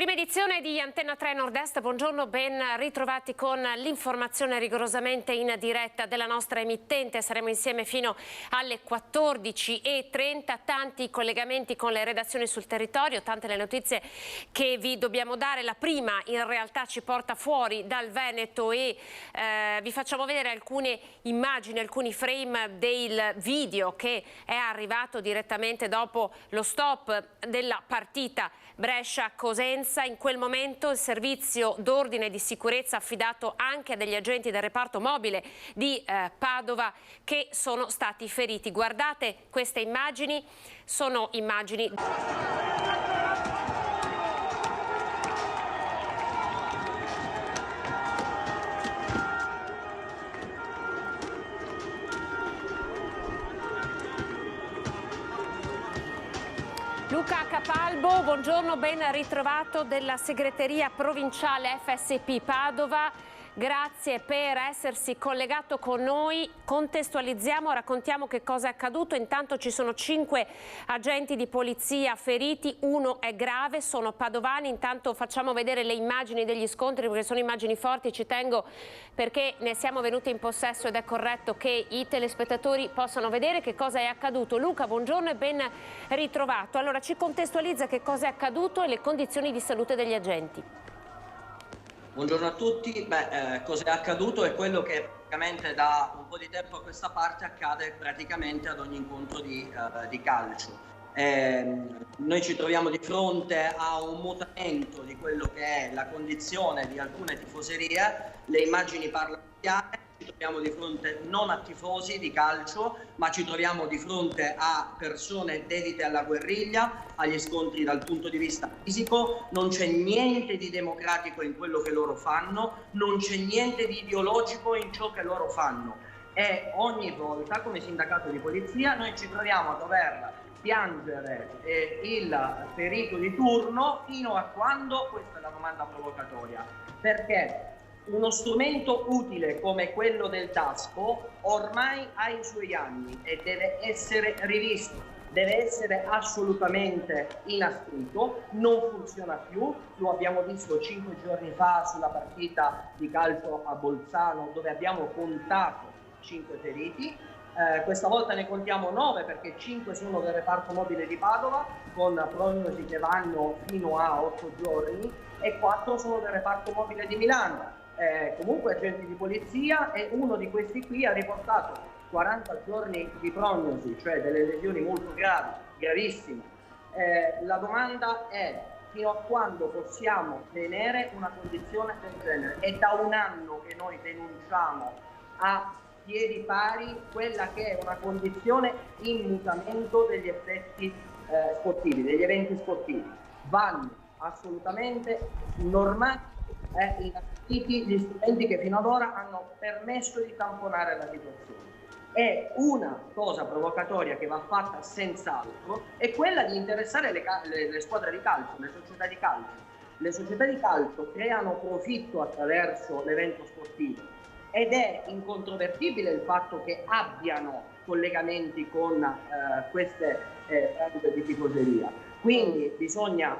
Prima edizione di Antenna 3 Nord-Est, buongiorno, ben ritrovati con l'informazione rigorosamente in diretta della nostra emittente. Saremo insieme fino alle 14:30, tanti collegamenti con le redazioni sul territorio, tante le notizie che vi dobbiamo dare. La prima in realtà ci porta fuori dal Veneto e vi facciamo vedere alcune immagini, alcuni frame del video che è arrivato direttamente dopo lo stop della partita Brescia-Cosenza. In quel momento il servizio d'ordine e di sicurezza affidato anche a degli agenti del reparto mobile di Padova che sono stati feriti. Guardate queste immagini, sono immagini... Luca Capalbo, buongiorno, ben ritrovato della segreteria provinciale FSP Padova. Grazie per essersi collegato con noi. Contestualizziamo, raccontiamo che cosa è accaduto. Intanto ci sono 5 agenti di polizia feriti, uno è grave, sono padovani. Intanto facciamo vedere le immagini degli scontri perché sono immagini forti, ci tengo perché ne siamo venuti in possesso ed è corretto che i telespettatori possano vedere che cosa è accaduto. Luca, buongiorno e ben ritrovato. Allora, ci contestualizza che cosa è accaduto e le condizioni di salute degli agenti. Buongiorno a tutti. Cosa è accaduto è quello che praticamente da un po' di tempo a questa parte accade praticamente ad ogni incontro di calcio. Noi ci troviamo di fronte a un mutamento di quello che è la condizione di alcune tifoserie. Le immagini parlano chiare. Ci troviamo di fronte non a tifosi di calcio, ma ci troviamo di fronte a persone dedite alla guerriglia, agli scontri dal punto di vista fisico. Non c'è niente di democratico in quello che loro fanno, non c'è niente di ideologico in ciò che loro fanno. E ogni volta, come sindacato di polizia, noi ci troviamo a dover piangere il ferito di turno fino a quando, questa è la domanda provocatoria, perché uno strumento utile come quello del DASPO ormai ha i suoi anni e deve essere rivisto, deve essere assolutamente inasprito, non funziona più, lo abbiamo visto 5 giorni fa sulla partita di calcio a Bolzano dove abbiamo contato 5 feriti. Questa volta ne contiamo 9 perché 5 sono del reparto mobile di Padova con prognosi che vanno fino a 8 giorni e 4 sono del reparto mobile di Milano. Comunque agenti di polizia, e uno di questi qui ha riportato 40 giorni di prognosi, cioè delle lesioni molto gravi, gravissime. La domanda è: fino a quando possiamo tenere una condizione del genere? È da un anno che noi denunciamo a piedi pari quella che è una condizione in mutamento degli effetti sportivi, degli eventi sportivi. Vanno assolutamente normati gli strumenti che fino ad ora hanno permesso di tamponare la situazione. E una cosa provocatoria che va fatta senz'altro è quella di interessare le squadre di calcio, le società di calcio. Le società di calcio creano profitto attraverso l'evento sportivo ed è incontrovertibile il fatto che abbiano collegamenti con queste pratiche di tifoseria. Quindi bisogna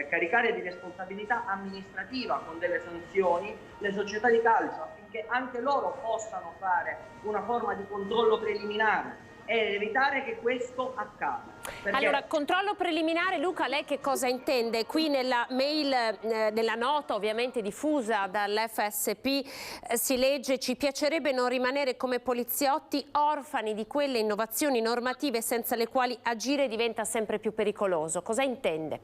caricare di responsabilità amministrativa con delle sanzioni le società di calcio affinché anche loro possano fare una forma di controllo preliminare e evitare che questo accada. Perché... Allora, controllo preliminare, Luca, lei che cosa intende? Qui nella mail, nella nota ovviamente diffusa dall'FSP si legge: ci piacerebbe non rimanere come poliziotti orfani di quelle innovazioni normative senza le quali agire diventa sempre più pericoloso. Cosa intende?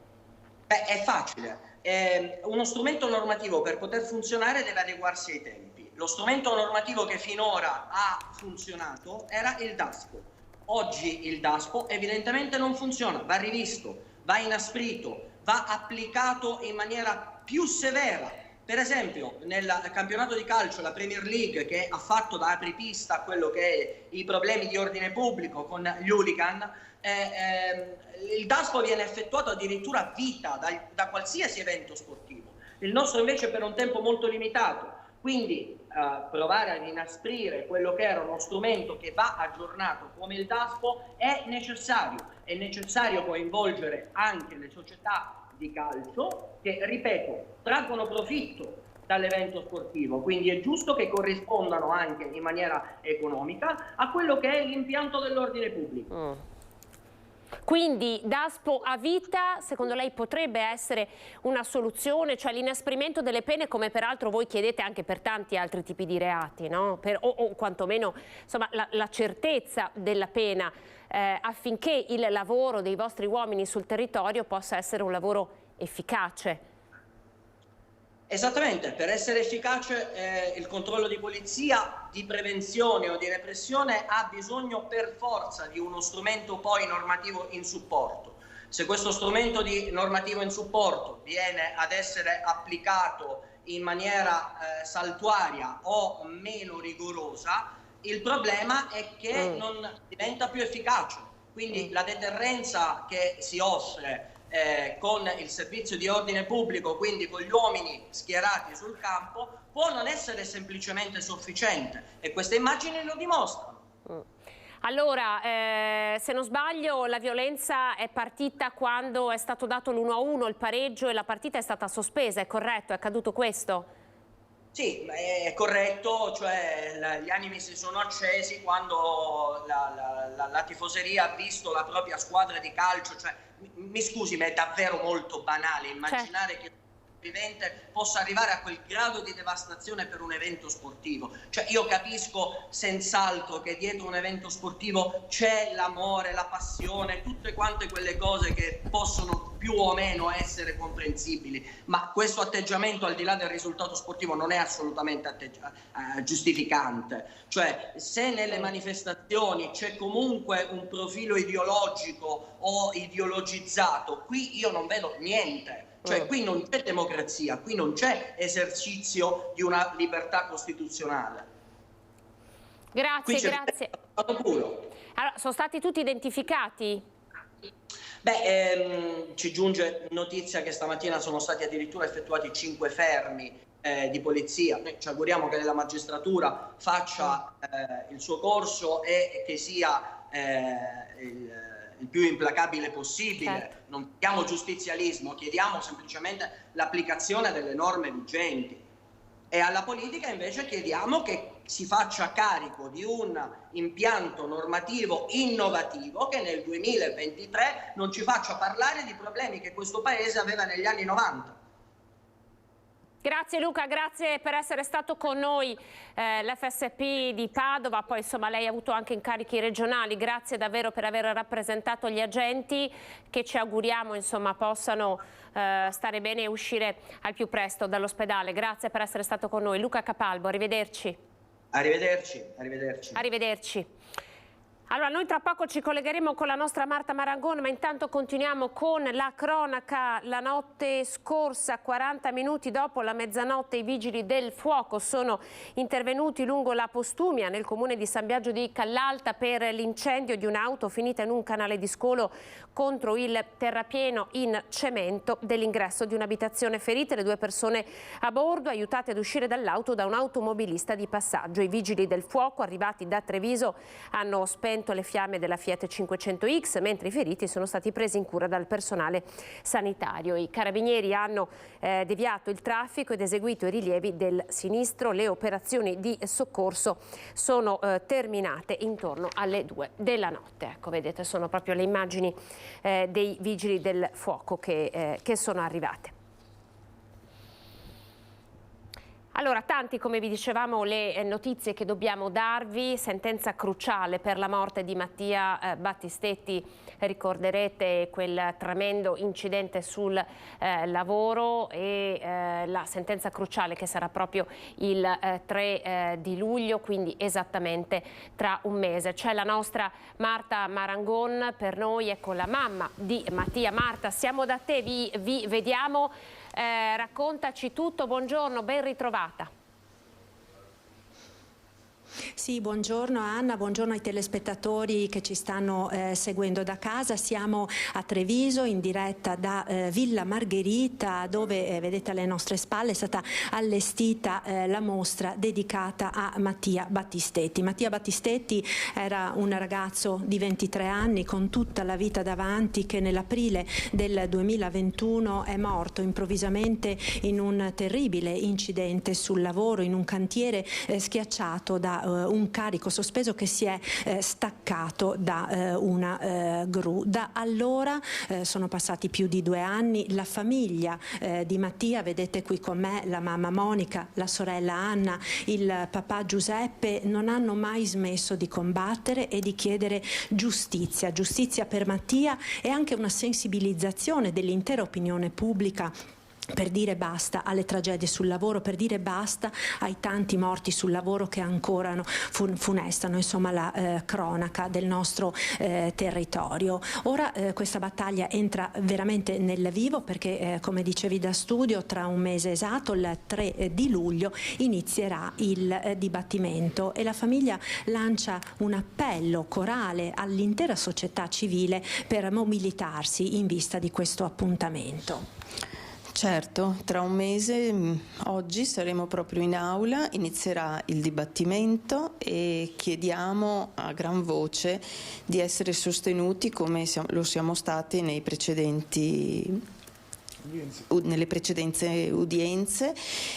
È facile. Uno strumento normativo per poter funzionare deve adeguarsi ai tempi. Lo strumento normativo che finora ha funzionato era il DASPO. Oggi il DASPO evidentemente non funziona, va rivisto, va inasprito, va applicato in maniera più severa. Per esempio nel campionato di calcio, la Premier League, che ha fatto da apripista a quello che è i problemi di ordine pubblico con gli hooligan, il DASPO viene effettuato addirittura a vita da qualsiasi evento sportivo. Il nostro invece per un tempo molto limitato. Quindi provare ad inasprire quello che era uno strumento che va aggiornato come il DASPO è necessario coinvolgere anche le società di calcio che, ripeto, traggono profitto dall'evento sportivo, quindi è giusto che corrispondano anche in maniera economica a quello che è l'impianto dell'ordine pubblico. Quindi Daspo a vita secondo lei potrebbe essere una soluzione, cioè l'inasprimento delle pene, come peraltro voi chiedete anche per tanti altri tipi di reati, no? O quantomeno insomma, la certezza della pena affinché il lavoro dei vostri uomini sul territorio possa essere un lavoro efficace. Esattamente, per essere efficace il controllo di polizia, di prevenzione o di repressione ha bisogno per forza di uno strumento poi normativo in supporto. Se questo strumento normativo in supporto viene ad essere applicato in maniera saltuaria o meno rigorosa, il problema è che non diventa più efficace. Quindi la deterrenza che si offre con il servizio di ordine pubblico, quindi con gli uomini schierati sul campo, può non essere semplicemente sufficiente e queste immagini lo dimostrano. Allora, se non sbaglio, la violenza è partita quando è stato dato l'1-1, il pareggio, e la partita è stata sospesa, è corretto? È accaduto questo? Sì, è corretto, cioè gli animi si sono accesi quando la tifoseria ha visto la propria squadra di calcio, cioè, mi scusi, ma è davvero molto banale immaginare che un vivente possa arrivare a quel grado di devastazione per un evento sportivo. Cioè, io capisco senz'altro che dietro un evento sportivo c'è l'amore, la passione, tutte quante quelle cose che possono più o meno essere comprensibili, ma questo atteggiamento, al di là del risultato sportivo, non è assolutamente giustificante. Cioè, se nelle manifestazioni c'è comunque un profilo ideologico o ideologizzato, qui io non vedo niente. Cioè, qui non c'è democrazia, qui non c'è esercizio di una libertà costituzionale. Grazie, grazie. Allora, sono stati tutti identificati? Beh, ci giunge notizia che stamattina sono stati addirittura effettuati 5 fermi di polizia. Noi ci auguriamo che la magistratura faccia il suo corso e che sia il più implacabile possibile. Certo. Non chiediamo giustizialismo, chiediamo semplicemente l'applicazione delle norme vigenti. E alla politica invece chiediamo che si faccia carico di un impianto normativo innovativo che nel 2023 non ci faccia parlare di problemi che questo Paese aveva negli anni 90. Grazie Luca, grazie per essere stato con noi, l'FSP di Padova, poi insomma lei ha avuto anche incarichi regionali, grazie davvero per aver rappresentato gli agenti che ci auguriamo insomma possano stare bene e uscire al più presto dall'ospedale. Grazie per essere stato con noi. Luca Capalbo, arrivederci. Arrivederci, arrivederci. Arrivederci. Allora, noi tra poco ci collegheremo con la nostra Marta Marangon, ma intanto continuiamo con la cronaca. La notte scorsa, 40 minuti dopo la mezzanotte, i vigili del fuoco sono intervenuti lungo la Postumia, nel comune di San Biagio di Callalta, per l'incendio di un'auto finita in un canale di scolo contro il terrapieno in cemento dell'ingresso di un'abitazione. Ferite le 2 persone a bordo, aiutate ad uscire dall'auto da un automobilista di passaggio. I vigili del fuoco, arrivati da Treviso, hanno spento le fiamme della Fiat 500X, mentre i feriti sono stati presi in cura dal personale sanitario. I carabinieri hanno deviato il traffico ed eseguito i rilievi del sinistro. Le operazioni di soccorso sono terminate intorno alle 2 della notte. Ecco, vedete, sono proprio le immagini dei vigili del fuoco che sono arrivate. Allora, tanti, come vi dicevamo, le notizie che dobbiamo darvi. Sentenza cruciale per la morte di Mattia Battistetti. Ricorderete quel tremendo incidente sul lavoro e la sentenza cruciale che sarà proprio il 3 di luglio, quindi esattamente tra un mese. C'è la nostra Marta Marangon per noi, ecco la mamma di Mattia. Marta, siamo da te, vi vediamo. Raccontaci tutto, buongiorno, ben ritrovata. Sì, buongiorno Anna, buongiorno ai telespettatori che ci stanno seguendo da casa. Siamo a Treviso in diretta da Villa Margherita, dove vedete alle nostre spalle è stata allestita la mostra dedicata a Mattia Battistetti. Mattia Battistetti era un ragazzo di 23 anni con tutta la vita davanti, che nell'aprile del 2021 è morto improvvisamente in un terribile incidente sul lavoro, in un cantiere schiacciato da un carico sospeso che si è staccato da una gru. Da allora sono passati più di 2 anni. La famiglia di Mattia, vedete qui con me la mamma Monica, la sorella Anna, il papà Giuseppe, non hanno mai smesso di combattere e di chiedere giustizia, giustizia per Mattia, e anche una sensibilizzazione dell'intera opinione pubblica per dire basta alle tragedie sul lavoro, per dire basta ai tanti morti sul lavoro che ancora funestano insomma la cronaca del nostro territorio. Ora questa battaglia entra veramente nel vivo, perché come dicevi da studio, tra un mese esatto, il 3 di luglio, inizierà il dibattimento, e la famiglia lancia un appello corale all'intera società civile per mobilitarsi in vista di questo appuntamento. Certo, tra un mese, oggi saremo proprio in aula, inizierà il dibattimento e chiediamo a gran voce di essere sostenuti come lo siamo stati nelle precedenti udienze,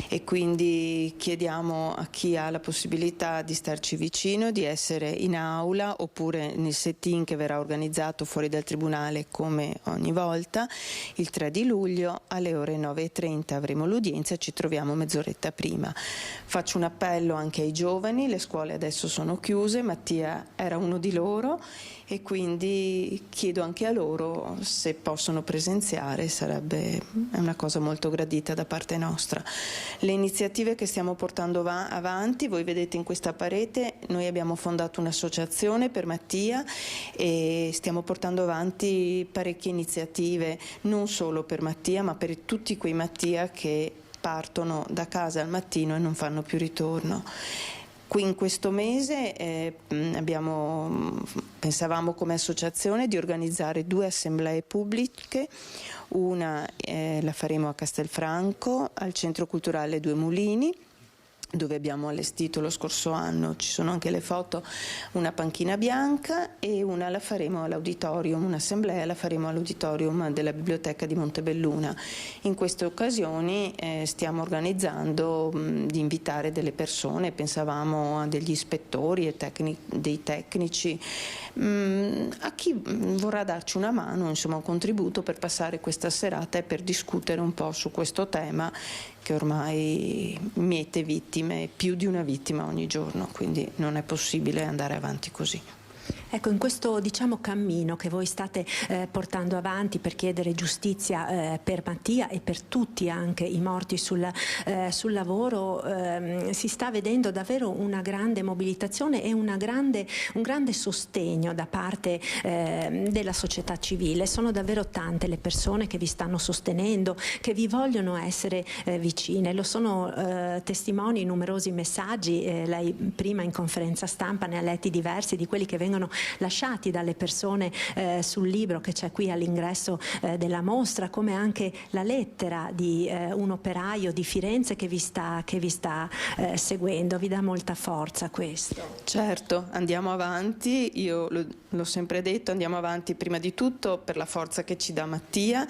e quindi chiediamo a chi ha la possibilità di starci vicino di essere in aula, oppure nel sit-in che verrà organizzato fuori dal Tribunale come ogni volta. Il 3 di luglio alle ore 9:30 avremo l'udienza, ci troviamo mezz'oretta prima. Faccio un appello anche ai giovani, le scuole adesso sono chiuse, Mattia era uno di loro, e quindi chiedo anche a loro se possono presenziare, è una cosa molto gradita da parte nostra. Le iniziative che stiamo portando avanti, voi vedete in questa parete, noi abbiamo fondato un'associazione per Mattia e stiamo portando avanti parecchie iniziative, non solo per Mattia ma per tutti quei Mattia che partono da casa al mattino e non fanno più ritorno. Qui in questo mese pensavamo come associazione di organizzare 2 assemblee pubbliche, una la faremo a Castelfranco, al Centro Culturale Due Mulini, dove abbiamo allestito lo scorso anno, ci sono anche le foto, una panchina bianca, e una la faremo all'auditorium, un'assemblea la faremo all'auditorium della Biblioteca di Montebelluna. In queste occasioni stiamo organizzando di invitare delle persone, pensavamo a degli ispettori e dei tecnici, a chi vorrà darci una mano, insomma un contributo per passare questa serata e per discutere un po' su questo tema che ormai miete vittime, più di una vittima ogni giorno, quindi non è possibile andare avanti così. Ecco, in questo cammino che voi state portando avanti per chiedere giustizia per Mattia e per tutti anche i morti sul lavoro, si sta vedendo davvero una grande mobilitazione e un grande sostegno da parte della società civile. Sono davvero tante le persone che vi stanno sostenendo, che vi vogliono essere vicine. Lo sono testimoni numerosi messaggi, lei prima in conferenza stampa ne ha letti diversi di quelli che vengono lasciati dalle persone sul libro che c'è qui all'ingresso della mostra, come anche la lettera di un operaio di Firenze che vi sta seguendo. Vi dà molta forza questo. Certo, andiamo avanti, io l'ho sempre detto, andiamo avanti prima di tutto per la forza che ci dà Mattia,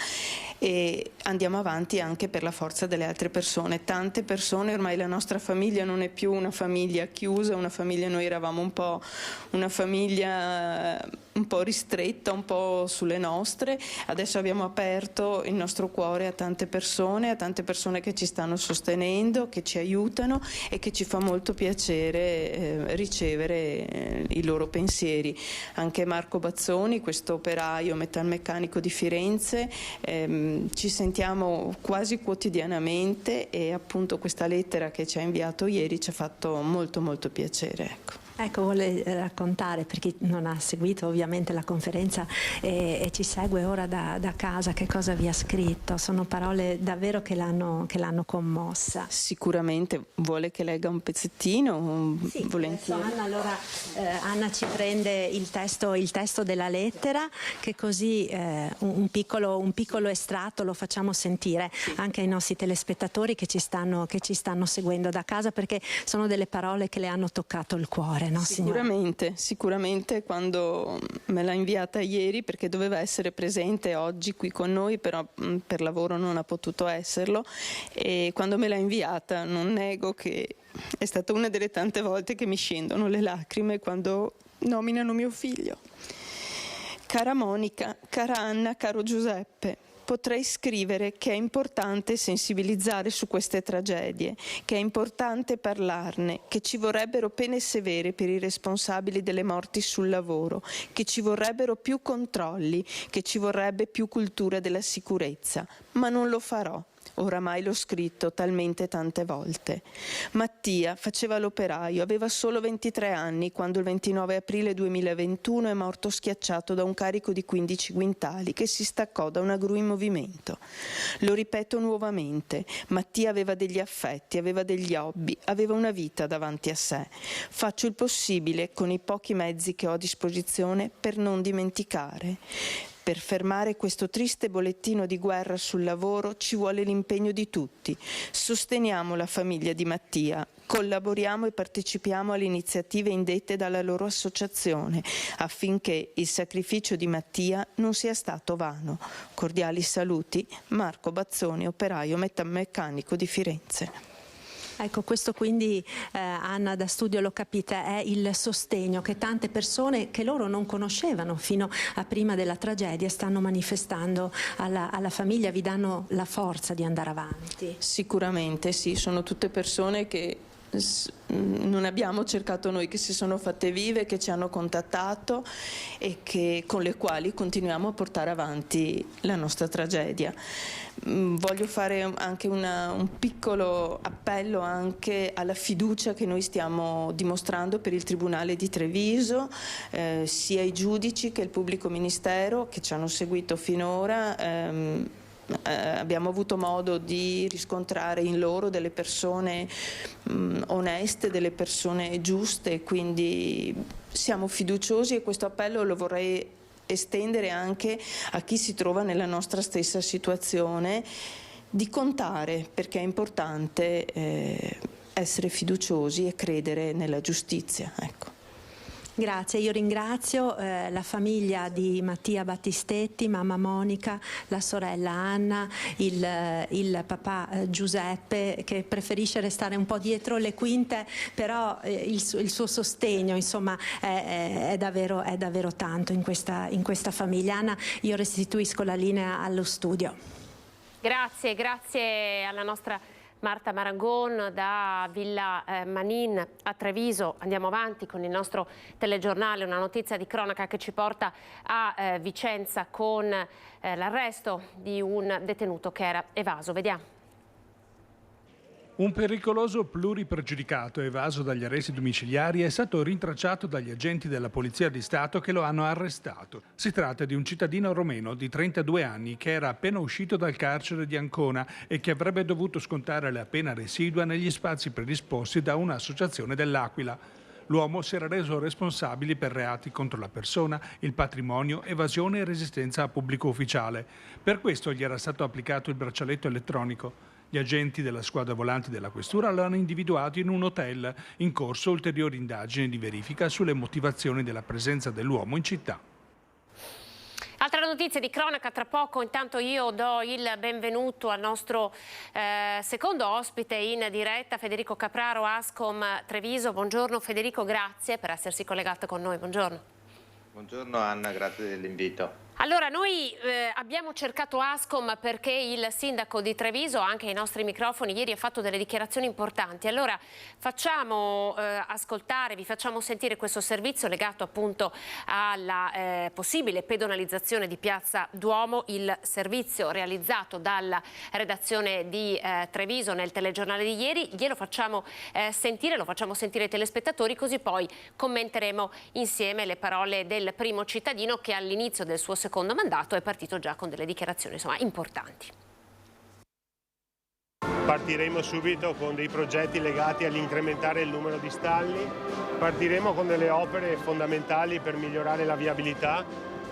e andiamo avanti anche per la forza delle altre persone. Tante persone, ormai la nostra famiglia non è più una famiglia chiusa, noi eravamo un po' una famiglia un po' ristretta, un po' sulle nostre. Adesso abbiamo aperto il nostro cuore a tante persone che ci stanno sostenendo, che ci aiutano, e che ci fa molto piacere ricevere i loro pensieri. Anche Marco Bazzoni, questo operaio metalmeccanico di Firenze, ci sentiamo quasi quotidianamente, e appunto questa lettera che ci ha inviato ieri ci ha fatto molto molto piacere, ecco. Ecco, vuole raccontare, per chi non ha seguito ovviamente la conferenza e ci segue ora da casa, che cosa vi ha scritto? Sono parole davvero che l'hanno commossa. Sicuramente vuole che legga un pezzettino? Sì, volentieri. Anna, allora Anna ci prende il testo della lettera, che così un piccolo estratto lo facciamo sentire anche ai nostri telespettatori che ci stanno seguendo da casa, perché sono delle parole che le hanno toccato il cuore. No, sicuramente quando me l'ha inviata ieri, perché doveva essere presente oggi qui con noi, però per lavoro non ha potuto esserlo, e quando me l'ha inviata non nego che è stata una delle tante volte che mi scendono le lacrime quando nominano mio figlio. Cara Monica, cara Anna, caro Giuseppe, potrei scrivere che è importante sensibilizzare su queste tragedie, che è importante parlarne, che ci vorrebbero pene severe per i responsabili delle morti sul lavoro, che ci vorrebbero più controlli, che ci vorrebbe più cultura della sicurezza, ma non lo farò. Oramai l'ho scritto talmente tante volte. Mattia faceva l'operaio, aveva solo 23 anni quando il 29 aprile 2021 è morto schiacciato da un carico di 15 quintali che si staccò da una gru in movimento. Lo ripeto nuovamente, Mattia aveva degli affetti, aveva degli hobby, aveva una vita davanti a sé. Faccio il possibile con i pochi mezzi che ho a disposizione per non dimenticare. Per fermare questo triste bollettino di guerra sul lavoro ci vuole l'impegno di tutti. Sosteniamo la famiglia di Mattia, collaboriamo e partecipiamo alle iniziative indette dalla loro associazione affinché il sacrificio di Mattia non sia stato vano. Cordiali saluti, Marco Bazzoni, operaio metalmeccanico di Firenze. Ecco, questo quindi, Anna, da studio lo capite, è il sostegno che tante persone che loro non conoscevano fino a prima della tragedia stanno manifestando alla famiglia, vi danno la forza di andare avanti. Sicuramente sì, sono tutte persone che non abbiamo cercato noi, che si sono fatte vive, che ci hanno contattato e con le quali continuiamo a portare avanti la nostra tragedia. Voglio fare anche un piccolo appello anche alla fiducia che noi stiamo dimostrando per il Tribunale di Treviso, sia i giudici che il pubblico ministero che ci hanno seguito finora. Abbiamo avuto modo di riscontrare in loro delle persone oneste, delle persone giuste, quindi siamo fiduciosi e questo appello lo vorrei estendere anche a chi si trova nella nostra stessa situazione, di contare, perché è importante essere fiduciosi e credere nella giustizia. Ecco. Grazie, io ringrazio la famiglia di Mattia Battistetti, mamma Monica, la sorella Anna, il papà Giuseppe, che preferisce restare un po' dietro le quinte, però il suo sostegno insomma è davvero tanto in questa famiglia. Anna, io restituisco la linea allo studio. Grazie alla nostra Marta Marangon da Villa Manin a Treviso. Andiamo avanti con il nostro telegiornale, una notizia di cronaca che ci porta a Vicenza con l'arresto di un detenuto che era evaso. Vediamo. Un pericoloso pluripregiudicato evaso dagli arresti domiciliari è stato rintracciato dagli agenti della Polizia di Stato che lo hanno arrestato. Si tratta di un cittadino romeno di 32 anni che era appena uscito dal carcere di Ancona e che avrebbe dovuto scontare la pena residua negli spazi predisposti da un'associazione dell'Aquila. L'uomo si era reso responsabile per reati contro la persona, il patrimonio, evasione e resistenza a pubblico ufficiale. Per questo gli era stato applicato il braccialetto elettronico. Gli agenti della squadra volante della questura lo hanno individuato in un hotel, in corso ulteriori indagini di verifica sulle motivazioni della presenza dell'uomo in città. Altra notizia di cronaca tra poco, intanto io do il benvenuto al nostro secondo ospite in diretta, Federico Capraro, Ascom Treviso. Buongiorno Federico, grazie per essersi collegato con noi, buongiorno. Buongiorno Anna, grazie dell'invito. Allora, noi abbiamo cercato Ascom perché il sindaco di Treviso, anche ai nostri microfoni, ieri ha fatto delle dichiarazioni importanti. Allora, facciamo ascoltare, vi facciamo sentire questo servizio legato appunto alla possibile pedonalizzazione di Piazza Duomo, il servizio realizzato dalla redazione di Treviso nel telegiornale di ieri. Glielo facciamo sentire, lo facciamo sentire ai telespettatori, così poi commenteremo insieme le parole del primo cittadino che all'inizio del suo secondo mandato è partito già con delle dichiarazioni importanti. Partiremo subito con dei progetti legati all'incrementare il numero di stalli, partiremo con delle opere fondamentali per migliorare la viabilità,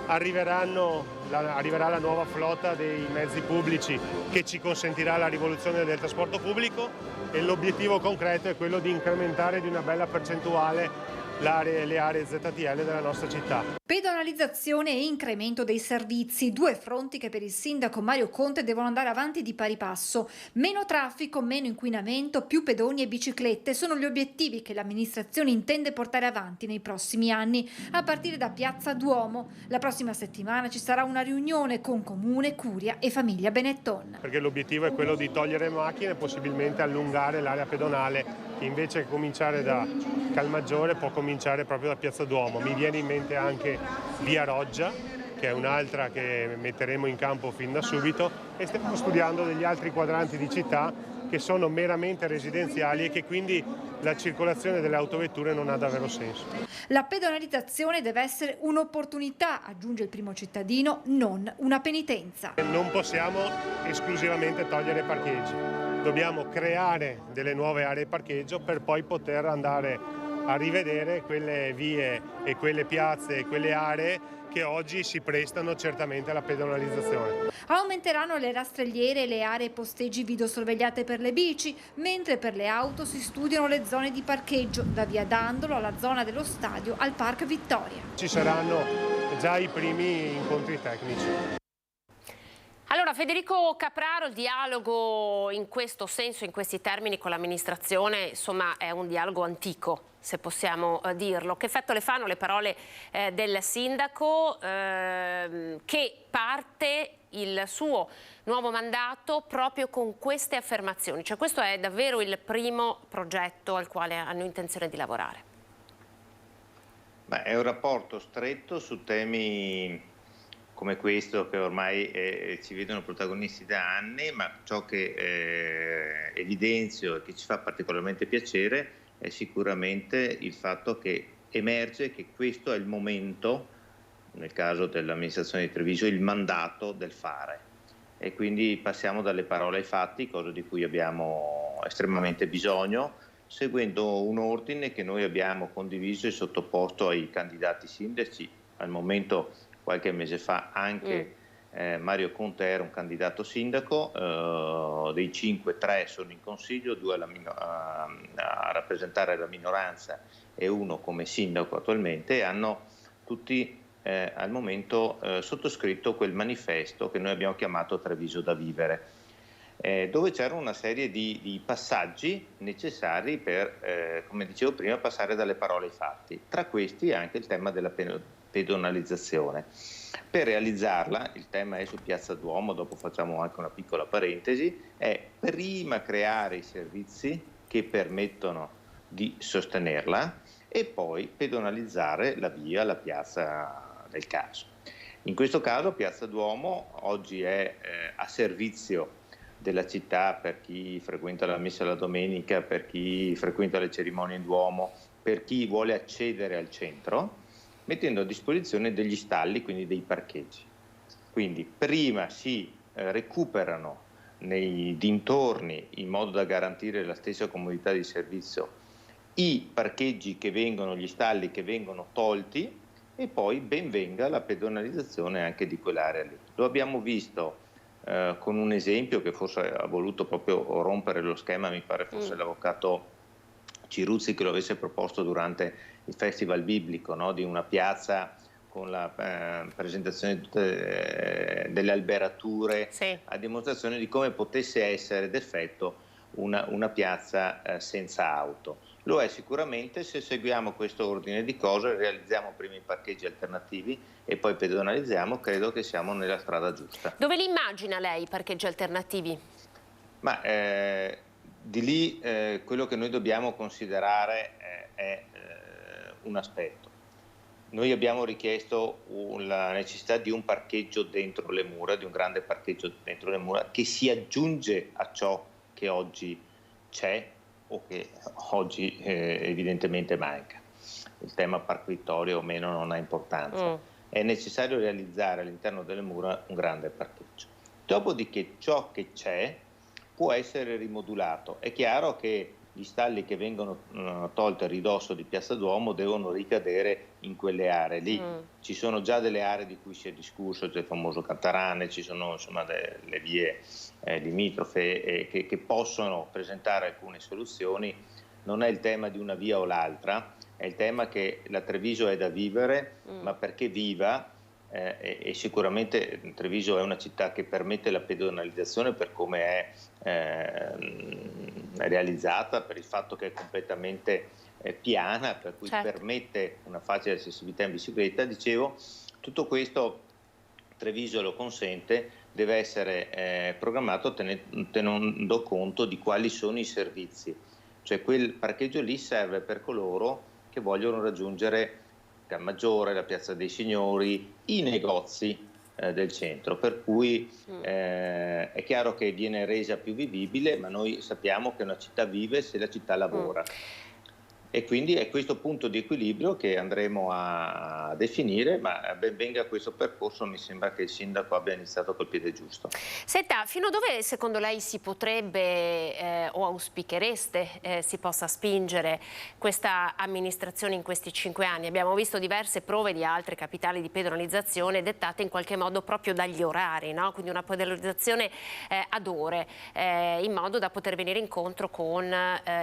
arriverà la nuova flotta dei mezzi pubblici che ci consentirà la rivoluzione del trasporto pubblico e l'obiettivo concreto è quello di incrementare di una bella percentuale le aree ZTL della nostra città. Pedonalizzazione e incremento dei servizi, due fronti che per il sindaco Mario Conte devono andare avanti di pari passo. Meno traffico, meno inquinamento, più pedoni e biciclette sono gli obiettivi che l'amministrazione intende portare avanti nei prossimi anni, a partire da Piazza Duomo. La prossima settimana ci sarà una riunione con Comune, Curia e Famiglia Benetton. Perché l'obiettivo è quello di togliere macchine e possibilmente allungare l'area pedonale, che invece che cominciare da Calmaggiore può cominciare proprio da Piazza Duomo. Mi viene in mente anche Via Roggia, che è un'altra che metteremo in campo fin da subito, e stiamo studiando degli altri quadranti di città che sono meramente residenziali e che quindi la circolazione delle autovetture non ha davvero senso. La pedonalizzazione deve essere un'opportunità, aggiunge il primo cittadino, non una penitenza. Non possiamo esclusivamente togliere parcheggi, dobbiamo creare delle nuove aree parcheggio per poi poter andare a rivedere quelle vie e quelle piazze e quelle aree che oggi si prestano certamente alla pedonalizzazione. Aumenteranno le rastrelliere e le aree posteggi videosorvegliate per le bici, mentre per le auto si studiano le zone di parcheggio, da via Dandolo alla zona dello stadio al Park Vittoria. Ci saranno già i primi incontri tecnici. Allora, Federico Capraro, il dialogo in questo senso, in questi termini con l'amministrazione, insomma, è un dialogo antico, se possiamo dirlo. Che effetto le fanno le parole del sindaco che parte il suo nuovo mandato proprio con queste affermazioni? Cioè, questo è davvero il primo progetto al quale hanno intenzione di lavorare? Beh, è un rapporto stretto su temi come questo che ormai ci vedono protagonisti da anni, ma ciò che evidenzio e che ci fa particolarmente piacere è sicuramente il fatto che emerge che questo è il momento, nel caso dell'amministrazione di Treviso, il mandato del fare. E quindi passiamo dalle parole ai fatti, cosa di cui abbiamo estremamente bisogno, seguendo un ordine che noi abbiamo condiviso e sottoposto ai candidati sindaci. Al momento, qualche mese fa, anche Mario Conte era un candidato sindaco, dei 5, 3 sono in consiglio, 2 a rappresentare la minoranza e 1 come sindaco attualmente, e hanno tutti al momento sottoscritto quel manifesto che noi abbiamo chiamato Treviso da vivere, dove c'era una serie di passaggi necessari per, come dicevo prima, passare dalle parole ai fatti. Tra questi anche il tema della pedonalizzazione. Per realizzarla, il tema è su Piazza Duomo, dopo facciamo anche una piccola parentesi, è prima creare i servizi che permettono di sostenerla e poi pedonalizzare la via, la piazza del caso. In questo caso Piazza Duomo oggi è a servizio della città per chi frequenta la messa la domenica, per chi frequenta le cerimonie in Duomo, per chi vuole accedere al centro, mettendo a disposizione degli stalli, quindi dei parcheggi. Quindi prima si recuperano nei dintorni, in modo da garantire la stessa comodità di servizio, i parcheggi che vengono, gli stalli che vengono tolti, e poi ben venga la pedonalizzazione anche di quell'area lì. Lo abbiamo visto con un esempio che forse ha voluto proprio rompere lo schema, mi pare fosse l'avvocato Ciruzzi che lo avesse proposto durante il Festival Biblico, no? Di una piazza con la presentazione di tutte delle alberature, sì, a dimostrazione di come potesse essere d'effetto una piazza senza auto. Lo è sicuramente se seguiamo questo ordine di cose, realizziamo prima i parcheggi alternativi e poi pedonalizziamo, credo che siamo nella strada giusta. Dove li immagina lei i parcheggi alternativi? Ma di lì quello che noi dobbiamo considerare è un aspetto. Noi abbiamo richiesto la necessità di un parcheggio dentro le mura, di un grande parcheggio dentro le mura, che si aggiunge a ciò che oggi c'è o che oggi evidentemente manca. Il tema parquitorio o meno non ha importanza. È necessario realizzare all'interno delle mura un grande parcheggio. Dopodiché ciò che c'è può essere rimodulato. È chiaro che gli stalli che vengono tolti a ridosso di Piazza Duomo devono ricadere in quelle aree lì. Ci sono già delle aree di cui si è discusso, c'è il famoso Cantarane, ci sono insomma le vie limitrofe che possono presentare alcune soluzioni. Non è il tema di una via o l'altra, è il tema che la Treviso è da vivere, ma perché viva, e sicuramente Treviso è una città che permette la pedonalizzazione per come è realizzata, per il fatto che è completamente piana, per cui permette una facile accessibilità in bicicletta. Dicevo, tutto questo Treviso lo consente, deve essere programmato tenendo conto di quali sono i servizi, cioè quel parcheggio lì serve per coloro che vogliono raggiungere Cammaggiore, la Piazza dei Signori, i negozi del centro, per cui è chiaro che viene resa più vivibile, ma noi sappiamo che una città vive se la città lavora. E quindi è questo punto di equilibrio che andremo a definire, ma ben venga questo percorso, mi sembra che il sindaco abbia iniziato col piede giusto. Senta, fino a dove secondo lei si potrebbe o auspichereste si possa spingere questa amministrazione in questi 5 anni? Abbiamo visto diverse prove di altre capitali di pedonalizzazione dettate in qualche modo proprio dagli orari, no? Quindi una pedonalizzazione ad ore, in modo da poter venire incontro con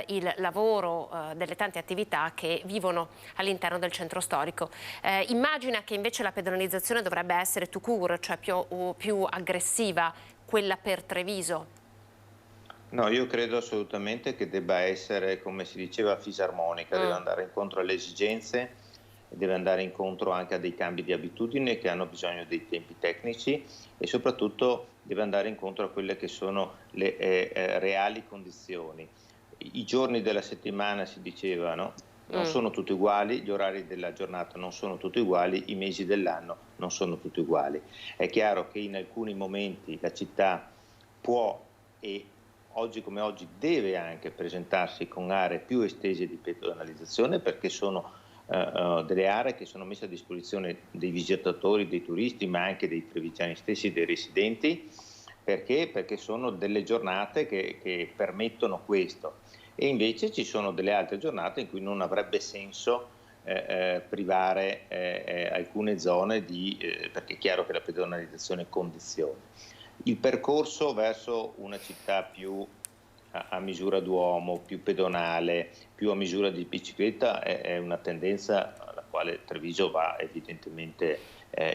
il lavoro delle tante attività che vivono all'interno del centro storico. Immagina che invece la pedonalizzazione dovrebbe essere tout court, cioè più aggressiva, quella per Treviso? No, io credo assolutamente che debba essere, come si diceva, fisarmonica, deve andare incontro alle esigenze, deve andare incontro anche a dei cambi di abitudine che hanno bisogno dei tempi tecnici e soprattutto deve andare incontro a quelle che sono le reali condizioni. I giorni della settimana, si diceva, no? Non sono tutti uguali, gli orari della giornata non sono tutti uguali, i mesi dell'anno non sono tutti uguali. È chiaro che in alcuni momenti la città può e oggi come oggi deve anche presentarsi con aree più estese di pedonalizzazione, perché sono delle aree che sono messe a disposizione dei visitatori, dei turisti, ma anche dei trevigiani stessi, dei residenti. Perché? Perché sono delle giornate che permettono questo. E invece ci sono delle altre giornate in cui non avrebbe senso privare alcune zone perché è chiaro che la pedonalizzazione condiziona. Il percorso verso una città più a misura d'uomo, più pedonale, più a misura di bicicletta è una tendenza alla quale Treviso va evidentemente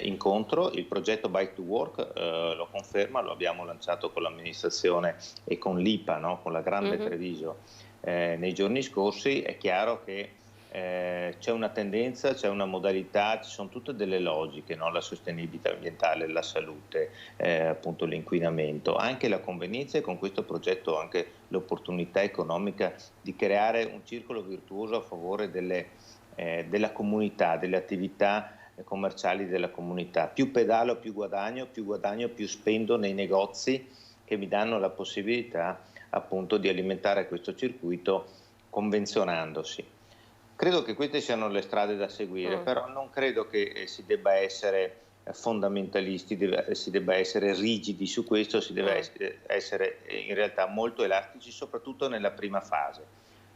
incontro. Il progetto Bike to Work lo conferma, lo abbiamo lanciato con l'amministrazione e con l'IPA, no? Con la Grande Treviso nei giorni scorsi. È chiaro che c'è una tendenza, c'è una modalità, ci sono tutte delle logiche, no? La sostenibilità ambientale, la salute, appunto l'inquinamento, anche la convenienza e con questo progetto anche l'opportunità economica di creare un circolo virtuoso a favore della comunità, delle attività commerciali della comunità. Più pedalo più guadagno più spendo nei negozi che mi danno la possibilità appunto di alimentare questo circuito convenzionandosi. Credo che queste siano le strade da seguire, però non credo che si debba essere fondamentalisti, si debba essere rigidi su questo, si deve essere in realtà molto elastici, soprattutto nella prima fase.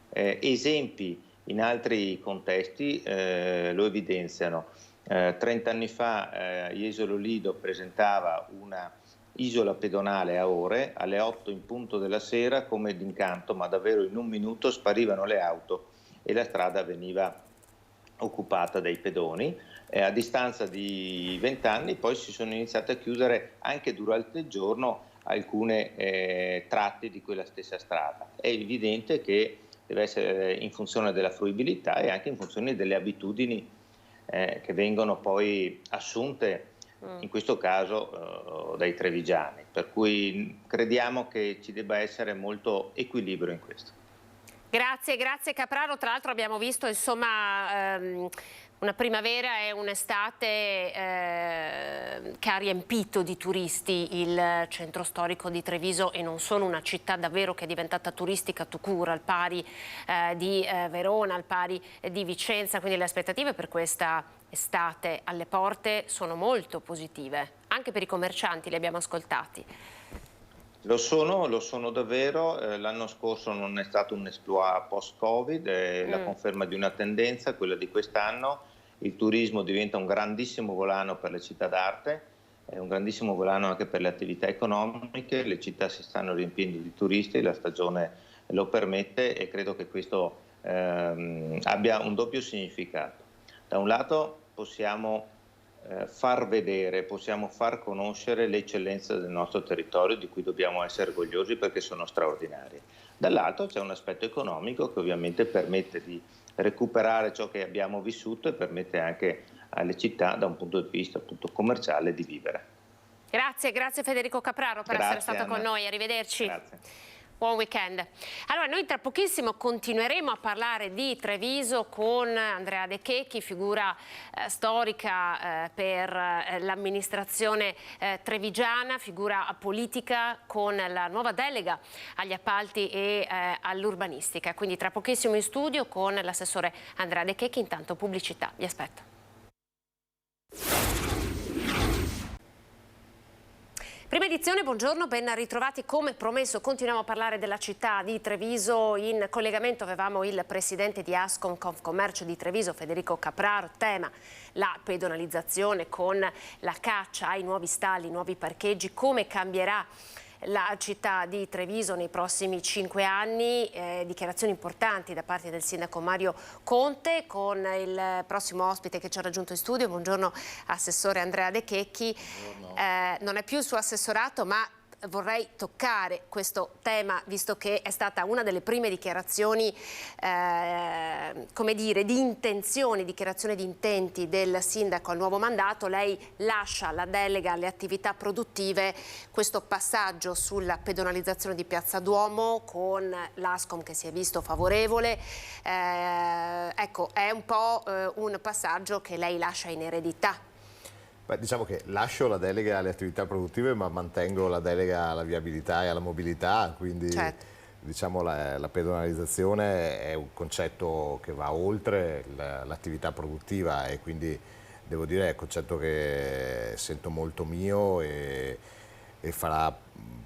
Esempi in altri contesti lo evidenziano. 30 anni fa Jesolo Lido presentava una isola pedonale a ore, alle 8 in punto della sera, come d'incanto, ma davvero in un minuto sparivano le auto e la strada veniva occupata dai pedoni. A distanza di 20 anni poi si sono iniziate a chiudere anche durante il giorno alcune tratti di quella stessa strada. È evidente che deve essere in funzione della fruibilità e anche in funzione delle abitudini che vengono poi assunte in questo caso dai trevigiani, per cui crediamo che ci debba essere molto equilibrio in questo. Grazie Capraro. Tra l'altro abbiamo visto insomma una primavera e un'estate che ha riempito di turisti il centro storico di Treviso, e non solo, una città davvero che è diventata turistica tout court, al pari di Verona, al pari di Vicenza, quindi le aspettative per questa estate alle porte sono molto positive, anche per i commercianti, li abbiamo ascoltati. Lo sono davvero. L'anno scorso non è stato un exploit post-Covid, è la conferma di una tendenza, quella di quest'anno. Il turismo diventa un grandissimo volano per le città d'arte, è un grandissimo volano anche per le attività economiche, le città si stanno riempiendo di turisti, la stagione lo permette e credo che questo abbia un doppio significato. Da un lato possiamo far vedere, possiamo far conoscere le eccellenze del nostro territorio, di cui dobbiamo essere orgogliosi perché sono straordinarie. Dall'altro c'è un aspetto economico che ovviamente permette di recuperare ciò che abbiamo vissuto e permette anche alle città, da un punto di vista appunto commerciale, di vivere. Grazie Federico Capraro per essere stato Anna. con noi, arrivederci. Grazie. Buon weekend. Allora, noi tra pochissimo continueremo a parlare di Treviso con Andrea De Checchi, figura storica per l'amministrazione trevigiana, figura politica con la nuova delega agli appalti e all'urbanistica. Quindi tra pochissimo in studio con l'assessore Andrea De Checchi. Intanto pubblicità, vi aspetto. Prima edizione, buongiorno, ben ritrovati. Come promesso continuiamo a parlare della città di Treviso. In collegamento avevamo il presidente di Ascom Confcommercio di Treviso, Federico Capraro. Tema la pedonalizzazione con la caccia ai nuovi stalli, nuovi parcheggi. Come cambierà la città di Treviso nei prossimi 5 anni, dichiarazioni importanti da parte del sindaco Mario Conte, con il prossimo ospite che ci ha raggiunto in studio. Buongiorno assessore Andrea De Checchi. Non è più il suo assessorato, ma vorrei toccare questo tema, visto che è stata una delle prime dichiarazioni, come dire, di intenzioni, dichiarazione di intenti del sindaco al nuovo mandato. Lei lascia la delega alle attività produttive, questo passaggio sulla pedonalizzazione di Piazza Duomo con l'Ascom che si è visto favorevole. Ecco, è un po' un passaggio che lei lascia in eredità. Beh, diciamo che lascio la delega alle attività produttive, ma mantengo la delega alla viabilità e alla mobilità, quindi certo. Diciamo la pedonalizzazione è un concetto che va oltre l'attività produttiva e quindi devo dire è un concetto che sento molto mio e farà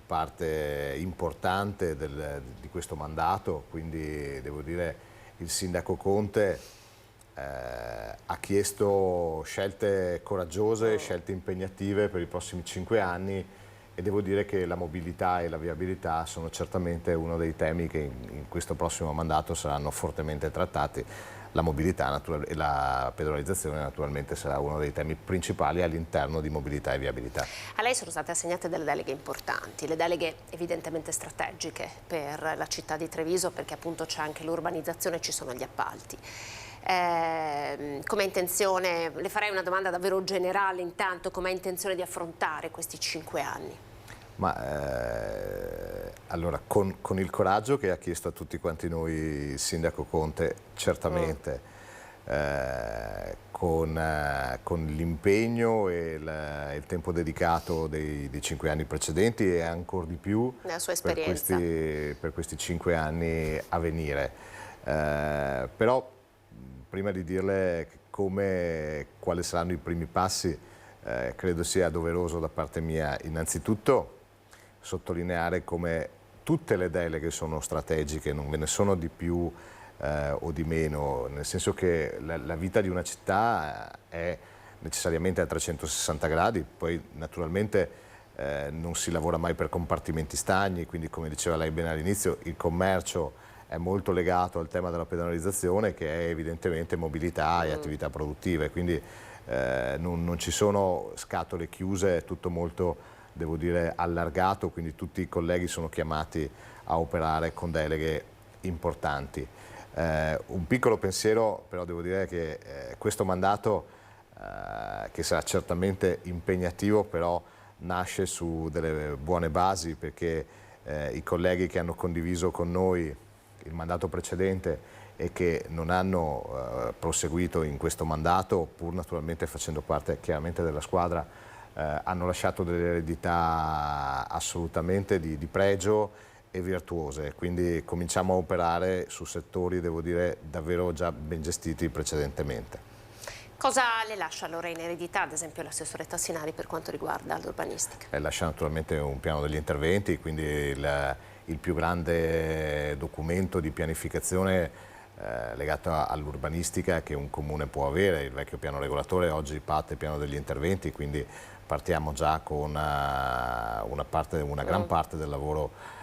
parte importante di questo mandato, quindi devo dire il sindaco Conte ha chiesto scelte coraggiose, scelte impegnative per i prossimi 5 anni e devo dire che la mobilità e la viabilità sono certamente uno dei temi che in questo prossimo mandato saranno fortemente trattati. La mobilità e la pedonalizzazione naturalmente sarà uno dei temi principali all'interno di mobilità e viabilità. A lei sono state assegnate delle deleghe importanti, le deleghe evidentemente strategiche per la città di Treviso, perché appunto c'è anche l'urbanizzazione e ci sono gli appalti. Come intenzione, le farei una domanda davvero generale intanto, come ha intenzione di affrontare questi 5 anni? Ma allora con il coraggio che ha chiesto a tutti quanti noi il sindaco Conte, certamente, con l'impegno e il tempo dedicato dei 5 anni precedenti e ancora di più nella sua esperienza per questi 5 anni a venire. Però prima di dirle quali saranno i primi passi, credo sia doveroso da parte mia innanzitutto sottolineare come tutte le deleghe sono strategiche, non ve ne sono di più o di meno, nel senso che la vita di una città è necessariamente a 360 gradi, poi naturalmente non si lavora mai per compartimenti stagni, quindi come diceva lei bene all'inizio, il commercio è molto legato al tema della pedonalizzazione che è evidentemente mobilità e attività produttive, quindi non ci sono scatole chiuse, è tutto molto devo dire, allargato, quindi tutti i colleghi sono chiamati a operare con deleghe importanti. Un piccolo pensiero, però devo dire che questo mandato, che sarà certamente impegnativo, però nasce su delle buone basi, perché i colleghi che hanno condiviso con noi il mandato precedente e che non hanno proseguito in questo mandato, pur naturalmente facendo parte chiaramente della squadra, hanno lasciato delle eredità assolutamente di pregio e virtuose, quindi cominciamo a operare su settori, devo dire, davvero già ben gestiti precedentemente. Cosa le lascia allora in eredità, ad esempio, l'assessore Tassinari per quanto riguarda l'urbanistica? Lascia naturalmente un piano degli interventi, quindi il più grande documento di pianificazione legato all'urbanistica che un comune può avere, il vecchio piano regolatore, oggi PAT e piano degli interventi, quindi partiamo già con una gran parte del lavoro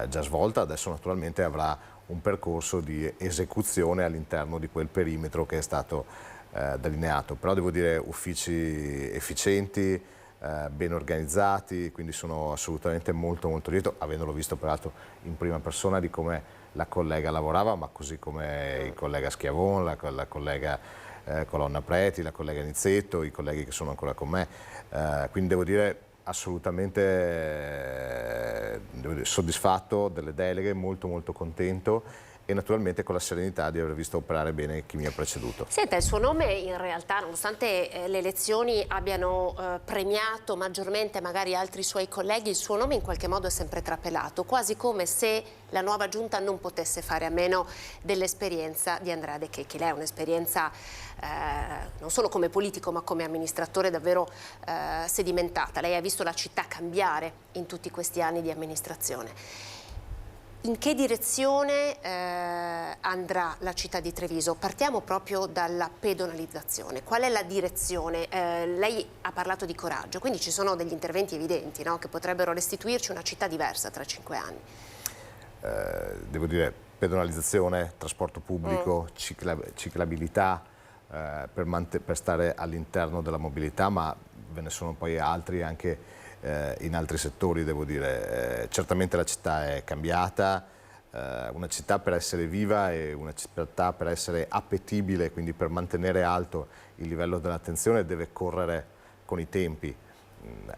già svolta. Adesso naturalmente avrà un percorso di esecuzione all'interno di quel perimetro che è stato delineato, però devo dire uffici efficienti, ben organizzati, quindi sono assolutamente molto lieto, avendolo visto peraltro in prima persona, di come la collega lavorava, ma così come il collega Schiavon, la collega Colonna Preti, la collega Nizzetto, i colleghi che sono ancora con me, quindi devo dire assolutamente soddisfatto delle deleghe, molto contento, e naturalmente con la serenità di aver visto operare bene chi mi ha preceduto. Senta, il suo nome in realtà, nonostante le elezioni abbiano premiato maggiormente magari altri suoi colleghi, il suo nome in qualche modo è sempre trapelato, quasi come se la nuova giunta non potesse fare a meno dell'esperienza di Andrea De Checchi. Lei ha un'esperienza non solo come politico ma come amministratore davvero sedimentata. Lei ha visto la città cambiare in tutti questi anni di amministrazione. In che direzione andrà la città di Treviso? Partiamo proprio dalla pedonalizzazione. Qual è la direzione? Lei ha parlato di coraggio, quindi ci sono degli interventi evidenti, no? Che potrebbero restituirci una città diversa tra 5 anni. Devo dire pedonalizzazione, trasporto pubblico, ciclabilità per stare all'interno della mobilità, ma ve ne sono poi altri anche in altri settori, devo dire. Certamente la città è cambiata, una città per essere viva e una città per essere appetibile, quindi per mantenere alto il livello dell'attenzione deve correre con i tempi.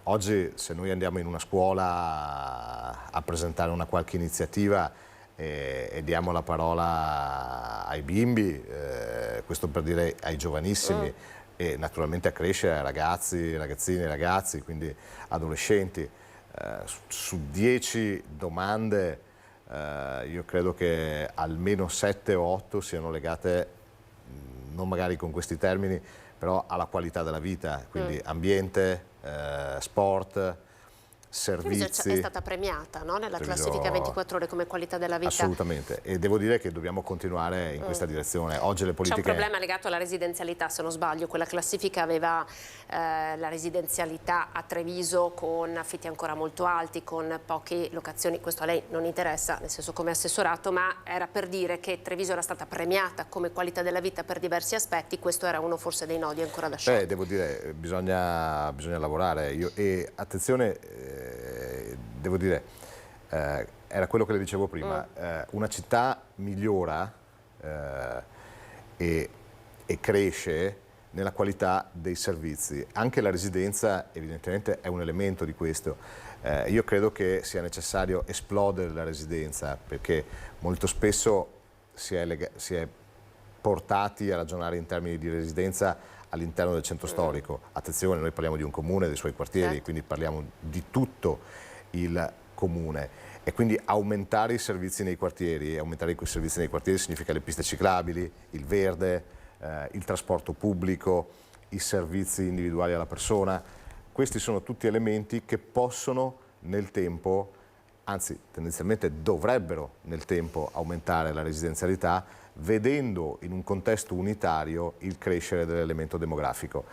Oggi se noi andiamo in una scuola a presentare una qualche iniziativa e diamo la parola ai bimbi, questo per dire ai giovanissimi, e naturalmente a crescere ai ragazzi, ragazzini, ragazzi, quindi adolescenti. Su 10 domande io credo che almeno 7 o 8 siano legate, non magari con questi termini, però alla qualità della vita, quindi ambiente, sport, servizi. È stata premiata, no? Nella classifica 24 ore come qualità della vita. Assolutamente, e devo dire che dobbiamo continuare in questa direzione. Oggi le politiche... C'è un problema legato alla residenzialità, se non sbaglio. Quella classifica aveva la residenzialità a Treviso con affitti ancora molto alti, con poche locazioni. Questo a lei non interessa, nel senso come assessorato, ma era per dire che Treviso era stata premiata come qualità della vita per diversi aspetti. Questo era uno forse dei nodi ancora da sciogliere. Devo dire, bisogna lavorare. E attenzione, devo dire, era quello che le dicevo prima, una città migliora e cresce nella qualità dei servizi. Anche la residenza evidentemente è un elemento di questo. Io credo che sia necessario esplodere la residenza, perché molto spesso si è portati a ragionare in termini di residenza all'interno del centro storico. Attenzione, noi parliamo di un comune, dei suoi quartieri, quindi parliamo di tutto il comune, e quindi aumentare i servizi nei quartieri. Aumentare i servizi nei quartieri significa le piste ciclabili, il verde, il trasporto pubblico, i servizi individuali alla persona. Questi sono tutti elementi che possono nel tempo, anzi tendenzialmente dovrebbero nel tempo aumentare la residenzialità, vedendo in un contesto unitario il crescere dell'elemento demografico.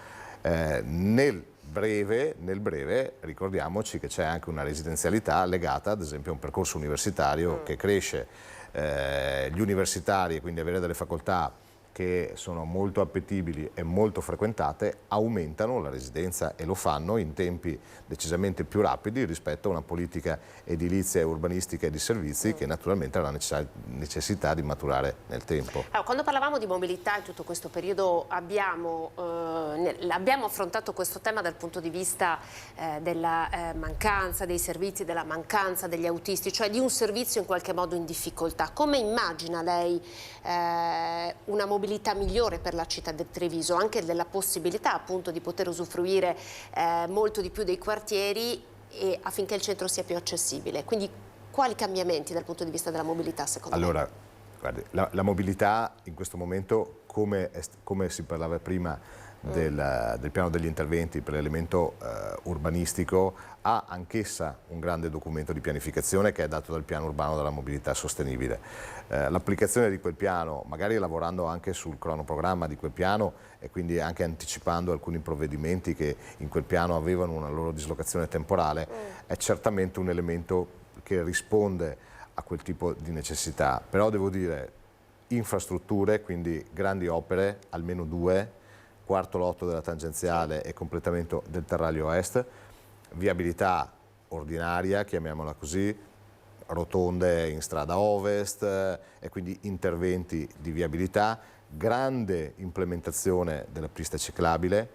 Nel breve ricordiamoci che c'è anche una residenzialità legata ad esempio a un percorso universitario che cresce. Gli universitari, quindi avere delle facoltà che sono molto appetibili e molto frequentate, aumentano la residenza e lo fanno in tempi decisamente più rapidi rispetto a una politica edilizia, urbanistica e di servizi che naturalmente avrà necessità di maturare nel tempo. Allora, quando parlavamo di mobilità in tutto questo periodo abbiamo affrontato questo tema dal punto di vista della mancanza dei servizi, della mancanza degli autisti, cioè di un servizio in qualche modo in difficoltà. Come immagina lei una mobilità migliore per la città di Treviso, anche della possibilità appunto di poter usufruire molto di più dei quartieri e affinché il centro sia più accessibile? Quindi quali cambiamenti dal punto di vista della mobilità secondo lei? Allora, guardi, la mobilità in questo momento, come si parlava prima del piano degli interventi per l'elemento urbanistico, ha anch'essa un grande documento di pianificazione che è dato dal piano urbano della mobilità sostenibile. L'applicazione di quel piano, magari lavorando anche sul cronoprogramma di quel piano e quindi anche anticipando alcuni provvedimenti che in quel piano avevano una loro dislocazione temporale, è certamente un elemento che risponde a quel tipo di necessità. Però devo dire, infrastrutture, quindi grandi opere, almeno 2, quarto lotto della tangenziale e completamento del Terraglio Est, viabilità ordinaria, chiamiamola così, rotonde in strada ovest e quindi interventi di viabilità, grande implementazione della pista ciclabile,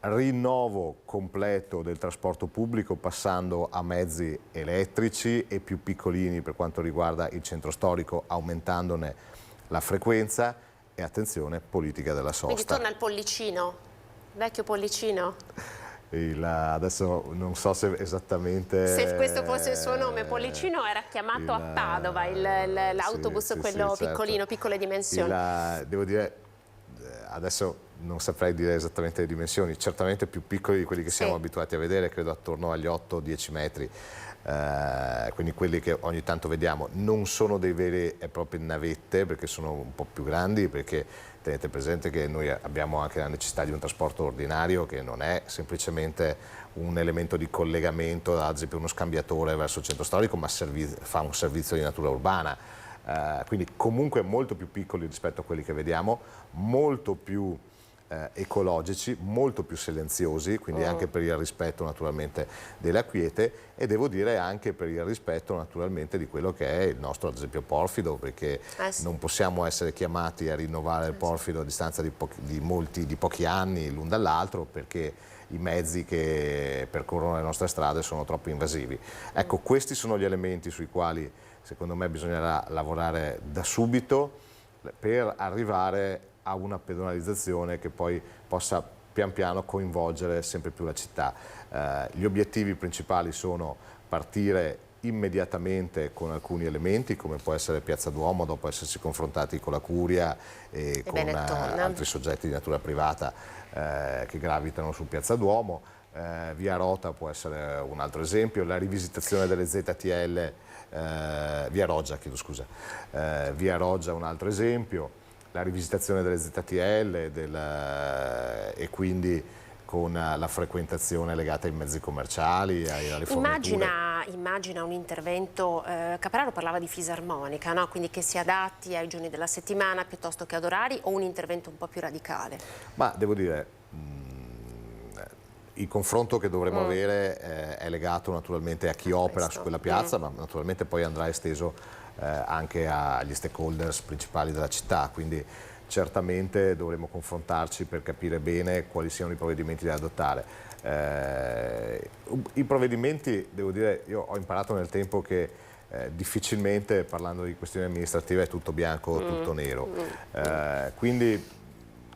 rinnovo completo del trasporto pubblico passando a mezzi elettrici e più piccolini per quanto riguarda il centro storico, aumentandone la frequenza e attenzione, politica della sosta. Quindi torna il Pollicino, vecchio Pollicino? Adesso non so se esattamente... Se questo fosse il suo nome, Pollicino era chiamato a Padova, l'autobus, quello piccolino, certo. Piccole dimensioni. Devo dire, adesso non saprei dire esattamente le dimensioni, certamente più piccoli di quelli che siamo abituati a vedere, credo attorno agli 8-10 metri. Quindi quelli che ogni tanto vediamo non sono dei veri e propri navette, perché sono un po' più grandi, perché tenete presente che noi abbiamo anche la necessità di un trasporto ordinario che non è semplicemente un elemento di collegamento, ad esempio uno scambiatore verso il centro storico, ma fa un servizio di natura urbana, quindi comunque molto più piccoli rispetto a quelli che vediamo, molto più ecologici, molto più silenziosi, quindi anche per il rispetto naturalmente della quiete e devo dire anche per il rispetto naturalmente di quello che è il nostro ad esempio porfido, perché non possiamo essere chiamati a rinnovare il porfido a distanza di pochi anni l'un dall'altro, perché i mezzi che percorrono le nostre strade sono troppo invasivi. Ecco, questi sono gli elementi sui quali secondo me bisognerà lavorare da subito per arrivare a una pedonalizzazione che poi possa pian piano coinvolgere sempre più la città. Gli obiettivi principali sono partire immediatamente con alcuni elementi, come può essere Piazza Duomo, dopo essersi confrontati con la Curia e con altri soggetti di natura privata che gravitano su Piazza Duomo. Via Rota può essere un altro esempio, la rivisitazione delle ZTL, Via Roggia, chiedo scusa, Via Roggia un altro esempio, la rivisitazione delle ZTL e quindi con la frequentazione legata ai mezzi commerciali, alle forniture. Immagina un intervento, Capraro parlava di fisarmonica, no? Quindi che si adatti ai giorni della settimana piuttosto che ad orari, o un intervento un po' più radicale? Ma devo dire, il confronto che dovremo avere è legato naturalmente a chi opera su quella piazza, ma naturalmente poi andrà esteso anche agli stakeholders principali della città, quindi certamente dovremo confrontarci per capire bene quali siano i provvedimenti da adottare. I provvedimenti, devo dire, io ho imparato nel tempo che difficilmente parlando di questioni amministrative è tutto bianco o tutto nero, quindi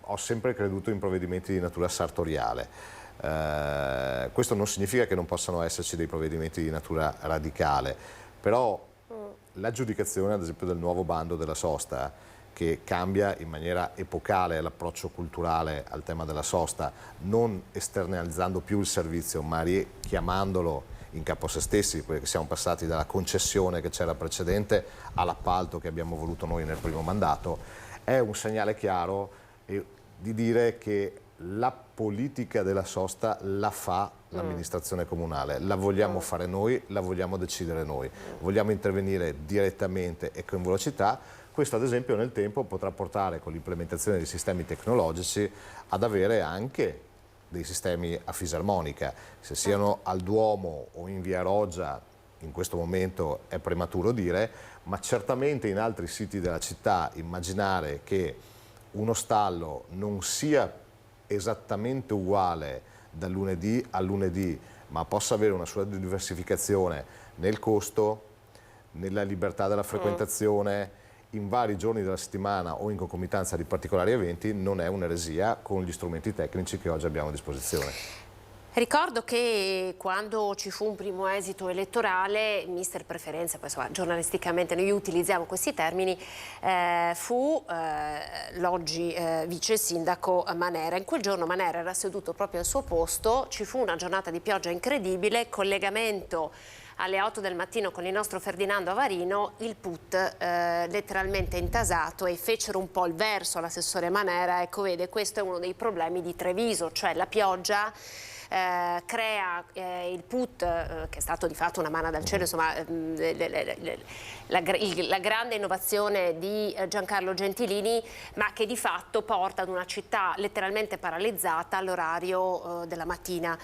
ho sempre creduto in provvedimenti di natura sartoriale. Questo non significa che non possano esserci dei provvedimenti di natura radicale, però l'aggiudicazione ad esempio del nuovo bando della sosta, che cambia in maniera epocale l'approccio culturale al tema della sosta, non esternalizzando più il servizio ma richiamandolo in capo a se stessi, perché siamo passati dalla concessione che c'era precedente all'appalto che abbiamo voluto noi nel primo mandato, è un segnale chiaro di dire che la politica della sosta la fa l'amministrazione comunale, la vogliamo fare noi, la vogliamo decidere noi, vogliamo intervenire direttamente e con velocità Questo ad esempio nel tempo potrà portare, con l'implementazione dei sistemi tecnologici, ad avere anche dei sistemi a fisarmonica, se siano al Duomo o in via Roggia in questo momento è prematuro dire, ma certamente in altri siti della città immaginare che uno stallo non sia esattamente uguale dal lunedì al lunedì, ma possa avere una sua diversificazione nel costo, nella libertà della frequentazione, in vari giorni della settimana o in concomitanza di particolari eventi, non è un'eresia con gli strumenti tecnici che oggi abbiamo a disposizione. Ricordo che quando ci fu un primo esito elettorale, mister Preferenza, poi insomma, giornalisticamente noi utilizziamo questi termini, fu l'oggi vice sindaco Manera. In quel giorno Manera era seduto proprio al suo posto, ci fu una giornata di pioggia incredibile, collegamento alle 8 del mattino con il nostro Ferdinando Avarino, il put letteralmente intasato, e fecero un po' il verso all'assessore Manera. Ecco, vede, questo è uno dei problemi di Treviso, cioè la pioggia crea il put, che è stato di fatto una manna dal cielo, insomma la grande innovazione di Giancarlo Gentilini, ma che di fatto porta ad una città letteralmente paralizzata all'orario della mattina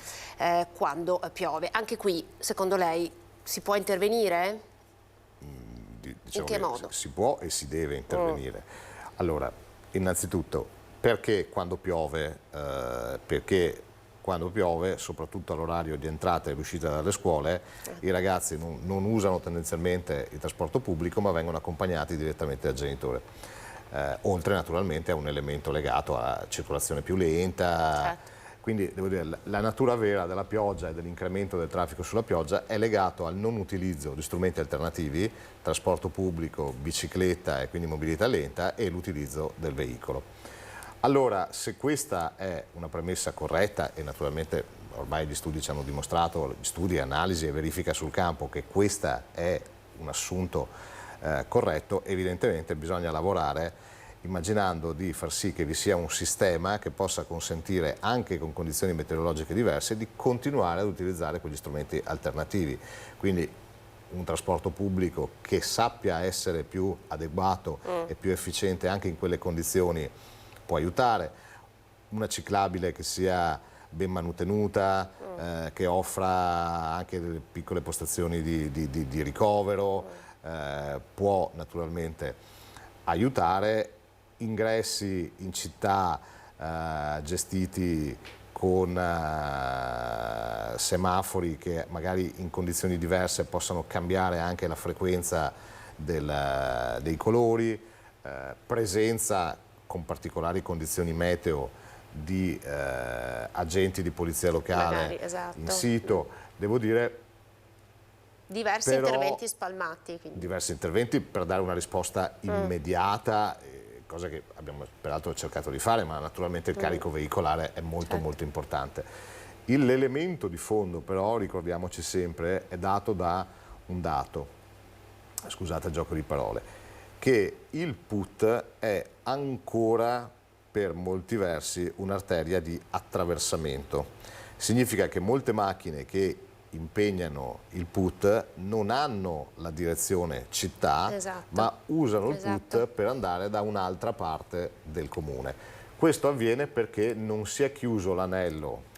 quando piove. Anche qui, secondo lei, si può intervenire? Diciamo in che modo? Si può e si deve intervenire. Allora, innanzitutto, perché quando piove? Perché quando piove, soprattutto all'orario di entrata e uscita dalle scuole, i ragazzi non usano tendenzialmente il trasporto pubblico, ma vengono accompagnati direttamente dal genitore. Oltre naturalmente a un elemento legato alla circolazione più lenta. Certo. Quindi devo dire, la natura vera della pioggia e dell'incremento del traffico sulla pioggia è legato al non utilizzo di strumenti alternativi, trasporto pubblico, bicicletta e quindi mobilità lenta, e l'utilizzo del veicolo. Allora, se questa è una premessa corretta, e naturalmente ormai gli studi ci hanno dimostrato, gli studi, analisi e verifica sul campo, che questo è un assunto corretto, evidentemente bisogna lavorare immaginando di far sì che vi sia un sistema che possa consentire, anche con condizioni meteorologiche diverse, di continuare ad utilizzare quegli strumenti alternativi. Quindi un trasporto pubblico che sappia essere più adeguato e più efficiente anche in quelle condizioni può aiutare, una ciclabile che sia ben manutenuta, che offra anche delle piccole postazioni di ricovero, può naturalmente aiutare, ingressi in città gestiti con semafori che magari in condizioni diverse possano cambiare anche la frequenza dei colori, presenza con particolari condizioni meteo di agenti di polizia locale magari, esatto, in sito. Devo dire, diversi interventi spalmati. Quindi. Diversi interventi per dare una risposta immediata, cosa che abbiamo peraltro cercato di fare, ma naturalmente il carico veicolare è molto molto importante. L'elemento di fondo però, ricordiamoci sempre, è dato da un dato, scusate il gioco di parole, che il put è ancora per molti versi un'arteria di attraversamento. Significa che molte macchine che impegnano il put non hanno la direzione città, ma usano il put per andare da un'altra parte del comune. Questo avviene perché non si è chiuso l'anello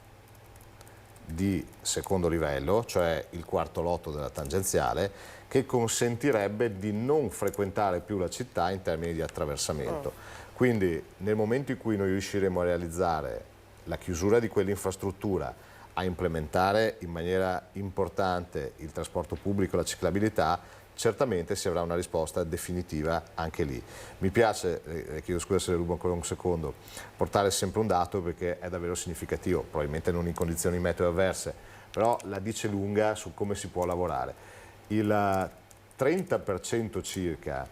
di secondo livello, cioè il quarto lotto della tangenziale, che consentirebbe di non frequentare più la città in termini di attraversamento. Quindi nel momento in cui noi riusciremo a realizzare la chiusura di quell'infrastruttura, a implementare in maniera importante il trasporto pubblico e la ciclabilità, certamente si avrà una risposta definitiva anche lì. Mi piace, chiedo scusa se le rubo ancora un secondo, portare sempre un dato perché è davvero significativo, probabilmente non in condizioni meteo avverse, però la dice lunga su come si può lavorare. Il 30% circa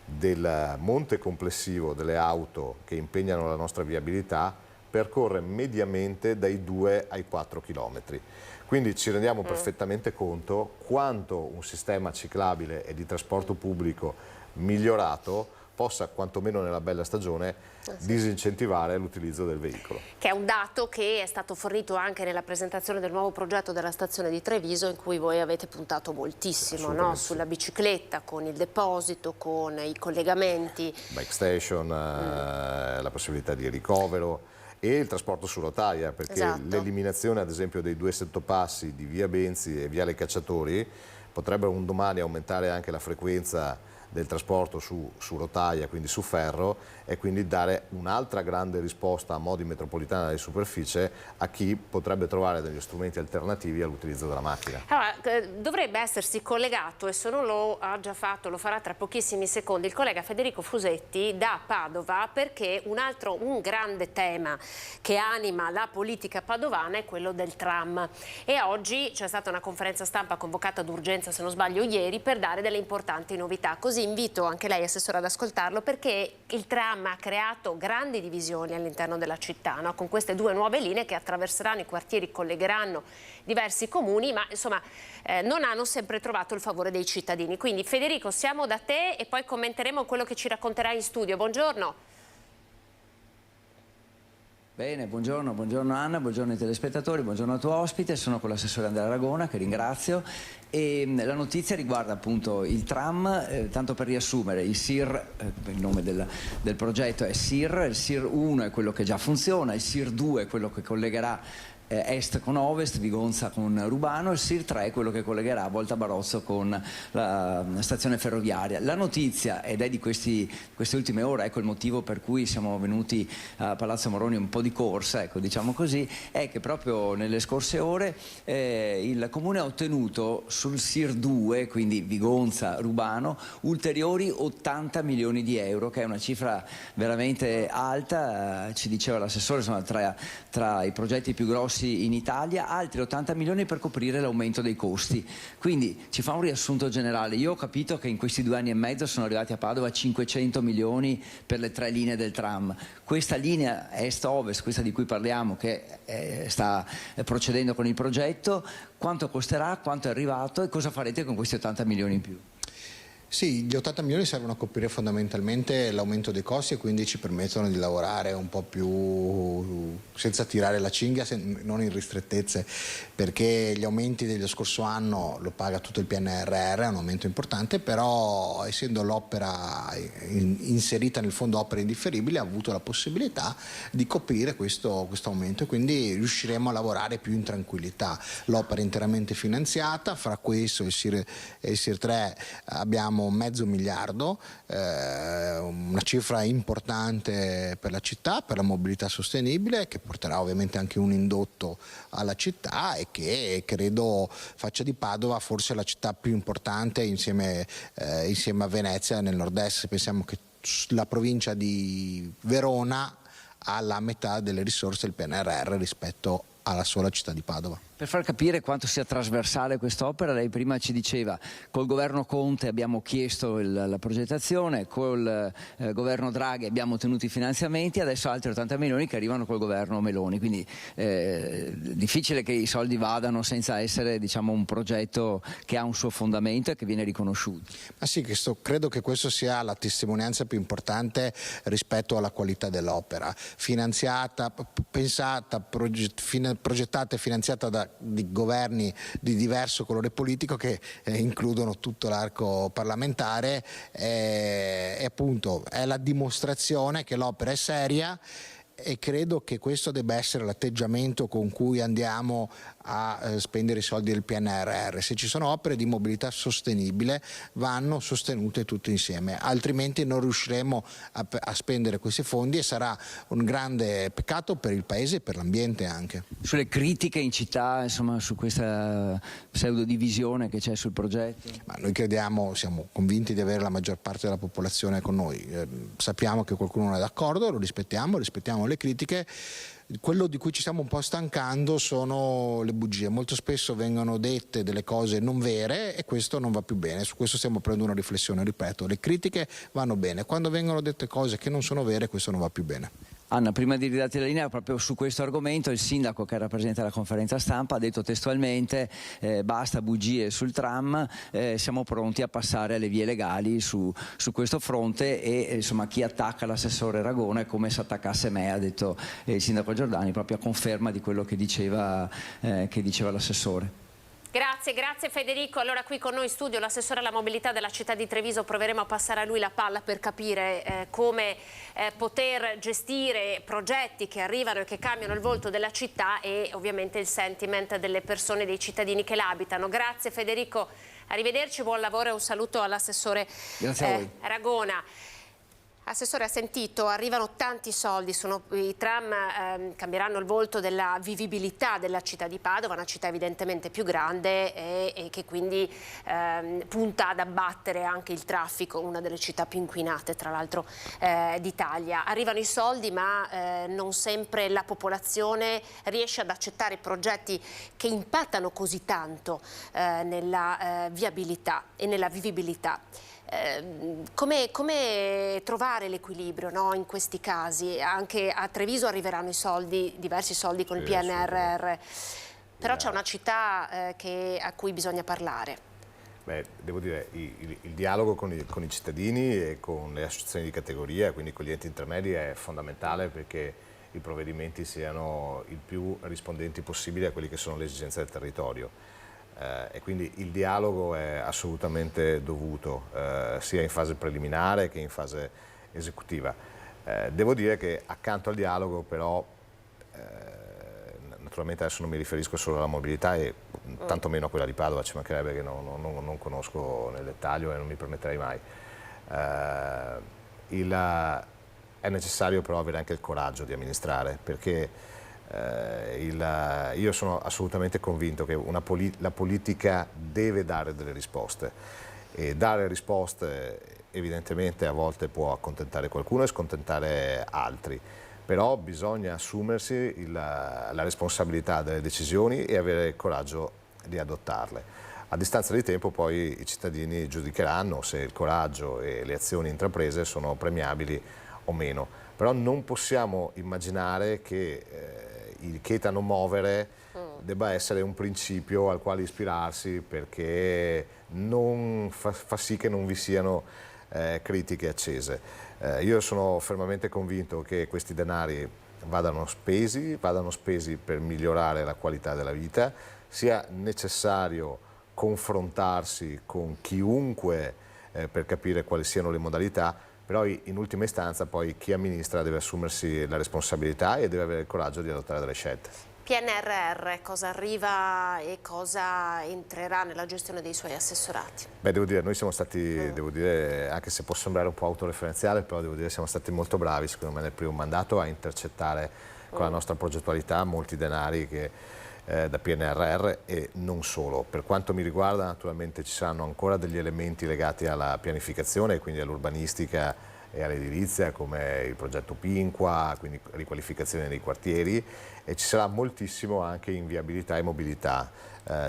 del monte complessivo delle auto che impegnano la nostra viabilità percorre mediamente dai 2 ai 4 chilometri. Quindi ci rendiamo perfettamente conto quanto un sistema ciclabile e di trasporto pubblico migliorato possa quantomeno nella bella stagione disincentivare l'utilizzo del veicolo. Che è un dato che è stato fornito anche nella presentazione del nuovo progetto della stazione di Treviso, in cui voi avete puntato moltissimo, no? Sulla bicicletta, con il deposito, con i collegamenti. Bike station, la possibilità di ricovero e il trasporto su rotaia, perché l'eliminazione ad esempio dei 2 sottopassi di via Benzi e viale Cacciatori potrebbero un domani aumentare anche la frequenza del trasporto su rotaia, quindi su ferro, e quindi dare un'altra grande risposta a modi metropolitana di superficie a chi potrebbe trovare degli strumenti alternativi all'utilizzo della macchina. Allora, dovrebbe essersi collegato, e se non lo ha già fatto, lo farà tra pochissimi secondi, il collega Federico Fusetti da Padova, perché un grande tema che anima la politica padovana è quello del tram. E oggi c'è stata una conferenza stampa convocata d'urgenza, se non sbaglio ieri, per dare delle importanti novità. Così invito anche lei, Assessore, ad ascoltarlo, perché il tram ha creato grandi divisioni all'interno della città, no? Con queste 2 nuove linee che attraverseranno i quartieri, collegheranno diversi comuni, ma insomma non hanno sempre trovato il favore dei cittadini. Quindi Federico, siamo da te e poi commenteremo quello che ci racconterai in studio. Buongiorno. Bene, buongiorno Anna, buongiorno ai telespettatori, buongiorno al tuo ospite, sono con l'assessore Andrea Aragona, che ringrazio, e la notizia riguarda appunto il tram. Tanto per riassumere, il SIR, il nome del progetto è SIR, il SIR 1 è quello che già funziona, il SIR 2 è quello che collegherà est con ovest, Vigonza con Rubano, il SIR 3 è quello che collegherà Volta Barozzo con la stazione ferroviaria. La notizia, ed è di queste ultime ore, ecco il motivo per cui siamo venuti a Palazzo Moroni un po' di corsa, ecco, diciamo così, è che proprio nelle scorse ore il Comune ha ottenuto sul SIR 2, quindi Vigonza, Rubano, ulteriori 80 milioni di euro, che è una cifra veramente alta, ci diceva l'assessore, insomma, tra i progetti più grossi in Italia, altri 80 milioni per coprire l'aumento dei costi. Quindi ci fa un riassunto generale. Io ho capito che in questi 2 anni e mezzo sono arrivati a Padova 500 milioni per le 3 linee del tram. Questa linea est-ovest, questa di cui parliamo, che sta procedendo con il progetto, quanto costerà, quanto è arrivato e cosa farete con questi 80 milioni in più? Sì, gli 80 milioni servono a coprire fondamentalmente l'aumento dei costi e quindi ci permettono di lavorare un po' più senza tirare la cinghia, non in ristrettezze, perché gli aumenti dello scorso anno lo paga tutto il PNRR, è un aumento importante, però essendo l'opera inserita nel fondo opere indifferibili ha avuto la possibilità di coprire questo aumento e quindi riusciremo a lavorare più in tranquillità. L'opera è interamente finanziata, fra questo e il SIR 3 abbiamo $500 milioni, una cifra importante per la città, per la mobilità sostenibile, che porterà ovviamente anche un indotto alla città e che credo faccia di Padova forse la città più importante insieme a Venezia nel nord-est. Pensiamo che la provincia di Verona ha la metà delle risorse del PNRR rispetto alla sola città di Padova. Per far capire quanto sia trasversale quest'opera, lei prima ci diceva col governo Conte abbiamo chiesto la progettazione, col governo Draghi abbiamo ottenuto i finanziamenti, adesso altri 80 milioni che arrivano col governo Meloni, quindi difficile che i soldi vadano senza essere, diciamo, un progetto che ha un suo fondamento e che viene riconosciuto. Ma sì, credo che questo sia la testimonianza più importante rispetto alla qualità dell'opera, finanziata, pensata, progettata e finanziata di governi di diverso colore politico che includono tutto l'arco parlamentare, e appunto è la dimostrazione che l'opera è seria e credo che questo debba essere l'atteggiamento con cui andiamo a spendere i soldi del PNRR. Se ci sono opere di mobilità sostenibile vanno sostenute tutte insieme, altrimenti non riusciremo a spendere questi fondi e sarà un grande peccato per il Paese e per l'ambiente anche. Sulle critiche in città, insomma, su questa pseudo divisione che c'è sul progetto? Ma noi siamo convinti di avere la maggior parte della popolazione con noi, sappiamo che qualcuno non è d'accordo, lo rispettiamo le critiche. Quello di cui ci stiamo un po' stancando sono le bugie, molto spesso vengono dette delle cose non vere e questo non va più bene, su questo stiamo prendendo una riflessione, ripeto, le critiche vanno bene, quando vengono dette cose che non sono vere questo non va più bene. Anna, prima di ridarti la linea, proprio su questo argomento, il sindaco che era presente alla conferenza stampa ha detto testualmente basta bugie sul tram, siamo pronti a passare alle vie legali su questo fronte e insomma chi attacca l'assessore Ragona è come se attaccasse me, ha detto il sindaco Giordani, proprio a conferma di quello che diceva l'assessore. Grazie Federico. Allora qui con noi in studio l'assessore alla mobilità della città di Treviso, proveremo a passare a lui la palla per capire come poter gestire progetti che arrivano e che cambiano il volto della città e ovviamente il sentiment delle persone, dei cittadini che l'abitano. Grazie Federico, arrivederci, buon lavoro e un saluto all'assessore Ragona. Assessore, ha sentito, arrivano tanti soldi, i tram cambieranno il volto della vivibilità della città di Padova, una città evidentemente più grande e che quindi punta ad abbattere anche il traffico, una delle città più inquinate tra l'altro d'Italia. Arrivano i soldi ma non sempre la popolazione riesce ad accettare progetti che impattano così tanto nella viabilità e nella vivibilità. Come trovare l'equilibrio, no, in questi casi? Anche a Treviso arriveranno i soldi, diversi soldi con il PNRR, però c'è una città a cui bisogna parlare. Beh, devo dire, il dialogo con i cittadini e con le associazioni di categoria, quindi con gli enti intermedi, è fondamentale perché i provvedimenti siano il più rispondenti possibile a quelli che sono le esigenze del territorio. E quindi il dialogo è assolutamente dovuto, sia in fase preliminare che in fase esecutiva. Devo dire che accanto al dialogo però, naturalmente adesso non mi riferisco solo alla mobilità e tantomeno a quella di Padova, ci mancherebbe che non conosco nel dettaglio e non mi permetterei mai. È necessario però avere anche il coraggio di amministrare, perché io sono assolutamente convinto che la politica deve dare delle risposte e dare risposte evidentemente a volte può accontentare qualcuno e scontentare altri, però bisogna assumersi la responsabilità delle decisioni e avere il coraggio di adottarle. A distanza di tempo poi i cittadini giudicheranno se il coraggio e le azioni intraprese sono premiabili o meno, però non possiamo immaginare che il cheta non muovere debba essere un principio al quale ispirarsi, perché non fa sì che non vi siano critiche accese. Io sono fermamente convinto che questi denari vadano spesi per migliorare la qualità della vita, sia necessario confrontarsi con chiunque per capire quali siano le modalità, però in ultima istanza poi chi amministra deve assumersi la responsabilità e deve avere il coraggio di adottare delle scelte. PNRR, cosa arriva e cosa entrerà nella gestione dei suoi assessorati? Beh, devo dire, noi siamo stati, anche se può sembrare un po' autoreferenziale, però devo dire siamo stati molto bravi, secondo me, nel primo mandato a intercettare con la nostra progettualità molti denari da PNRR e non solo. Per quanto mi riguarda, naturalmente ci saranno ancora degli elementi legati alla pianificazione, quindi all'urbanistica e all'edilizia, come il progetto Pinqua, quindi riqualificazione dei quartieri, e ci sarà moltissimo anche in viabilità e mobilità,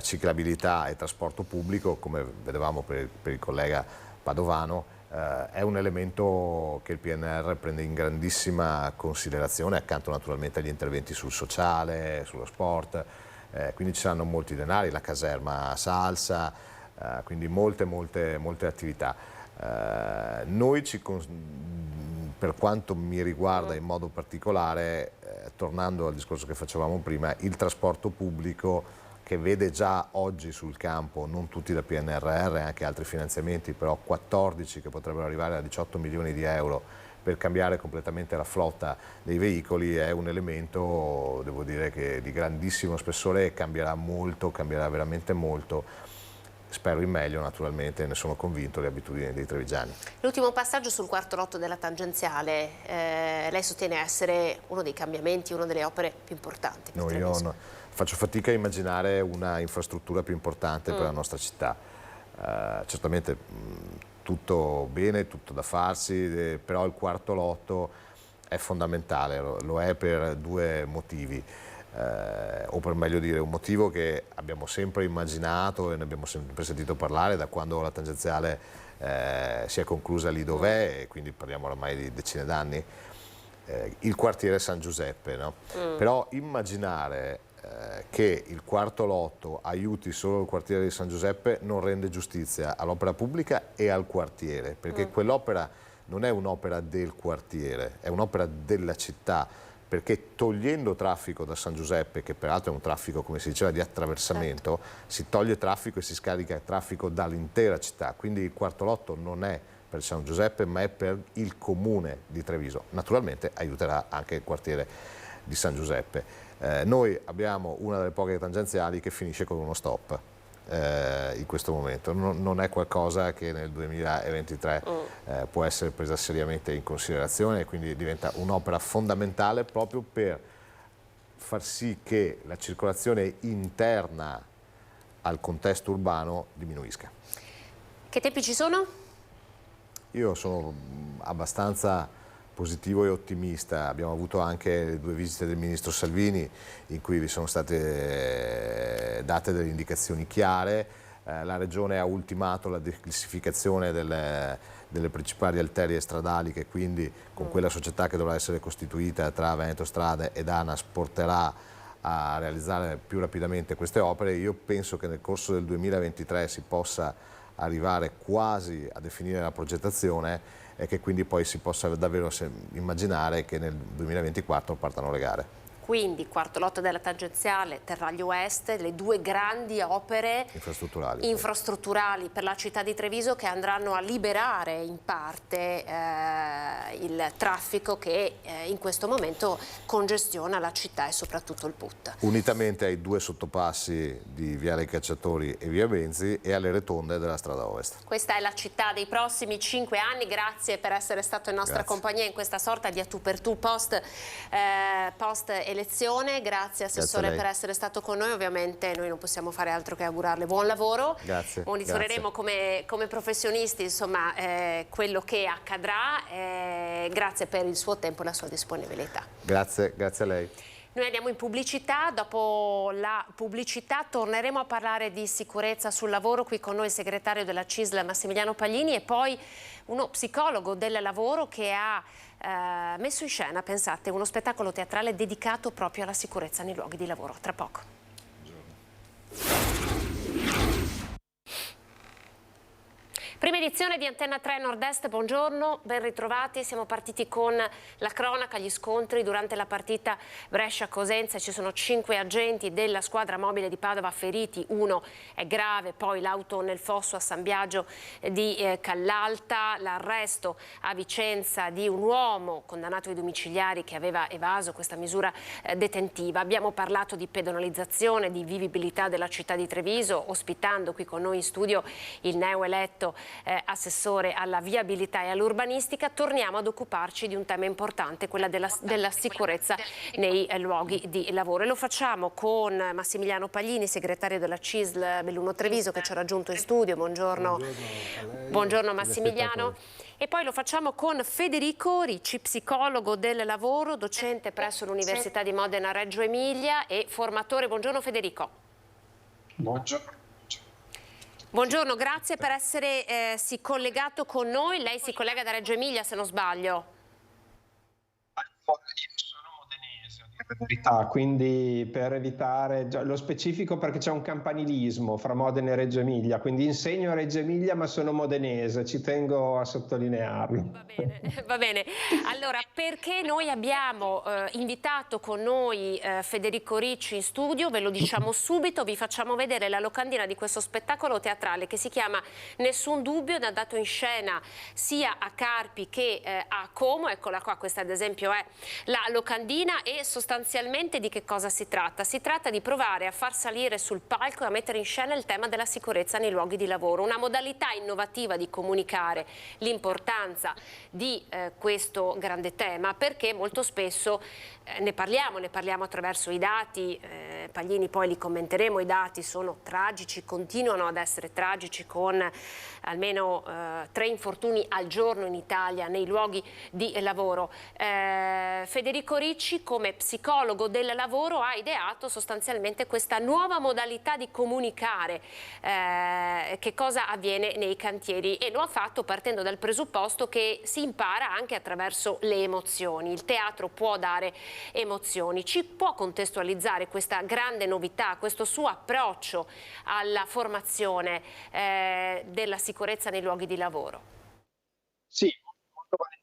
ciclabilità e trasporto pubblico, come vedevamo per il collega padovano. È un elemento che il PNR prende in grandissima considerazione, accanto naturalmente agli interventi sul sociale, sullo sport, quindi ci saranno molti denari, la caserma Salsa, quindi molte attività. Noi per quanto mi riguarda in modo particolare, tornando al discorso che facevamo prima, il trasporto pubblico, che vede già oggi sul campo, non tutti da PNRR, anche altri finanziamenti, però 14 che potrebbero arrivare a 18 milioni di euro per cambiare completamente la flotta dei veicoli, è un elemento, devo dire, che di grandissimo spessore e cambierà veramente molto. Spero in meglio, naturalmente, ne sono convinto, le abitudini dei trevigiani. L'ultimo passaggio sul quarto lotto della tangenziale, lei sostiene essere uno dei cambiamenti, una delle opere più importanti. No, io faccio fatica a immaginare una infrastruttura più importante per la nostra città. Certamente tutto bene, tutto da farsi, però il quarto lotto è fondamentale, lo è per due motivi. O per meglio dire un motivo che abbiamo sempre immaginato e ne abbiamo sempre sentito parlare da quando la tangenziale si è conclusa lì dov'è, e quindi parliamo ormai di decine d'anni, il quartiere San Giuseppe, no? Però immaginare che il quarto lotto aiuti solo il quartiere di San Giuseppe non rende giustizia all'opera pubblica e al quartiere, perché quell'opera non è un'opera del quartiere, è un'opera della città, perché togliendo traffico da San Giuseppe, che peraltro è un traffico, come si diceva, di attraversamento, si toglie traffico e si scarica traffico dall'intera città, quindi il quarto lotto non è per San Giuseppe ma è per il comune di Treviso. Naturalmente aiuterà anche il quartiere di San Giuseppe. Noi abbiamo una delle poche tangenziali che finisce con uno stop in questo momento, non è qualcosa che nel 2023 può essere presa seriamente in considerazione, e quindi diventa un'opera fondamentale proprio per far sì che la circolazione interna al contesto urbano diminuisca. Che tempi ci sono? Io sono abbastanza positivo e ottimista. Abbiamo avuto anche le 2 visite del ministro Salvini in cui vi sono state date delle indicazioni chiare. La Regione ha ultimato la declassificazione delle principali arterie stradali, che quindi con quella società che dovrà essere costituita tra Veneto Strade ed ANAS porterà a realizzare più rapidamente queste opere. Io penso che nel corso del 2023 si possa arrivare quasi a definire la progettazione e che quindi poi si possa davvero immaginare che nel 2024 partano le gare. Quindi quarto lotto della tangenziale, Terraglio Est, le 2 grandi opere infrastrutturali per la città di Treviso che andranno a liberare in parte il traffico che in questo momento congestiona la città e soprattutto il PUT. Unitamente ai 2 sottopassi di Viale Cacciatori e Via Benzi e alle rotonde della strada Ovest. Questa è la città dei prossimi 5 anni, grazie per essere stato in nostra compagnia in questa sorta di a tu per tu post elezione. Grazie Assessore per essere stato con noi, ovviamente noi non possiamo fare altro che augurarle buon lavoro. Grazie. Monitoreremo come professionisti insomma quello che accadrà, grazie per il suo tempo e la sua disponibilità. Grazie a lei. Noi andiamo in pubblicità, dopo la pubblicità torneremo a parlare di sicurezza sul lavoro, qui con noi il segretario della CISL Massimiliano Paglini e poi uno psicologo del lavoro che ha messo in scena, pensate, uno spettacolo teatrale dedicato proprio alla sicurezza nei luoghi di lavoro. Tra poco. Prima edizione di Antenna 3 Nord-Est, buongiorno, ben ritrovati. Siamo partiti con la cronaca, gli scontri durante la partita Brescia-Cosenza. Ci sono 5 agenti della squadra mobile di Padova feriti, 1 è grave, poi l'auto nel fosso a San Biagio di Callalta, l'arresto a Vicenza di un uomo condannato ai domiciliari che aveva evaso questa misura detentiva. Abbiamo parlato di pedonalizzazione, di vivibilità della città di Treviso, ospitando qui con noi in studio il neoeletto assessore alla viabilità e all'urbanistica. Torniamo ad occuparci di un tema importante, quella della sicurezza nei luoghi di lavoro, e lo facciamo con Massimiliano Paglini, segretario della CISL Belluno Treviso, che ci ha raggiunto in studio. Buongiorno, buongiorno Massimiliano. E poi lo facciamo con Federico Ricci, psicologo del lavoro, docente presso l'Università di Modena Reggio Emilia e formatore. Buongiorno Federico. Buongiorno. Buongiorno, grazie per essere collegato con noi. Lei si collega da Reggio Emilia, se non sbaglio. Io sono modenese, a dire la verità, quindi per evitare lo specifico, perché c'è un campanilismo fra Modena e Reggio Emilia, quindi insegno a Reggio Emilia ma sono modenese, ci tengo a sottolinearlo. Va bene. Allora, perché noi abbiamo invitato con noi Federico Ricci in studio, ve lo diciamo subito, vi facciamo vedere la locandina di questo spettacolo teatrale che si chiama Nessun Dubbio, ed è andato in scena sia a Carpi che a Como. Eccola qua, questa ad esempio è la locandina, e sostanzialmente di che cosa si tratta? Si tratta di provare a far salire sul palco e a mettere in scena il tema della sicurezza nei luoghi di lavoro, una modalità innovativa di comunicare l'importanza di questo grande tema, perché molto spesso ne parliamo attraverso i dati. Paglini poi li commenteremo, i dati sono tragici, continuano ad essere tragici, con almeno 3 infortuni al giorno in Italia nei luoghi di lavoro. Federico Ricci, come psicologo psicologo del lavoro, ha ideato sostanzialmente questa nuova modalità di comunicare che cosa avviene nei cantieri, e lo ha fatto partendo dal presupposto che si impara anche attraverso le emozioni. Il teatro può dare emozioni. Ci può contestualizzare questa grande novità, questo suo approccio alla formazione della sicurezza nei luoghi di lavoro? Sì, molto volentieri.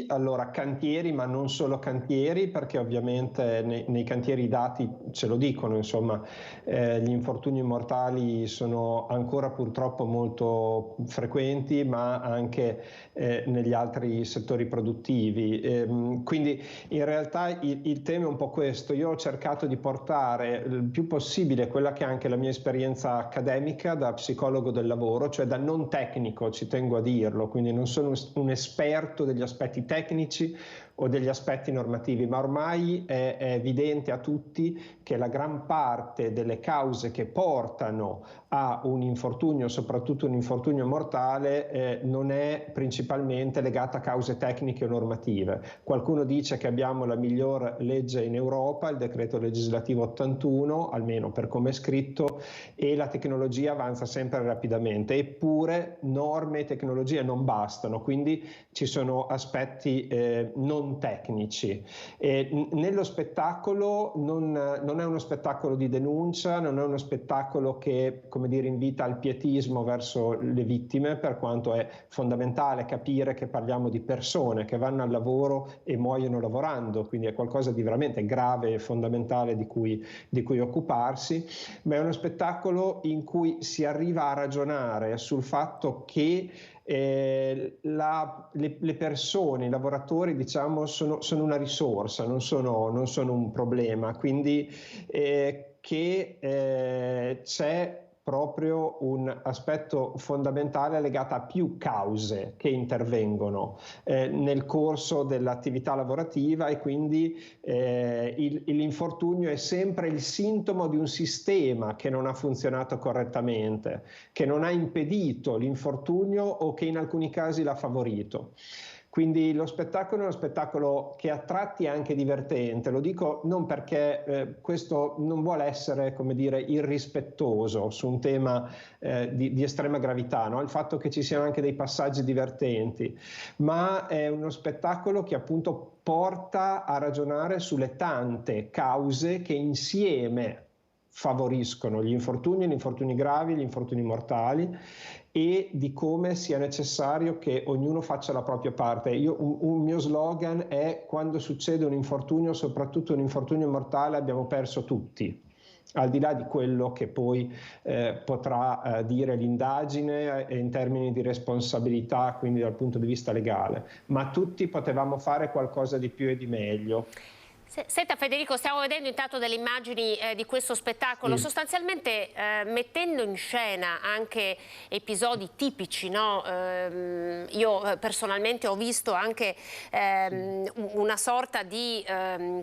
Allora, cantieri, ma non solo cantieri, perché ovviamente nei cantieri i dati ce lo dicono, insomma, gli infortuni mortali sono ancora purtroppo molto frequenti, ma anche negli altri settori produttivi. Quindi in realtà il tema è un po' questo. Io ho cercato di portare il più possibile quella che è anche la mia esperienza accademica da psicologo del lavoro, cioè da non tecnico, ci tengo a dirlo, quindi non sono un esperto degli aspetti tecnici o degli aspetti normativi, ma ormai è evidente a tutti che la gran parte delle cause che portano a un infortunio, soprattutto un infortunio mortale, non è principalmente legata a cause tecniche o normative. Qualcuno dice che abbiamo la miglior legge in Europa, il decreto legislativo 81, almeno per come è scritto, e la tecnologia avanza sempre rapidamente, eppure norme e tecnologie non bastano, quindi ci sono aspetti non tecnici. Nello spettacolo non è uno spettacolo di denuncia, non è uno spettacolo che, come dire, invita al pietismo verso le vittime, per quanto è fondamentale capire che parliamo di persone che vanno al lavoro e muoiono lavorando, quindi è qualcosa di veramente grave e fondamentale di cui occuparsi, ma è uno spettacolo in cui si arriva a ragionare sul fatto che le persone, i lavoratori, diciamo, sono una risorsa, non sono un problema, quindi c'è proprio un aspetto fondamentale legato a più cause che intervengono nel corso dell'attività lavorativa, e quindi l'infortunio è sempre il sintomo di un sistema che non ha funzionato correttamente, che non ha impedito l'infortunio o che in alcuni casi l'ha favorito. Quindi lo spettacolo è uno spettacolo che a tratti è anche divertente, lo dico non perché questo non vuole essere, come dire, irrispettoso su un tema di estrema gravità, no? Il fatto che ci siano anche dei passaggi divertenti, ma è uno spettacolo che appunto porta a ragionare sulle tante cause che insieme favoriscono gli infortuni gravi, gli infortuni mortali, e di come sia necessario che ognuno faccia la propria parte. Un mio slogan è: quando succede un infortunio, soprattutto un infortunio mortale, abbiamo perso tutti, al di là di quello che poi potrà dire l'indagine in termini di responsabilità, quindi dal punto di vista legale, ma tutti potevamo fare qualcosa di più e di meglio. Senta Federico, stiamo vedendo intanto delle immagini di questo spettacolo, sì, sostanzialmente mettendo in scena anche episodi tipici, no? Io personalmente ho visto anche una sorta di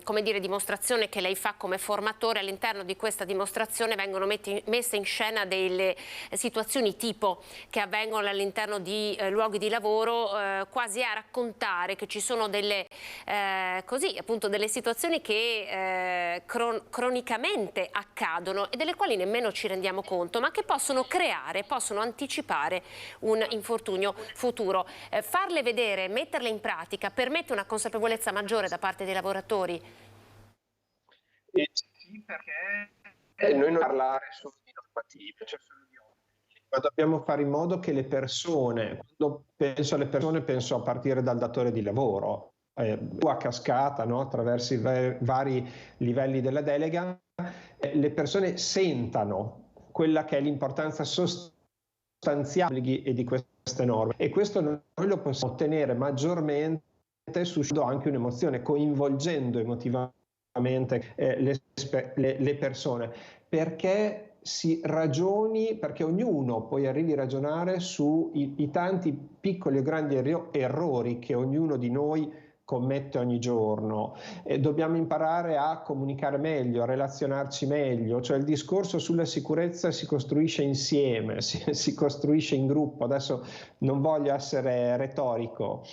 come dire, dimostrazione che lei fa come formatore. All'interno di questa dimostrazione vengono messe in scena delle situazioni tipo che avvengono all'interno di luoghi di lavoro, quasi a raccontare che ci sono delle così appunto delle situazioni che cronicamente accadono e delle quali nemmeno ci rendiamo conto, ma che possono anticipare un infortunio futuro. Farle vedere, metterle in pratica, permette una consapevolezza maggiore da parte dei lavoratori? Sì, perché noi non parlare solo di normative, cioè solo di obblighi, ma dobbiamo fare in modo che le persone, quando penso alle persone penso a partire dal datore di lavoro, a cascata, no? Attraverso i vari livelli della delega, le persone sentano quella che è l'importanza sostanziale di queste norme, e questo noi lo possiamo ottenere maggiormente suscitando anche un'emozione, coinvolgendo emotivamente le persone, perché si ragioni, perché ognuno poi arrivi a ragionare sui tanti piccoli e grandi errori che ognuno di noi commette ogni giorno. Dobbiamo imparare a comunicare meglio, a relazionarci meglio, cioè il discorso sulla sicurezza si costruisce insieme, si costruisce in gruppo. Adesso non voglio essere retorico,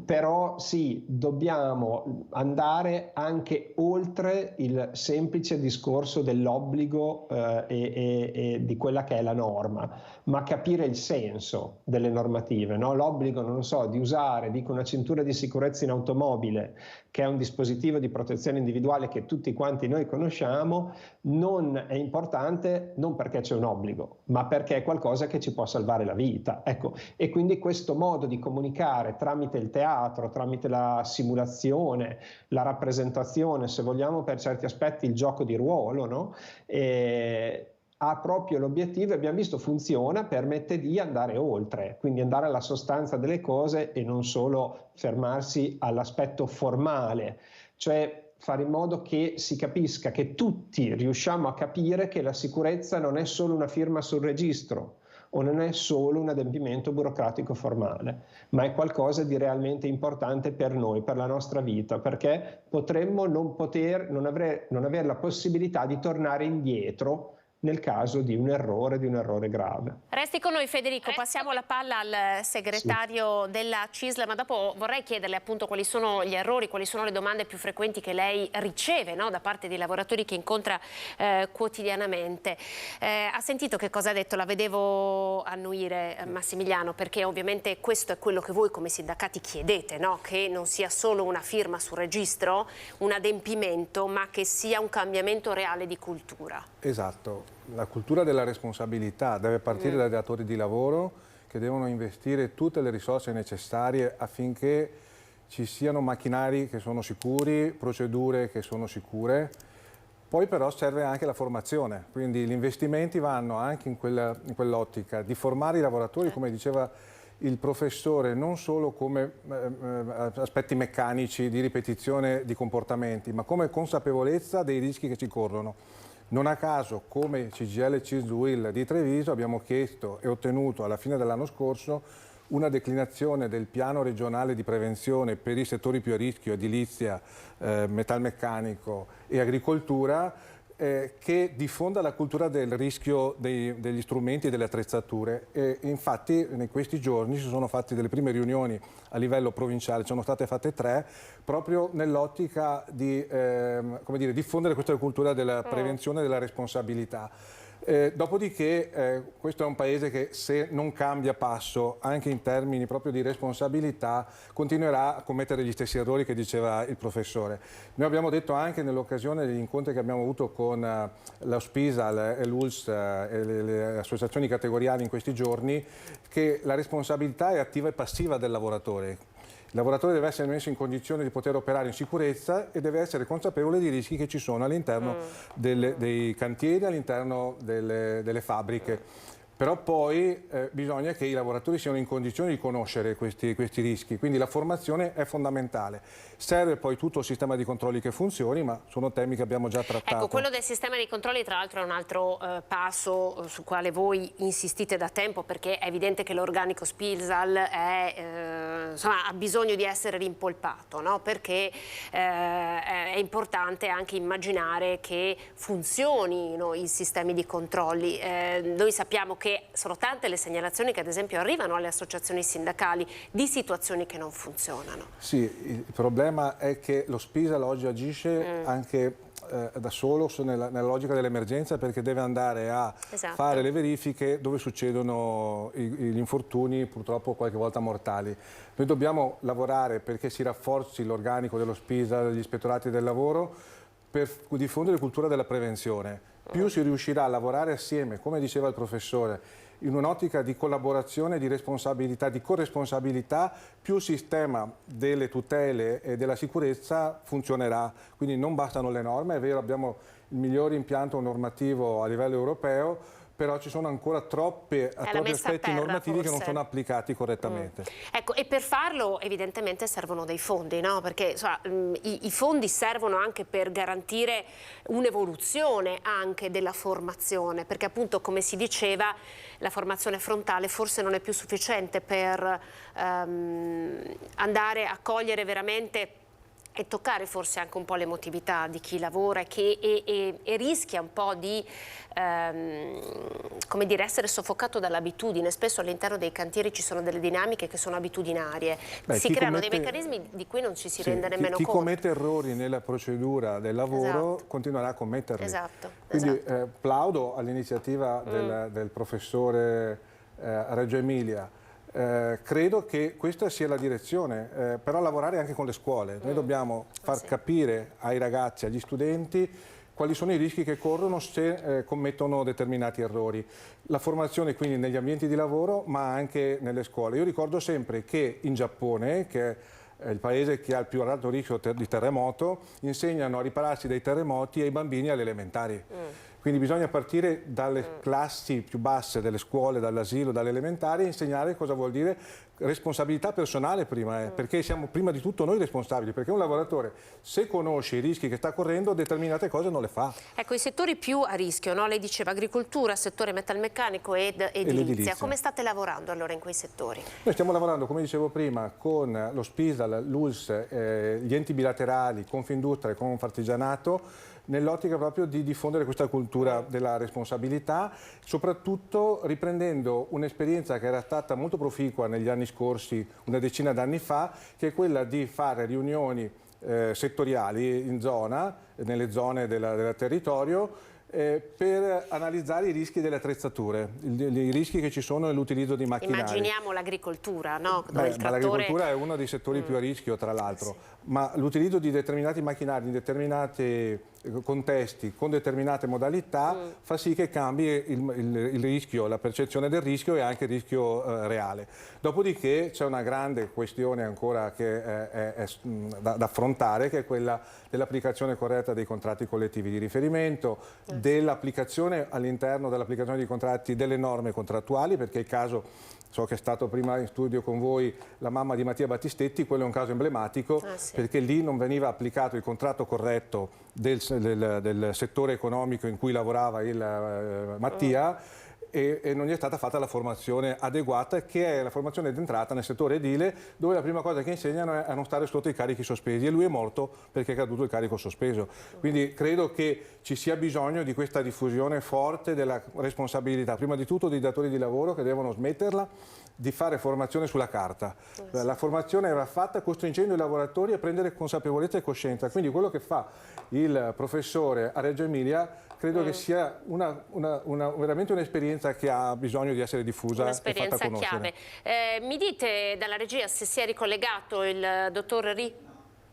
però sì, dobbiamo andare anche oltre il semplice discorso dell'obbligo e di quella che è la norma, ma capire il senso delle normative, no? L'obbligo, non so, di usare, dico, una cintura di sicurezza in automobile, che è un dispositivo di protezione individuale che tutti quanti noi conosciamo, non è importante non perché c'è un obbligo, ma perché è qualcosa che ci può salvare la vita. Ecco, e quindi questo modo di comunicare tramite il teatro, tramite la simulazione, la rappresentazione, se vogliamo per certi aspetti il gioco di ruolo, no? Ha proprio l'obiettivo, abbiamo visto funziona, permette di andare oltre, quindi andare alla sostanza delle cose e non solo fermarsi all'aspetto formale, cioè fare in modo che si capisca, che tutti riusciamo a capire che la sicurezza non è solo una firma sul registro o non è solo un adempimento burocratico formale, ma è qualcosa di realmente importante per noi, per la nostra vita, perché potremmo non avere la possibilità di tornare indietro nel caso di un errore grave. Resti con noi Federico, passiamo la palla al segretario della CISL, ma dopo vorrei chiederle appunto quali sono gli errori, quali sono le domande più frequenti che lei riceve, no, da parte dei lavoratori che incontra quotidianamente. Ha sentito che cosa ha detto? La vedevo annuire, Massimiliano, perché ovviamente questo è quello che voi come sindacati chiedete, no? Che non sia solo una firma sul registro, un adempimento, ma che sia un cambiamento reale di cultura. Esatto. La cultura della responsabilità deve partire dai datori di lavoro, che devono investire tutte le risorse necessarie affinché ci siano macchinari che sono sicuri, procedure che sono sicure. Poi però serve anche la formazione, quindi gli investimenti vanno anche in quell'ottica di formare i lavoratori, come diceva il professore, non solo come aspetti meccanici di ripetizione di comportamenti, ma come consapevolezza dei rischi che ci corrono. Non a caso, come CGIL CISL UIL di Treviso, abbiamo chiesto e ottenuto alla fine dell'anno scorso una declinazione del piano regionale di prevenzione per i settori più a rischio, edilizia, metalmeccanico e agricoltura, che diffonda la cultura del rischio degli strumenti e delle attrezzature. E infatti in questi giorni si sono fatte delle prime riunioni a livello provinciale, sono state fatte 3, proprio nell'ottica di diffondere questa cultura della prevenzione e della responsabilità. Dopodiché questo è un paese che, se non cambia passo anche in termini proprio di responsabilità, continuerà a commettere gli stessi errori che diceva il professore. Noi abbiamo detto anche nell'occasione degli incontri che abbiamo avuto con la SPISAL e l'ULSS e le associazioni categoriali in questi giorni, che la responsabilità è attiva e passiva del lavoratore. Il lavoratore deve essere messo in condizione di poter operare in sicurezza e deve essere consapevole dei rischi che ci sono all'interno dei cantieri, all'interno delle fabbriche. Però poi bisogna che i lavoratori siano in condizione di conoscere questi rischi, quindi la formazione è fondamentale. Serve poi tutto il sistema di controlli che funzioni, ma sono temi che abbiamo già trattato. Ecco, quello del sistema di controlli tra l'altro è un altro passo sul quale voi insistite da tempo, perché è evidente che l'organico SPISAL ha bisogno di essere rimpolpato, no? Perché è importante anche immaginare che funzionino i sistemi di controlli. Noi sappiamo che sono tante le segnalazioni che ad esempio arrivano alle associazioni sindacali di situazioni che non funzionano. Sì, il problema è che lo SPISAL oggi agisce anche da solo nella logica dell'emergenza, perché deve andare a fare le verifiche dove succedono gli infortuni, purtroppo qualche volta mortali. Noi dobbiamo lavorare perché si rafforzi l'organico dello SPISAL, degli ispettorati del lavoro, per diffondere cultura della prevenzione. Più si riuscirà a lavorare assieme, come diceva il professore, in un'ottica di collaborazione, di responsabilità, di corresponsabilità, più il sistema delle tutele e della sicurezza funzionerà. Quindi non bastano le norme, è vero, abbiamo il miglior impianto normativo a livello europeo, però ci sono ancora troppi aspetti normativi che non sono applicati correttamente. Ecco, e per farlo evidentemente servono dei fondi, no? Perché insomma, i fondi servono anche per garantire un'evoluzione anche della formazione, perché appunto, come si diceva, la formazione frontale forse non è più sufficiente per andare a cogliere veramente e toccare forse anche un po' l'emotività di chi lavora e rischia un po' di come dire, essere soffocato dall'abitudine. Spesso all'interno dei cantieri ci sono delle dinamiche che sono abitudinarie. Si creano dei meccanismi di cui non ci si rende nemmeno conto. Chi commette errori nella procedura del lavoro continuerà a commetterli. Quindi plaudo all'iniziativa del professore Reggio Emilia. Credo che questa sia la direzione, però lavorare anche con le scuole. Noi dobbiamo far capire ai ragazzi, agli studenti, quali sono i rischi che corrono se commettono determinati errori. La formazione quindi negli ambienti di lavoro, ma anche nelle scuole. Io ricordo sempre che in Giappone, che è il paese che ha il più alto rischio di terremoto, insegnano a ripararsi dai terremoti ai bambini alle elementari. Quindi bisogna partire dalle classi più basse delle scuole, dall'asilo, dalle elementari, e insegnare cosa vuol dire responsabilità personale prima, perché siamo prima di tutto noi responsabili, perché un lavoratore, se conosce i rischi che sta correndo, determinate cose non le fa. Ecco, i settori più a rischio, no? Lei diceva agricoltura, settore metalmeccanico ed edilizia. Come state lavorando allora in quei settori? Noi stiamo lavorando, come dicevo prima, con lo SPISDAL, l'ULS, gli enti bilaterali, Confindustria e Confartigianato, nell'ottica proprio di diffondere questa cultura della responsabilità, soprattutto riprendendo un'esperienza che era stata molto proficua negli anni scorsi, una decina d'anni fa, che è quella di fare riunioni settoriali in zona, nelle zone del territorio, per analizzare i rischi delle attrezzature, i rischi che ci sono nell'utilizzo di macchinari. Immaginiamo l'agricoltura, no? L'agricoltura è uno dei settori più a rischio, tra l'altro, ma l'utilizzo di determinati macchinari in determinati contesti, con determinate modalità, fa sì che cambi il rischio, la percezione del rischio e anche il rischio reale. Dopodiché c'è una grande questione ancora che è da affrontare, che è quella dell'applicazione corretta dei contratti collettivi di riferimento, dell'applicazione all'interno dell'applicazione dei contratti delle norme contrattuali, perché il caso, so che è stato prima in studio con voi la mamma di Mattia Battistetti, quello è un caso emblematico, perché lì non veniva applicato il contratto corretto del settore economico in cui lavorava il Mattia, e non gli è stata fatta la formazione adeguata, che è la formazione d'entrata nel settore edile, dove la prima cosa che insegnano è a non stare sotto i carichi sospesi, e lui è morto perché è caduto il carico sospeso. Quindi credo che ci sia bisogno di questa diffusione forte della responsabilità, prima di tutto dei datori di lavoro, che devono smetterla di fare formazione sulla carta. La formazione va fatta costringendo i lavoratori a prendere consapevolezza e coscienza. Quindi quello che fa il professore a Reggio Emilia credo che sia veramente un'esperienza che ha bisogno di essere diffusa e fatta conoscere. Chiave. Mi dite dalla regia se si è ricollegato il dottor Ri?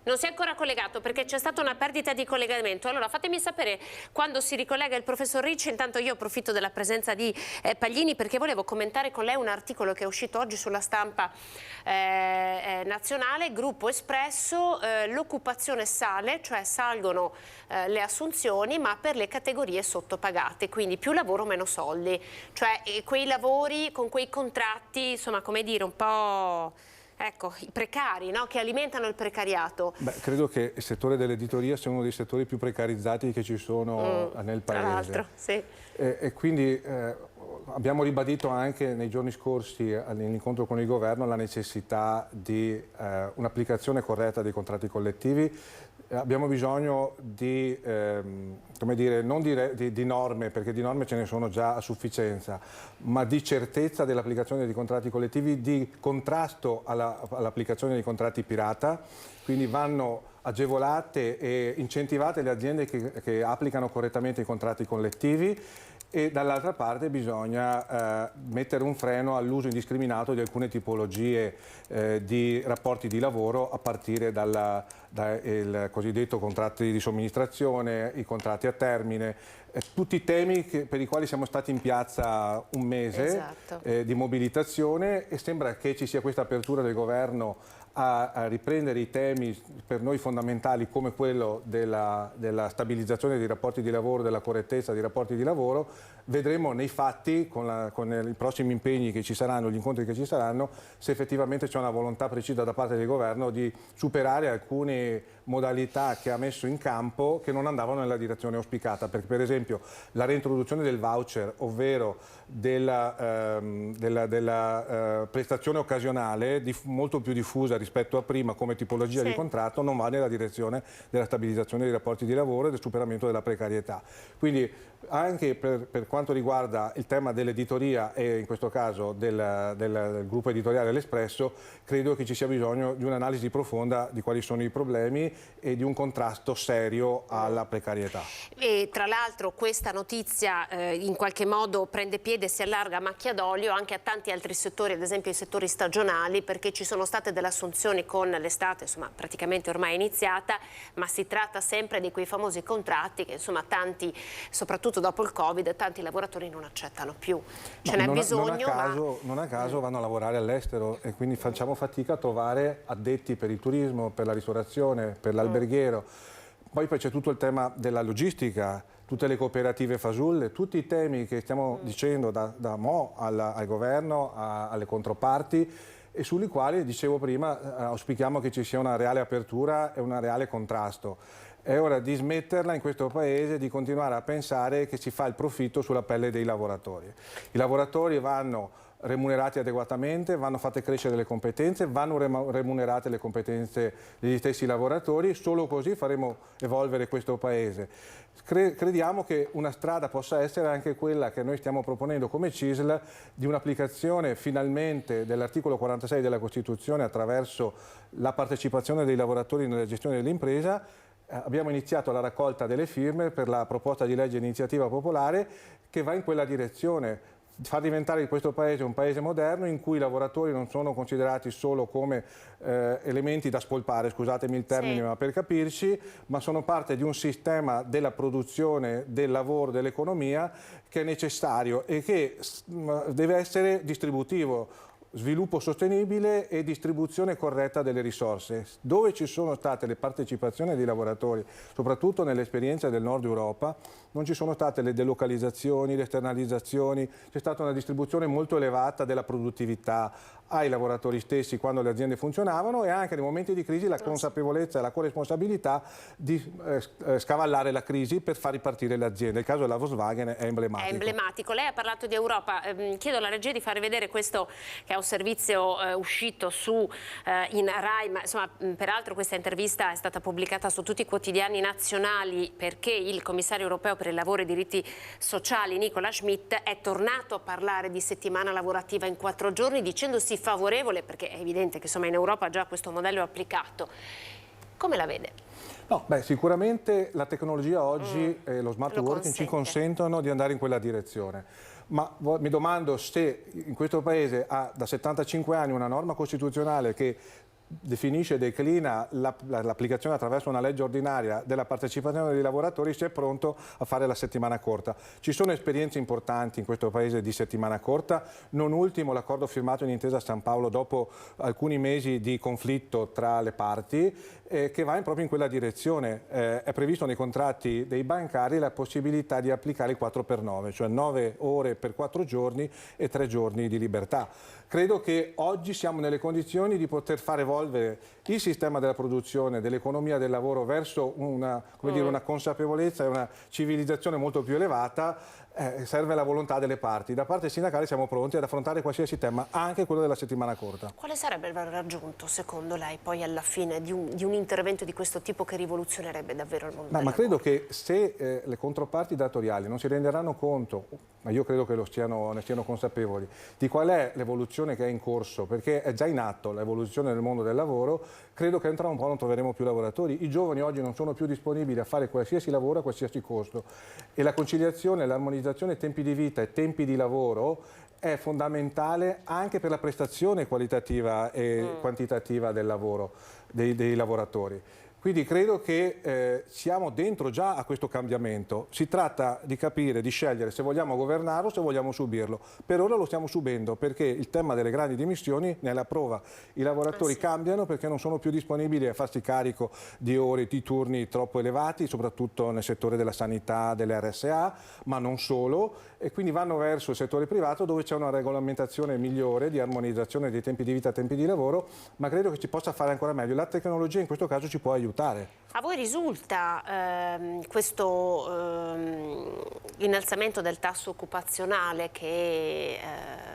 Non si è ancora collegato perché c'è stata una perdita di collegamento. Allora fatemi sapere quando si ricollega il professor Ricci. Intanto io approfitto della presenza di Paglini perché volevo commentare con lei un articolo che è uscito oggi sulla Stampa nazionale, Gruppo Espresso, l'occupazione sale, cioè salgono le assunzioni ma per le categorie sottopagate, quindi più lavoro meno soldi, cioè quei lavori con quei contratti, insomma, come dire, un po'... Ecco, i precari, no? Che alimentano il precariato. Beh, credo che il settore dell'editoria sia uno dei settori più precarizzati che ci sono nel Paese. Tra l'altro, sì. E quindi abbiamo ribadito anche nei giorni scorsi all'incontro con il governo la necessità di un'applicazione corretta dei contratti collettivi. Abbiamo bisogno di, come dire, non di norme, perché di norme ce ne sono già a sufficienza, ma di certezza dell'applicazione dei contratti collettivi, di contrasto all'applicazione dei contratti pirata. Quindi vanno agevolate e incentivate le aziende che applicano correttamente i contratti collettivi, e dall'altra parte bisogna mettere un freno all'uso indiscriminato di alcune tipologie di rapporti di lavoro, a partire dal cosiddetto contratti di somministrazione, i contratti a termine, tutti temi per i quali siamo stati in piazza un mese di mobilitazione, e sembra che ci sia questa apertura del governo a riprendere i temi per noi fondamentali come quello della stabilizzazione dei rapporti di lavoro, della correttezza dei rapporti di lavoro, vedremo nei fatti, con i prossimi impegni che ci saranno, gli incontri che ci saranno, se effettivamente c'è una volontà precisa da parte del governo di superare alcune modalità che ha messo in campo che non andavano nella direzione auspicata, perché per esempio la reintroduzione del voucher, ovvero della prestazione occasionale molto più diffusa rispetto a prima come tipologia di contratto, non va nella direzione della stabilizzazione dei rapporti di lavoro e del superamento della precarietà. Quindi anche per quanto riguarda il tema dell'editoria e in questo caso del gruppo editoriale L'Espresso, credo che ci sia bisogno di un'analisi profonda di quali sono i problemi e di un contrasto serio alla precarietà. E tra l'altro questa notizia in qualche modo prende piede e si allarga a macchia d'olio anche a tanti altri settori, ad esempio i settori stagionali, perché ci sono state delle assunzioni con l'estate, insomma praticamente ormai iniziata, ma si tratta sempre di quei famosi contratti che insomma tanti, soprattutto dopo il Covid, tanti lavoratori non accettano più. Ce n'è bisogno. Non a caso vanno a lavorare all'estero e quindi facciamo fatica a trovare addetti per il turismo, per la ristorazione, per l'alberghiero. Poi c'è tutto il tema della logistica, tutte le cooperative fasulle, tutti i temi che stiamo dicendo da mo' al governo, alle controparti, e sui quali, dicevo prima, auspichiamo che ci sia una reale apertura e un reale contrasto. È ora di smetterla in questo Paese di continuare a pensare che si fa il profitto sulla pelle dei lavoratori. I lavoratori vanno remunerati adeguatamente, vanno fatte crescere le competenze, vanno remunerate le competenze degli stessi lavoratori, solo così faremo evolvere questo Paese. Crediamo che una strada possa essere anche quella che noi stiamo proponendo come CISL di un'applicazione finalmente dell'articolo 46 della Costituzione attraverso la partecipazione dei lavoratori nella gestione dell'impresa. Abbiamo iniziato la raccolta delle firme per la proposta di legge iniziativa popolare che va in quella direzione, far diventare questo Paese un Paese moderno in cui i lavoratori non sono considerati solo come elementi da spolpare, scusatemi il termine, ma per capirci, ma sono parte di un sistema della produzione, del lavoro, dell'economia che è necessario e che deve essere distributivo. Sviluppo sostenibile e distribuzione corretta delle risorse. Dove ci sono state le partecipazioni dei lavoratori, soprattutto nell'esperienza del Nord Europa, non ci sono state le delocalizzazioni, le esternalizzazioni, c'è stata una distribuzione molto elevata della produttività ai lavoratori stessi quando le aziende funzionavano e anche nei momenti di crisi la consapevolezza e la corresponsabilità di scavallare la crisi per far ripartire le aziende. Il caso della Volkswagen è emblematico. È emblematico. Lei ha parlato di Europa, chiedo alla regia di fare vedere questo che è un servizio uscito in Rai, ma insomma peraltro questa intervista è stata pubblicata su tutti i quotidiani nazionali perché il commissario europeo per il lavoro e i diritti sociali Nicola Schmidt è tornato a parlare di settimana lavorativa in 4 giorni dicendosi favorevole, perché è evidente che insomma in Europa già questo modello è applicato. Come la vede? No, sicuramente la tecnologia oggi e lo smart working ci consentono di andare in quella direzione. Ma mi domando se in questo Paese ha da 75 anni una norma costituzionale che definisce e declina l'applicazione attraverso una legge ordinaria della partecipazione dei lavoratori, si è pronto a fare la settimana corta. Ci sono esperienze importanti in questo Paese di settimana corta, non ultimo l'accordo firmato in Intesa San Paolo dopo alcuni mesi di conflitto tra le parti, che va proprio in quella direzione. È previsto nei contratti dei bancari la possibilità di applicare il 4x9, cioè 9 ore per 4 giorni e 3 giorni di libertà. Credo che oggi siamo nelle condizioni di poter far evolvere il sistema della produzione, dell'economia del lavoro verso una consapevolezza e una civilizzazione molto più elevata. Serve la volontà delle parti. Da parte sindacale siamo pronti ad affrontare qualsiasi tema, anche quello della settimana corta. Quale sarebbe il valore aggiunto, secondo lei, poi alla fine di un intervento di questo tipo che rivoluzionerebbe davvero il mondo del lavoro? Credo che se le controparti datoriali non si renderanno conto, ma io credo che ne siano consapevoli, di qual è l'evoluzione che è in corso, perché è già in atto l'evoluzione del mondo del lavoro, credo che tra un po' non troveremo più lavoratori. I giovani oggi non sono più disponibili a fare qualsiasi lavoro a qualsiasi costo e la conciliazione, l'armonizzazione tempi di vita e tempi di lavoro è fondamentale anche per la prestazione qualitativa e quantitativa del lavoro, dei lavoratori. Quindi credo che siamo dentro già a questo cambiamento. Si tratta di capire, di scegliere se vogliamo governarlo o se vogliamo subirlo. Per ora lo stiamo subendo perché il tema delle grandi dimissioni ne è la prova. I lavoratori cambiano perché non sono più disponibili a farsi carico di ore, di turni troppo elevati, soprattutto nel settore della sanità, delle RSA, ma non solo, e quindi vanno verso il settore privato dove c'è una regolamentazione migliore di armonizzazione dei tempi di vita e tempi di lavoro, ma credo che ci possa fare ancora meglio. La tecnologia in questo caso ci può aiutare. A voi risulta questo innalzamento del tasso occupazionale che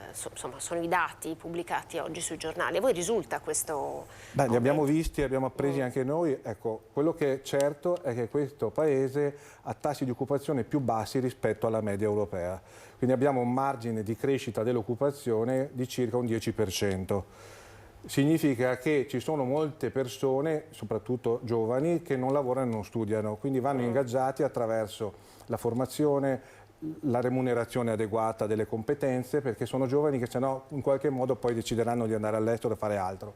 insomma, sono i dati pubblicati oggi sui giornali, a voi risulta questo? Beh, li abbiamo visti, li abbiamo appresi anche noi. Ecco, quello che è certo è che questo Paese ha tassi di occupazione più bassi rispetto alla media europea. Quindi abbiamo un margine di crescita dell'occupazione di circa un 10%. Significa che ci sono molte persone, soprattutto giovani, che non lavorano e non studiano, quindi vanno ingaggiati attraverso la formazione, la remunerazione adeguata delle competenze, perché sono giovani che se no in qualche modo poi decideranno di andare all'estero e fare altro.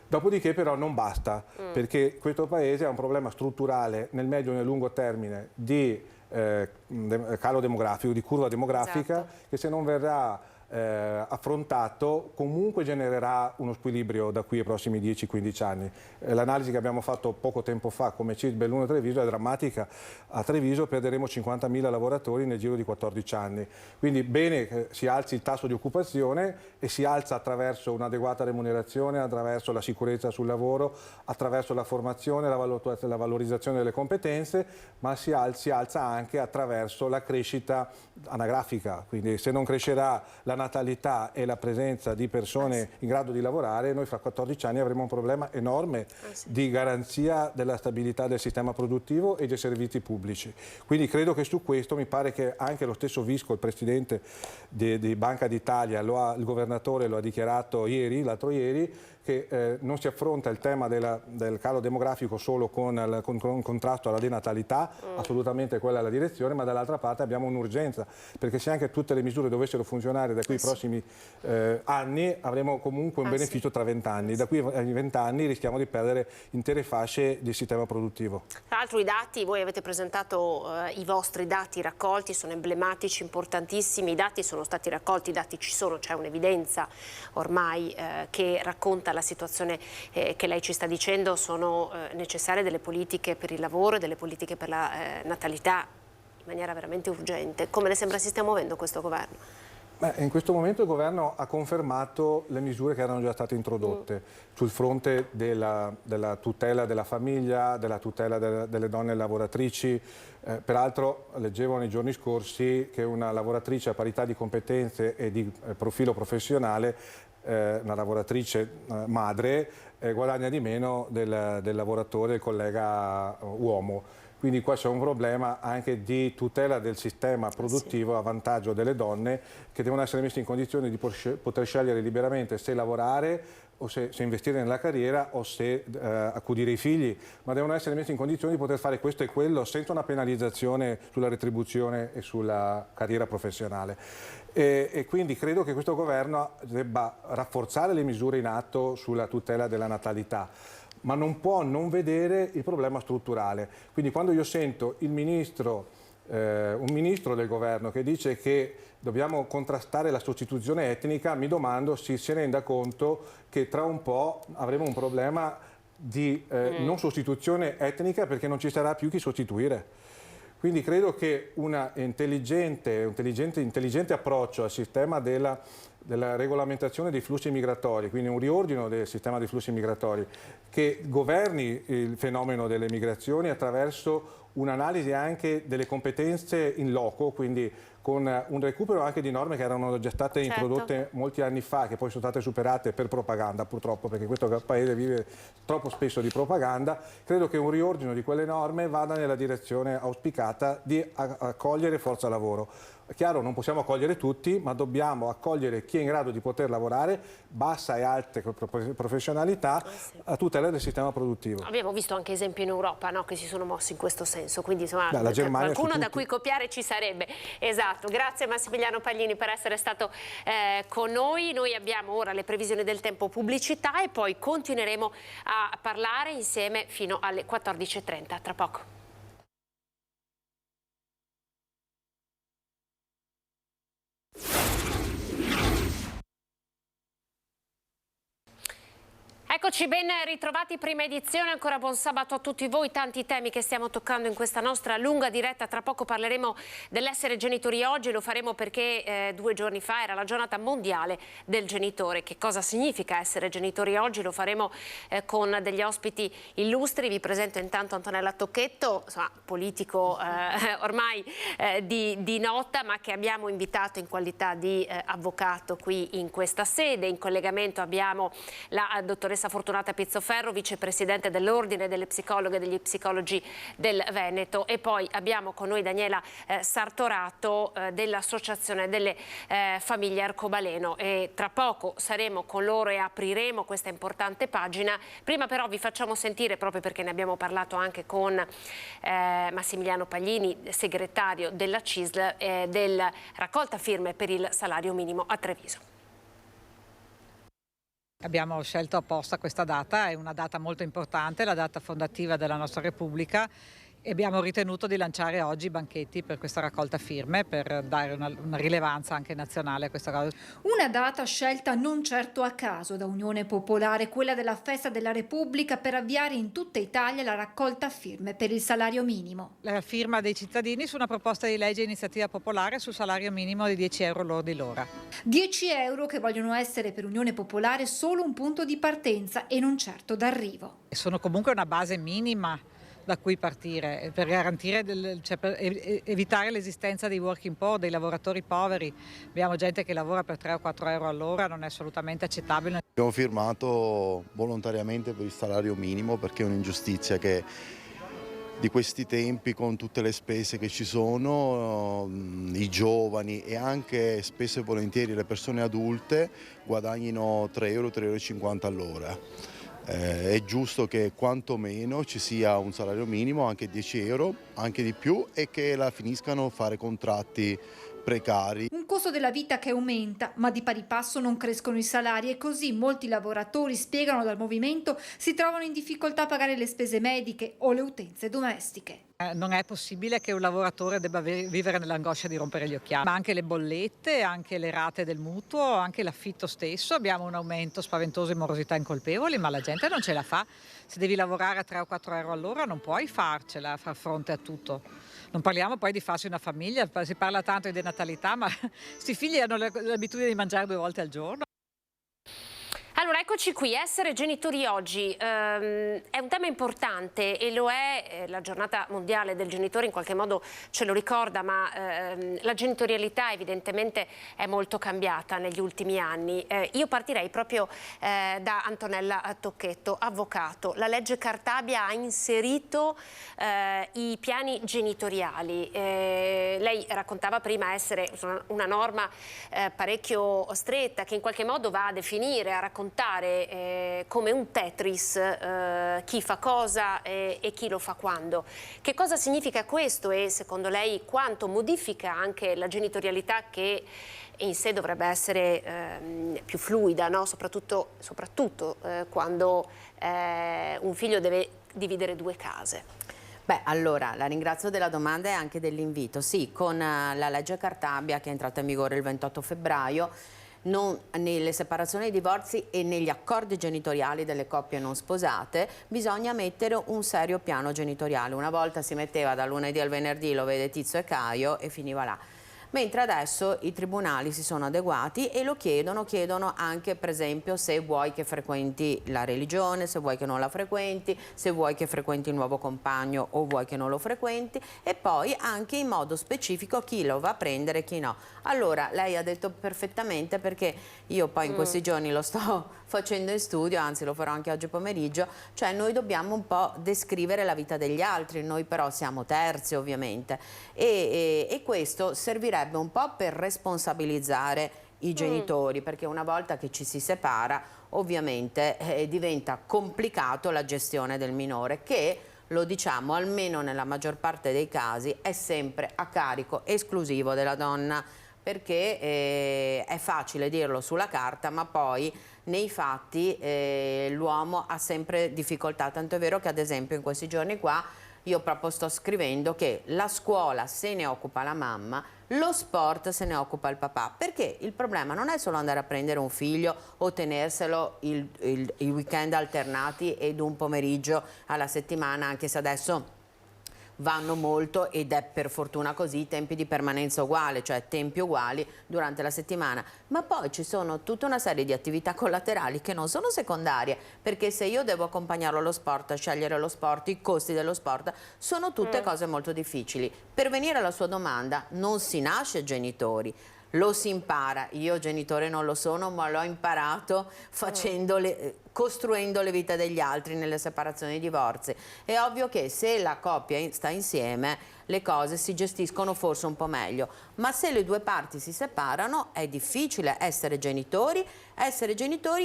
Dopodiché però non basta, perché questo Paese ha un problema strutturale nel medio e nel lungo termine di calo demografico, di curva demografica, che se non verrà affrontato comunque genererà uno squilibrio da qui ai prossimi 10-15 anni. L'analisi che abbiamo fatto poco tempo fa come CISL Belluno Treviso è drammatica. A Treviso perderemo 50.000 lavoratori nel giro di 14 anni. Quindi bene che si alzi il tasso di occupazione e si alza attraverso un'adeguata remunerazione, attraverso la sicurezza sul lavoro, attraverso la formazione, la valorizzazione delle competenze, ma si alza anche attraverso la crescita anagrafica. Quindi se non crescerà la natalità e la presenza di persone in grado di lavorare, noi fra 14 anni avremo un problema enorme di garanzia della stabilità del sistema produttivo e dei servizi pubblici. Quindi credo che su questo mi pare che anche lo stesso Visco, il presidente di Banca d'Italia, il governatore lo ha dichiarato l'altro ieri, che non si affronta il tema del calo demografico solo con un contrasto alla denatalità, assolutamente quella è la direzione, ma dall'altra parte abbiamo un'urgenza, perché se anche tutte le misure dovessero funzionare da qui ai prossimi anni, avremo comunque un beneficio tra 20 anni. Da qui ai 20 anni rischiamo di perdere intere fasce del sistema produttivo. Tra l'altro i dati, voi avete presentato i vostri dati raccolti, sono emblematici, importantissimi, i dati sono stati raccolti, i dati ci sono, c'è un'evidenza ormai che racconta la situazione che lei ci sta dicendo, sono necessarie delle politiche per il lavoro e delle politiche per la natalità in maniera veramente urgente. Come le sembra si stia muovendo questo governo? In questo momento il governo ha confermato le misure che erano già state introdotte sul fronte della tutela della famiglia, della tutela delle donne lavoratrici. Peraltro leggevo nei giorni scorsi che una lavoratrice a parità di competenze e di profilo professionale, una lavoratrice madre, guadagna di meno del lavoratore, del collega uomo. Quindi qua c'è un problema anche di tutela del sistema produttivo a vantaggio delle donne, che devono essere messe in condizione di poter scegliere liberamente se lavorare o se investire nella carriera o se accudire i figli, ma devono essere messe in condizioni di poter fare questo e quello senza una penalizzazione sulla retribuzione e sulla carriera professionale. E quindi credo che questo governo debba rafforzare le misure in atto sulla tutela della natalità, ma non può non vedere il problema strutturale. Quindi quando io sento un ministro del governo che dice che dobbiamo contrastare la sostituzione etnica, mi domando se si renda conto che tra un po' avremo un problema di non sostituzione etnica, perché non ci sarà più chi sostituire. Quindi credo che un intelligente approccio al sistema della regolamentazione dei flussi migratori, quindi un riordino del sistema dei flussi migratori, che governi il fenomeno delle migrazioni attraverso un'analisi anche delle competenze in loco, quindi con un recupero anche di norme che erano già state introdotte molti anni fa, che poi sono state superate per propaganda, purtroppo, perché questo Paese vive troppo spesso di propaganda. Credo che un riordino di quelle norme vada nella direzione auspicata di accogliere forza lavoro. È chiaro, non possiamo accogliere tutti, ma dobbiamo accogliere chi è in grado di poter lavorare, bassa e alte professionalità, a tutela del sistema produttivo. Abbiamo visto anche esempi in Europa, no, che si sono mossi in questo senso, quindi insomma, la Germania qualcuno da cui copiare ci sarebbe. Esatto. Esatto, grazie Massimiliano Paglini per essere stato con noi. Noi abbiamo ora le previsioni del tempo, pubblicità e poi continueremo a parlare insieme fino alle 14:30. Tra poco. Eccoci, ben ritrovati, prima edizione, ancora buon sabato a tutti voi, tanti temi che stiamo toccando in questa nostra lunga diretta. Tra poco parleremo dell'essere genitori oggi, lo faremo perché 2 giorni fa era la giornata mondiale del genitore. Che cosa significa essere genitori oggi? Lo faremo con degli ospiti illustri. Vi presento intanto Antonella Tocchetto, insomma, politico ormai di nota, ma che abbiamo invitato in qualità di avvocato qui in questa sede. In collegamento abbiamo la dottoressa Fortunata Pizzoferro, vicepresidente dell'Ordine delle Psicologhe e degli Psicologi del Veneto, e poi abbiamo con noi Daniela Sartorato dell'Associazione delle Famiglie Arcobaleno, e tra poco saremo con loro e apriremo questa importante pagina. Prima però vi facciamo sentire, proprio perché ne abbiamo parlato anche con Massimiliano Paglini, segretario della CISL, del raccolta firme per il salario minimo a Treviso. Abbiamo scelto apposta questa data, è una data molto importante, la data fondativa della nostra Repubblica, e abbiamo ritenuto di lanciare oggi i banchetti per questa raccolta firme, per dare una rilevanza anche nazionale a questa cosa. Una data scelta non certo a caso da Unione Popolare, quella della Festa della Repubblica, per avviare in tutta Italia la raccolta firme per il salario minimo. La firma dei cittadini su una proposta di legge iniziativa popolare sul salario minimo di 10 euro lordi l'ora. 10 euro che vogliono essere per Unione Popolare solo un punto di partenza e non certo d'arrivo. Sono comunque una base minima da cui partire per garantire, per evitare l'esistenza dei working poor, dei lavoratori poveri. Abbiamo gente che lavora per 3 o 4 euro all'ora, non è assolutamente accettabile. Abbiamo firmato volontariamente per il salario minimo perché è un'ingiustizia che di questi tempi, con tutte le spese che ci sono, i giovani e anche spesso e volentieri le persone adulte guadagnino 3 euro, 3,50 euro all'ora. È giusto che quantomeno ci sia un salario minimo, anche 10 euro, anche di più, e che la finiscano a fare contratti precari. Un costo della vita che aumenta, ma di pari passo non crescono i salari, e così molti lavoratori, spiegano dal movimento, si trovano in difficoltà a pagare le spese mediche o le utenze domestiche. Non è possibile che un lavoratore debba vivere nell'angoscia di rompere gli occhiali, ma anche le bollette, anche le rate del mutuo, anche l'affitto stesso. Abbiamo un aumento spaventoso di morosità incolpevoli, ma la gente non ce la fa. Se devi lavorare a 3 o 4 euro all'ora non puoi farcela, far fronte a tutto. Non parliamo poi di farsi una famiglia, si parla tanto di denatalità, ma questi figli hanno l'abitudine di mangiare 2 volte al giorno. Allora, eccoci qui, essere genitori oggi è un tema importante, e lo è, la giornata mondiale del genitore in qualche modo ce lo ricorda, ma la genitorialità evidentemente è molto cambiata negli ultimi anni. Io partirei proprio da Antonella Tocchetto, avvocato. La legge Cartabia ha inserito i piani genitoriali. Lei raccontava prima essere una norma parecchio stretta, che in qualche modo va a definire, a raccontare come un Tetris chi fa cosa e chi lo fa quando. Che cosa significa questo, e secondo lei quanto modifica anche la genitorialità, che in sé dovrebbe essere più fluida, no? soprattutto quando un figlio deve dividere 2 case? Beh, allora, la ringrazio della domanda e anche dell'invito. Sì, con la legge Cartabia, che è entrata in vigore il 28 febbraio, nelle separazioni e i divorzi e negli accordi genitoriali delle coppie non sposate bisogna mettere un serio piano genitoriale. Una volta si metteva dal lunedì al venerdì, lo vede Tizio e Caio, e finiva là. Mentre adesso i tribunali si sono adeguati e lo chiedono anche, per esempio, se vuoi che frequenti la religione, se vuoi che non la frequenti, se vuoi che frequenti il nuovo compagno o vuoi che non lo frequenti, e poi anche in modo specifico chi lo va a prendere e chi no. Allora, lei ha detto perfettamente, perché io poi in questi giorni lo sto facendo in studio, anzi lo farò anche oggi pomeriggio, cioè noi dobbiamo un po' descrivere la vita degli altri, noi però siamo terzi ovviamente, e questo servirebbe un po' per responsabilizzare i genitori, perché una volta che ci si separa ovviamente diventa complicato la gestione del minore, che lo diciamo, almeno nella maggior parte dei casi, è sempre a carico esclusivo della donna, perché è facile dirlo sulla carta, ma poi nei fatti l'uomo ha sempre difficoltà, tanto è vero che ad esempio in questi giorni qua io proprio sto scrivendo che la scuola se ne occupa la mamma, lo sport se ne occupa il papà, perché il problema non è solo andare a prendere un figlio o tenerselo i weekend alternati ed un pomeriggio alla settimana, anche se adesso vanno molto ed è per fortuna così, tempi di permanenza uguale, cioè tempi uguali durante la settimana, ma poi ci sono tutta una serie di attività collaterali che non sono secondarie, perché se io devo accompagnarlo allo sport, scegliere lo sport, i costi dello sport, sono tutte cose molto difficili. Per venire alla sua domanda, non si nasce genitori, lo si impara. Io genitore non lo sono, ma l'ho imparato costruendo le vite degli altri nelle separazioni e i divorzi. È ovvio che se la coppia sta insieme le cose si gestiscono forse un po' meglio, ma se le due parti si separano è difficile essere genitori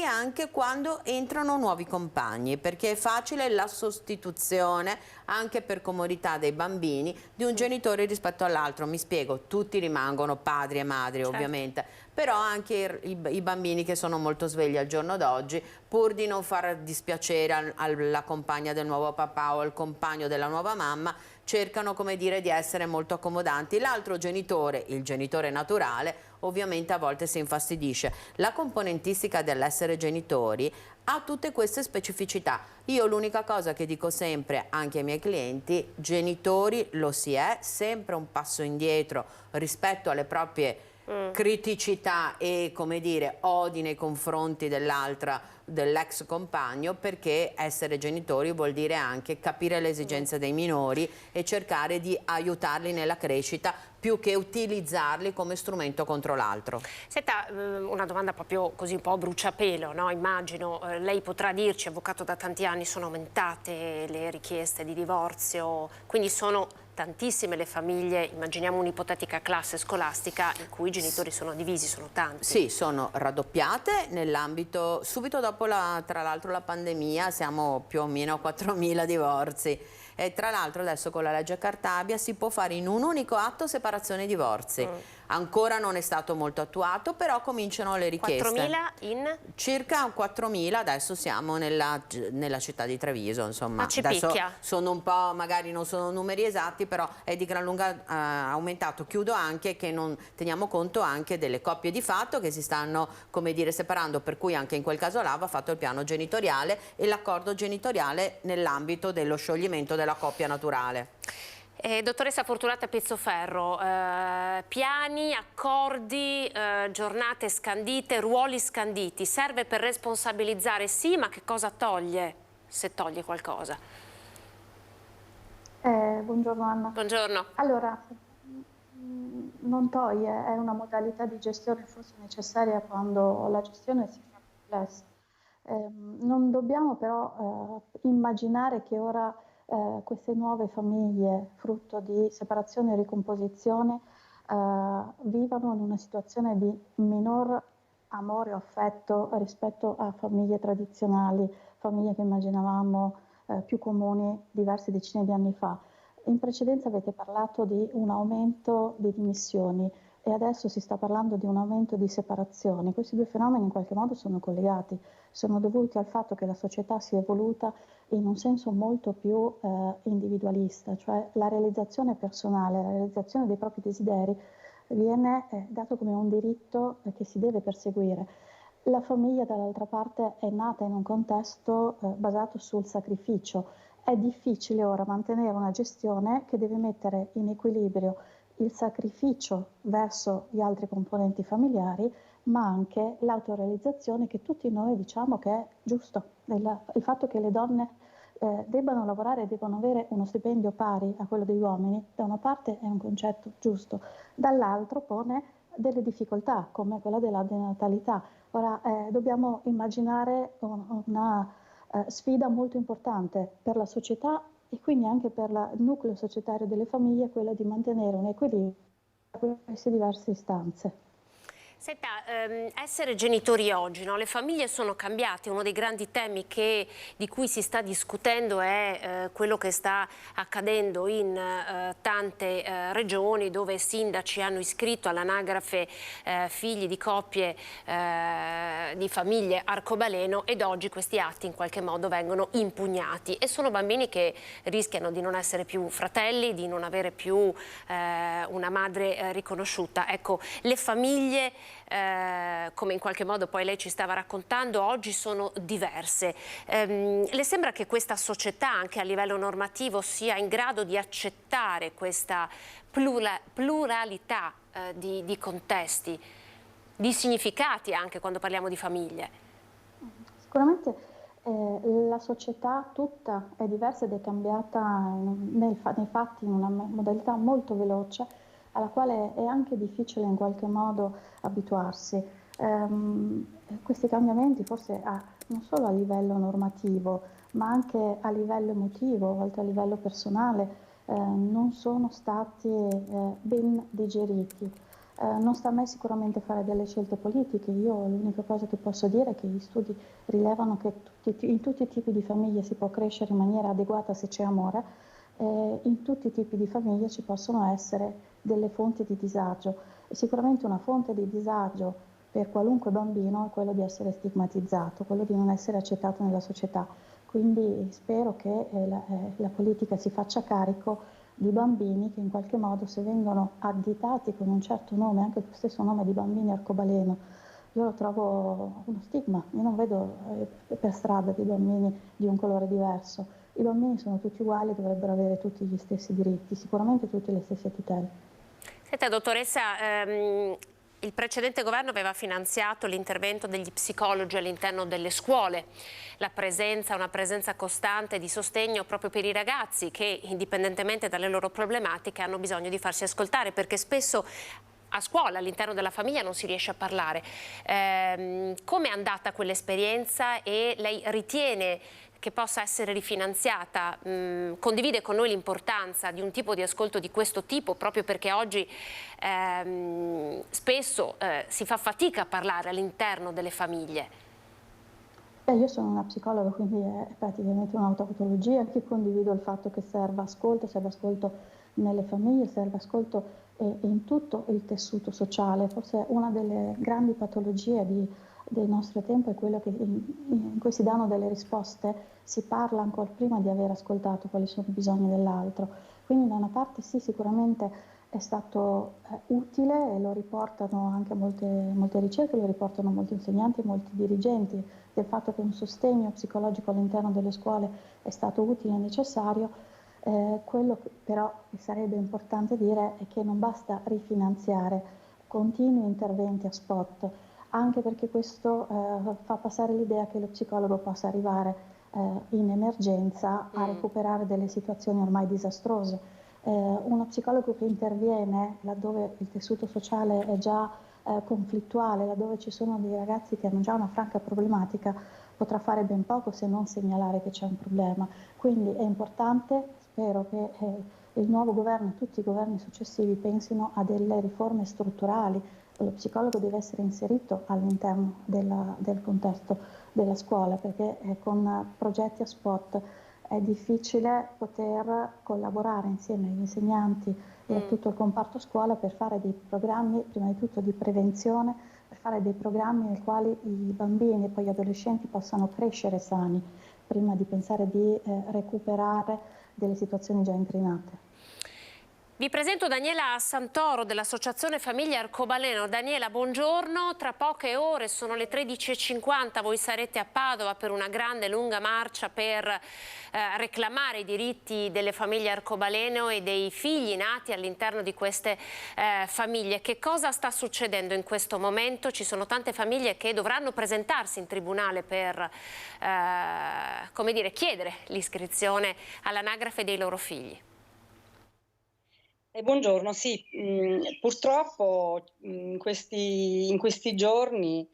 anche quando entrano nuovi compagni, perché è facile la sostituzione anche per comodità dei bambini di un genitore rispetto all'altro. Mi spiego, tutti rimangono padri e madri, certo, ovviamente, però anche i bambini che sono molto svegli al giorno d'oggi, pur di non far dispiacere alla compagna del nuovo papà o al compagno della nuova mamma, cercano, come dire, di essere molto accomodanti. L'altro genitore, il genitore naturale, ovviamente a volte si infastidisce. La componentistica dell'essere genitori ha tutte queste specificità. Io l'unica cosa che dico sempre anche ai miei clienti, genitori lo si è, sempre un passo indietro rispetto alle proprie criticità e, come dire, odi nei confronti dell'ex compagno, perché essere genitori vuol dire anche capire le esigenze dei minori e cercare di aiutarli nella crescita più che utilizzarli come strumento contro l'altro. Senta, una domanda proprio così un po' a bruciapelo, no? Immagino, lei potrà dirci, avvocato da tanti anni, sono aumentate le richieste di divorzio, quindi sono tantissime le famiglie, immaginiamo un'ipotetica classe scolastica in cui i genitori sono divisi, sono tanti. Sì, sono raddoppiate nell'ambito, subito dopo tra l'altro la pandemia siamo più o meno a 4.000 divorzi e tra l'altro adesso con la legge Cartabia si può fare in un unico atto separazione e divorzi. Ancora non è stato molto attuato, però cominciano le richieste. 4.000 in? Circa 4.000, adesso siamo nella città di Treviso, insomma. Adesso sono un po', magari non sono numeri esatti, però è di gran lunga aumentato. Chiudo anche che non teniamo conto anche delle coppie di fatto che si stanno, come dire, separando, per cui anche in quel caso là va fatto il piano genitoriale e l'accordo genitoriale nell'ambito dello scioglimento della coppia naturale. Dottoressa Fortunata Pizzoferro, piani, accordi, giornate scandite, ruoli scanditi, serve per responsabilizzare, sì, ma che cosa toglie, se toglie qualcosa? Buongiorno Anna. Buongiorno. Allora, non toglie, è una modalità di gestione forse necessaria quando la gestione si fa complessa. Non dobbiamo però immaginare che ora queste nuove famiglie, frutto di separazione e ricomposizione, vivano in una situazione di minor amore o affetto rispetto a famiglie tradizionali, famiglie che immaginavamo più comuni diverse decine di anni fa. In precedenza avete parlato di un aumento di dimissioni e adesso si sta parlando di un aumento di separazioni. Questi due fenomeni in qualche modo sono collegati, sono dovuti al fatto che la società si è evoluta in un senso molto più individualista, cioè la realizzazione personale, la realizzazione dei propri desideri viene dato come un diritto che si deve perseguire. La famiglia dall'altra parte è nata in un contesto basato sul sacrificio. È difficile ora mantenere una gestione che deve mettere in equilibrio il sacrificio verso gli altri componenti familiari, ma anche l'autorealizzazione che tutti noi diciamo che è giusto. Il fatto che le donne debbano lavorare e debbano avere uno stipendio pari a quello degli uomini, da una parte è un concetto giusto, dall'altro pone delle difficoltà come quella della denatalità. Ora dobbiamo immaginare una sfida molto importante per la società e quindi anche per il nucleo societario delle famiglie, quella di mantenere un equilibrio tra queste diverse istanze. Senta, essere genitori oggi, no? Le famiglie sono cambiate, uno dei grandi temi di cui si sta discutendo è quello che sta accadendo in tante regioni dove sindaci hanno iscritto all'anagrafe figli di coppie di famiglie arcobaleno, ed oggi questi atti in qualche modo vengono impugnati e sono bambini che rischiano di non essere più fratelli, di non avere più una madre riconosciuta. Ecco, le famiglie come in qualche modo poi lei ci stava raccontando, oggi sono diverse. Le sembra che questa società anche a livello normativo sia in grado di accettare questa pluralità di contesti, di significati anche quando parliamo di famiglie? Sicuramente la società tutta è diversa ed è cambiata nei fatti in una modalità molto veloce, alla quale è anche difficile in qualche modo abituarsi. Questi cambiamenti forse non solo a livello normativo, ma anche a livello emotivo, a volte a livello personale, non sono stati ben digeriti. Non sta a me sicuramente fare delle scelte politiche. Io l'unica cosa che posso dire è che gli studi rilevano che in tutti i tipi di famiglie si può crescere in maniera adeguata se c'è amore. In tutti i tipi di famiglie ci possono essere delle fonti di disagio, e sicuramente una fonte di disagio per qualunque bambino è quello di essere stigmatizzato, quello di non essere accettato nella società. Quindi spero che la politica si faccia carico di bambini che in qualche modo, se vengono additati con un certo nome, anche lo stesso nome di bambini arcobaleno, io lo trovo uno stigma. Io non vedo per strada dei bambini di un colore diverso. I bambini sono tutti uguali e dovrebbero avere tutti gli stessi diritti, sicuramente tutte le stesse tutele. Senta, dottoressa, il precedente governo aveva finanziato l'intervento degli psicologi all'interno delle scuole, una presenza costante di sostegno proprio per i ragazzi che, indipendentemente dalle loro problematiche, hanno bisogno di farsi ascoltare, perché spesso a scuola, all'interno della famiglia, non si riesce a parlare. Come è andata quell'esperienza e lei ritiene che possa essere rifinanziata? Condivide con noi l'importanza di un tipo di ascolto di questo tipo, proprio perché oggi spesso si fa fatica a parlare all'interno delle famiglie? Io sono una psicologa, quindi è praticamente un'autopatologia che condivido il fatto che serva ascolto nelle famiglie, serve ascolto in tutto il tessuto sociale. Forse una delle grandi patologie del nostro tempo è quello in cui si danno delle risposte, si parla ancora prima di aver ascoltato quali sono i bisogni dell'altro. Quindi da una parte sì, sicuramente è stato utile, e lo riportano anche molte ricerche, lo riportano molti insegnanti e molti dirigenti, del fatto che un sostegno psicologico all'interno delle scuole è stato utile e necessario. Quello che però sarebbe importante dire è che non basta rifinanziare continui interventi a spot, anche perché questo fa passare l'idea che lo psicologo possa arrivare in emergenza a recuperare delle situazioni ormai disastrose. Uno psicologo che interviene laddove il tessuto sociale è già conflittuale, laddove ci sono dei ragazzi che hanno già una franca problematica, potrà fare ben poco se non segnalare che c'è un problema. Quindi è importante, spero che il nuovo governo e tutti i governi successivi pensino a delle riforme strutturali. Lo psicologo deve essere inserito all'interno del contesto della scuola, perché con progetti a spot è difficile poter collaborare insieme agli insegnanti e a tutto il comparto scuola per fare dei programmi, prima di tutto di prevenzione, per fare dei programmi nei quali i bambini e poi gli adolescenti possano crescere sani, prima di pensare di recuperare delle situazioni già incrinate. Vi presento Daniela Santoro dell'Associazione Famiglie Arcobaleno. Daniela, buongiorno. Tra poche ore, sono le 13:50, voi sarete a Padova per una grande lunga marcia per reclamare i diritti delle famiglie arcobaleno e dei figli nati all'interno di queste famiglie. Che cosa sta succedendo in questo momento? Ci sono tante famiglie che dovranno presentarsi in tribunale per come dire, chiedere l'iscrizione all'anagrafe dei loro figli. Buongiorno, sì, purtroppo in questi giorni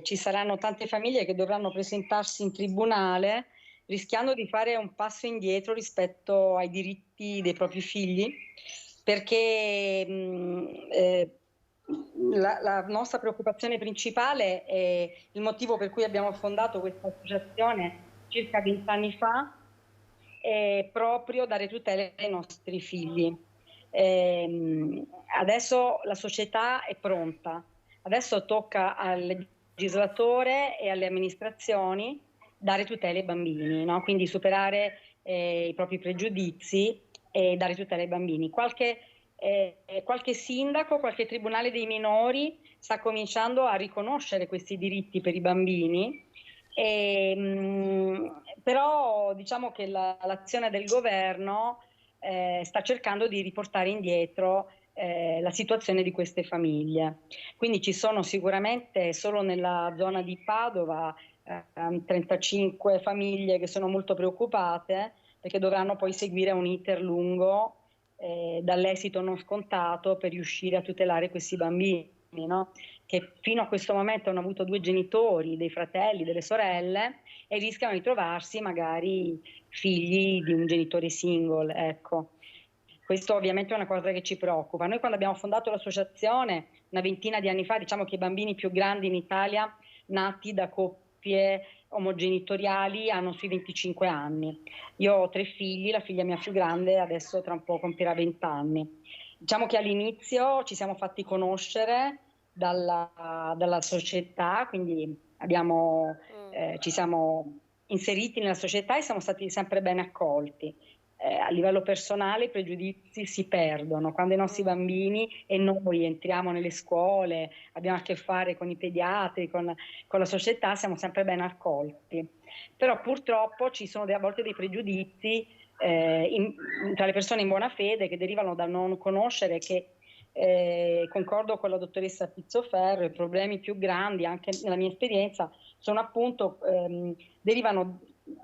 ci saranno tante famiglie che dovranno presentarsi in tribunale rischiando di fare un passo indietro rispetto ai diritti dei propri figli, perché la nostra preoccupazione principale è il motivo per cui abbiamo fondato questa associazione circa 20 anni fa, è proprio dare tutele ai nostri figli. Adesso la società è pronta, adesso tocca al legislatore e alle amministrazioni dare tutele ai bambini, no? Quindi superare i propri pregiudizi e dare tutele ai bambini. Qualche sindaco, qualche tribunale dei minori sta cominciando a riconoscere questi diritti per i bambini, però diciamo che l'azione del governo sta cercando di riportare indietro la situazione di queste famiglie. Quindi ci sono sicuramente solo nella zona di Padova 35 famiglie che sono molto preoccupate perché dovranno poi seguire un iter lungo dall'esito non scontato per riuscire a tutelare questi bambini, no? Che fino a questo momento hanno avuto 2 genitori, dei fratelli, delle sorelle, e rischiano di trovarsi magari figli di un genitore single, ecco. Questo ovviamente è una cosa che ci preoccupa. Noi quando abbiamo fondato l'associazione, una ventina di anni fa, diciamo che i bambini più grandi in Italia, nati da coppie omogenitoriali, hanno sui 25 anni. Io ho 3 figli, la figlia mia più grande adesso tra un po' compirà 20 anni. Diciamo che all'inizio ci siamo fatti conoscere dalla società, quindi ci siamo inseriti nella società e siamo stati sempre ben accolti. A livello personale i pregiudizi si perdono quando i nostri bambini e noi entriamo nelle scuole, abbiamo a che fare con i pediatri, con la società, siamo sempre ben accolti. Però purtroppo ci sono a volte dei pregiudizi tra le persone in buona fede che derivano dal non conoscere che concordo con la dottoressa Pizzoferro, i problemi più grandi, anche nella mia esperienza, sono appunto derivano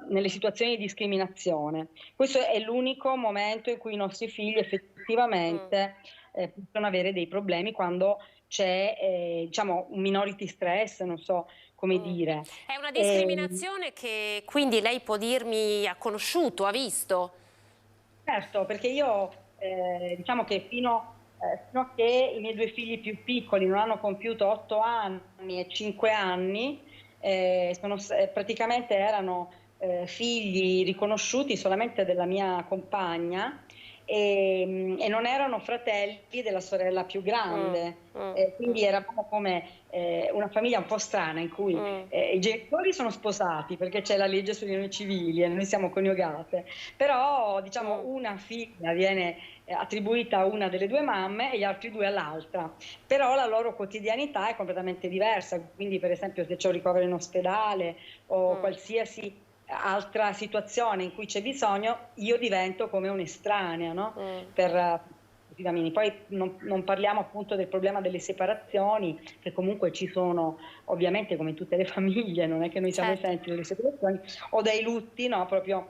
nelle situazioni di discriminazione. Questo è l'unico momento in cui i nostri figli effettivamente possono avere dei problemi, quando c'è diciamo un minority stress, non so come dire. È una discriminazione che quindi lei può dirmi ha conosciuto, ha visto? Certo, perché io diciamo che fino a che i miei 2 figli più piccoli non hanno compiuto 8 anni e 5 anni, praticamente erano figli riconosciuti solamente della mia compagna e non erano fratelli della sorella più grande, quindi eravamo come una famiglia un po' strana in cui i genitori sono sposati perché c'è la legge sulle unioni civili e noi siamo coniugate, però diciamo una figlia viene attribuita a una delle 2 mamme e gli altri 2 all'altra, però la loro quotidianità è completamente diversa, quindi per esempio se c'è un ricovero in ospedale o qualsiasi altra situazione in cui c'è bisogno, io divento come un'estranea, no? Per i bambini. Poi non parliamo appunto del problema delle separazioni, che comunque ci sono ovviamente come in tutte le famiglie, non è che noi siamo esenti delle separazioni, o dai lutti, no? Proprio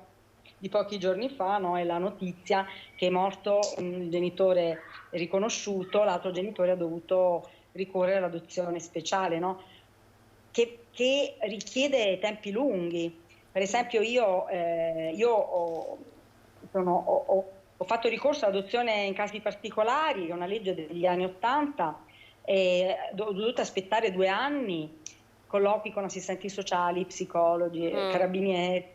di pochi giorni fa, no? È la notizia che è morto un genitore riconosciuto, l'altro genitore ha dovuto ricorrere all'adozione speciale, no? Che richiede tempi lunghi. Per esempio io ho fatto ricorso all'adozione in casi particolari, che è una legge degli anni 80, e ho dovuto aspettare 2 anni, colloqui con assistenti sociali, psicologi, carabinieri,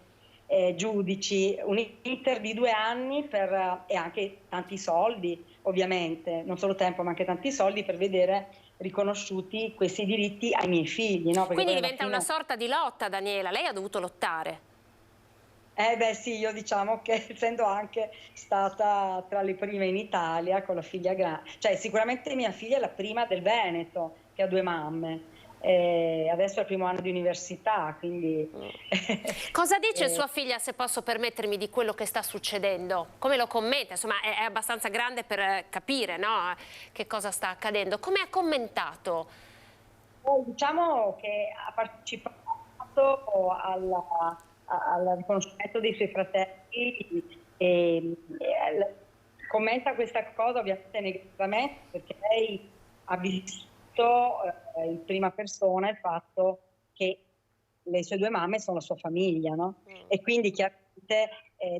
giudici, un iter di 2 anni e anche tanti soldi, ovviamente, non solo tempo ma anche tanti soldi per vedere riconosciuti questi diritti ai miei figli. No? Quindi diventa una sorta di lotta, Daniela, lei ha dovuto lottare. Beh sì, io diciamo che essendo anche stata tra le prime in Italia con la figlia grande, cioè sicuramente mia figlia è la prima del Veneto che ha 2 mamme, adesso è il primo anno di università, quindi... Cosa dice sua figlia, se posso permettermi, di quello che sta succedendo? Come lo commenta? Insomma, è abbastanza grande per capire, no? Che cosa sta accadendo. Come ha commentato? Diciamo che ha partecipato al riconoscimento dei suoi fratelli e commenta questa cosa ovviamente negativamente, perché lei ha vissuto in prima persona il fatto che le sue 2 mamme sono la sua famiglia, no? E quindi chiaramente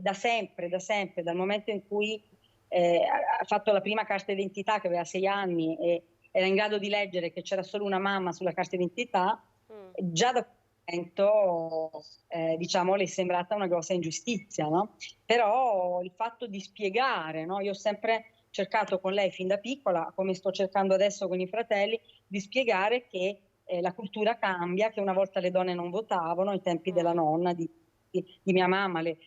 da sempre, dal momento in cui ha fatto la prima carta d'identità, che aveva 6 anni, e era in grado di leggere che c'era solo una mamma sulla carta d'identità, già da quel momento diciamo le è sembrata una grossa ingiustizia, no? Però il fatto di spiegare, no? Io ho sempre cercato con lei fin da piccola, come sto cercando adesso con i fratelli, di spiegare che la cultura cambia, che una volta le donne non votavano, ai tempi della nonna, di mia mamma, le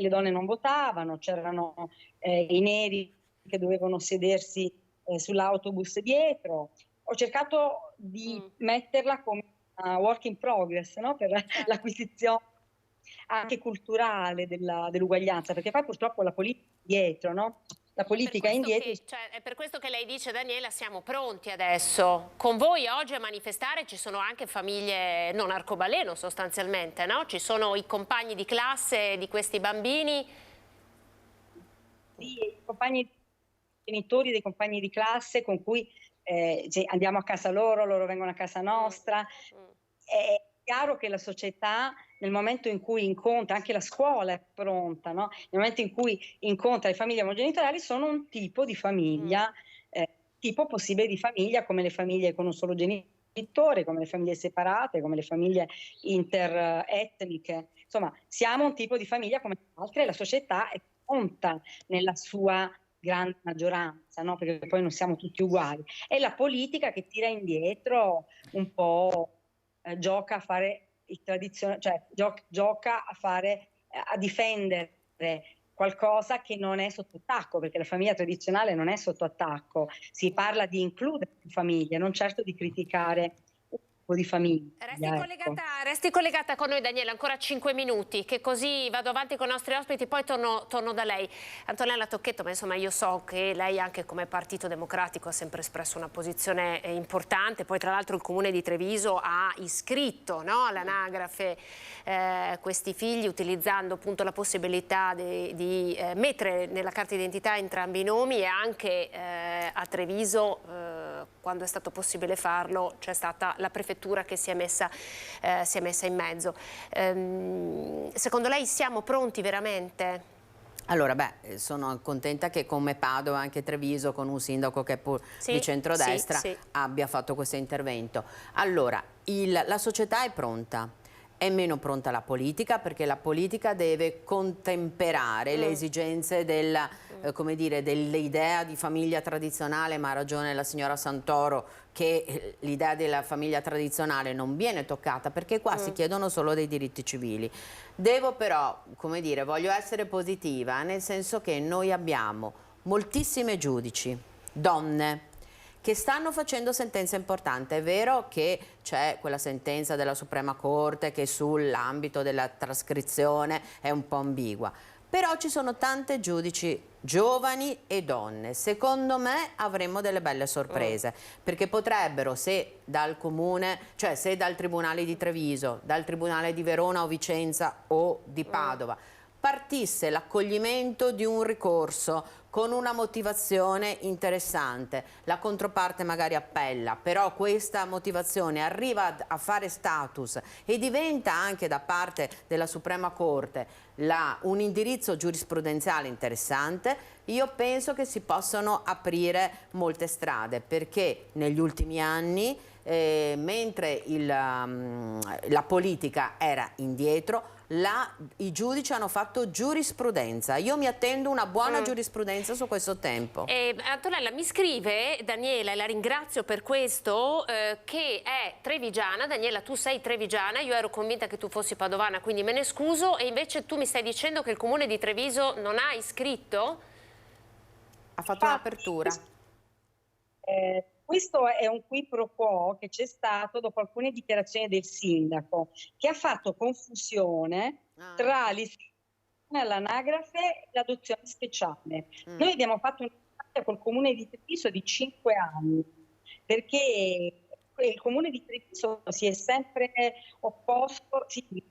donne non votavano, c'erano i neri che dovevano sedersi sull'autobus dietro. Ho cercato di metterla come work in progress, no? Per l'acquisizione anche culturale dell'uguaglianza, perché poi purtroppo la politica è dietro, no? La politica è indietro. È per questo che lei dice, Daniela, siamo pronti adesso. Con voi oggi a manifestare ci sono anche famiglie non arcobaleno sostanzialmente, no? Ci sono i compagni di classe di questi bambini. Sì, i compagni, i genitori dei compagni di classe con cui andiamo a casa loro vengono a casa nostra. È chiaro che la società, nel momento in cui incontra, anche la scuola è pronta, no? Nel momento in cui incontra le famiglie omogenitoriali, sono un tipo di famiglia, tipo possibile di famiglia, come le famiglie con un solo genitore, come le famiglie separate, come le famiglie interetniche. Insomma, siamo un tipo di famiglia come altre e la società è pronta nella sua grande maggioranza, no? Perché poi non siamo tutti uguali. È la politica che tira indietro un po', gioca a fare il cioè gioca a fare, a difendere qualcosa che non è sotto attacco, perché la famiglia tradizionale non è sotto attacco. Si parla di includere le famiglie, non certo di criticare un tipo di famiglia. Resti collegata con noi, Daniela, ancora 5 minuti, che così vado avanti con i nostri ospiti, poi torno da lei. Antonella Tocchetto, ma insomma io so che lei anche come Partito Democratico ha sempre espresso una posizione importante, poi tra l'altro il Comune di Treviso ha iscritto, no, all'anagrafe questi figli utilizzando appunto la possibilità di mettere nella carta d'identità entrambi i nomi, e anche a Treviso quando è stato possibile farlo c'è stata la prefettura che si è messa in mezzo. Secondo lei siamo pronti veramente? Allora, sono contenta che come Padova, anche Treviso, con un sindaco che è di centrodestra, abbia fatto questo intervento. Allora, la società è pronta. È meno pronta la politica, perché la politica deve contemperare le esigenze dell'idea di famiglia tradizionale, ma ha ragione la signora Santoro che l'idea della famiglia tradizionale non viene toccata, perché qua si chiedono solo dei diritti civili. Devo però, come dire, voglio essere positiva, nel senso che noi abbiamo moltissime giudici, donne, che stanno facendo sentenze importanti. È vero che c'è quella sentenza della Suprema Corte che sull'ambito della trascrizione è un po' ambigua, però ci sono tante giudici giovani e donne. Secondo me avremo delle belle sorprese, perché potrebbero, se dal comune, cioè se dal Tribunale di Treviso, dal Tribunale di Verona o Vicenza o di Padova, partisse l'accoglimento di un ricorso con una motivazione interessante, la controparte magari appella, però questa motivazione arriva a fare status e diventa anche da parte della Suprema Corte un indirizzo giurisprudenziale interessante, io penso che si possono aprire molte strade, perché negli ultimi anni, mentre la politica era indietro, i giudici hanno fatto giurisprudenza. Io mi attendo una buona giurisprudenza su questo tempo. Antonella, mi scrive Daniela, e la ringrazio per questo, che è trevigiana. Daniela, tu sei trevigiana, io ero convinta che tu fossi padovana, quindi me ne scuso, e invece tu mi stai dicendo che il Comune di Treviso non ha iscritto? Ha fatto un'apertura. Questo è un qui pro quo che c'è stato dopo alcune dichiarazioni del sindaco, che ha fatto confusione tra l'iscrizione all'anagrafe e l'adozione speciale. Noi abbiamo fatto una battaglia col Comune di Treviso di 5 anni, perché il Comune di Treviso si è sempre opposto, di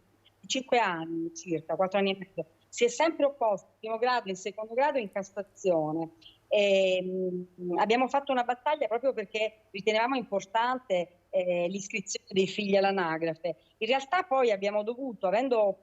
5 anni circa, 4 anni e mezzo, si è sempre opposto in primo grado, in secondo grado e in Cassazione. Abbiamo fatto una battaglia proprio perché ritenevamo importante l'iscrizione dei figli all'anagrafe. In realtà poi abbiamo dovuto, avendo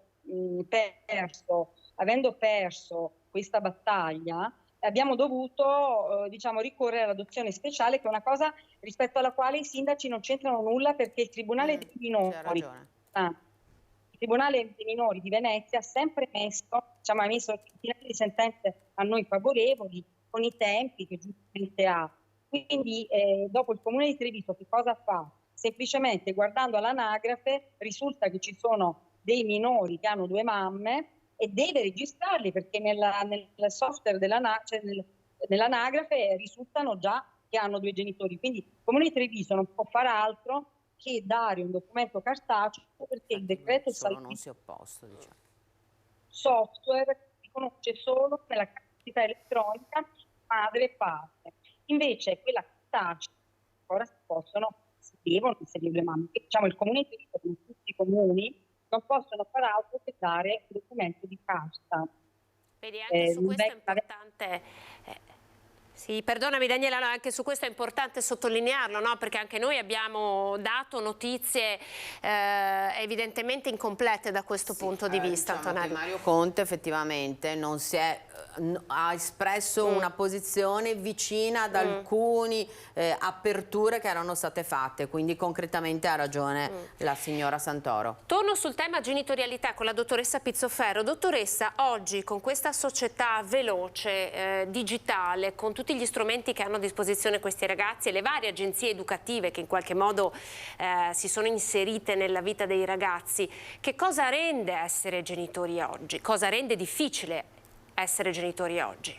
perso questa battaglia, abbiamo dovuto ricorrere all'adozione speciale, che è una cosa rispetto alla quale i sindaci non c'entrano nulla, perché il Tribunale dei Minori, il Tribunale dei Minori di Venezia ha sempre ha emesso centinaia di sentenze a noi favorevoli, con i tempi che giustamente ha. Quindi dopo il Comune di Treviso che cosa fa? Semplicemente guardando all'anagrafe risulta che ci sono dei minori che hanno 2 mamme e deve registrarli, perché nel software nell'anagrafe risultano già che hanno 2 genitori. Quindi il Comune di Treviso non può fare altro che dare un documento cartaceo, perché il decreto non si è opposto, software riconosce solo nella carta elettronica madre e padre. Invece quella cartacea ora si devono inserire le mamme. Il Comune di Treviso, come tutti i comuni, non possono fare altro che dare un documento di carta. Vedi, anche su questo è importante. Sì, perdonami Daniela, no, anche su questo è importante sottolinearlo, no? Perché anche noi abbiamo dato notizie evidentemente incomplete da questo punto di vista. Antonello. Mario Conte effettivamente ha espresso una posizione vicina ad alcune aperture che erano state fatte, quindi concretamente ha ragione la signora Santoro. Torno sul tema genitorialità con la dottoressa Pizzoferro. Dottoressa, oggi con questa società veloce, digitale, con tutti gli strumenti che hanno a disposizione questi ragazzi e le varie agenzie educative che in qualche modo si sono inserite nella vita dei ragazzi, che cosa rende essere genitori oggi? Cosa rende difficile essere genitori oggi?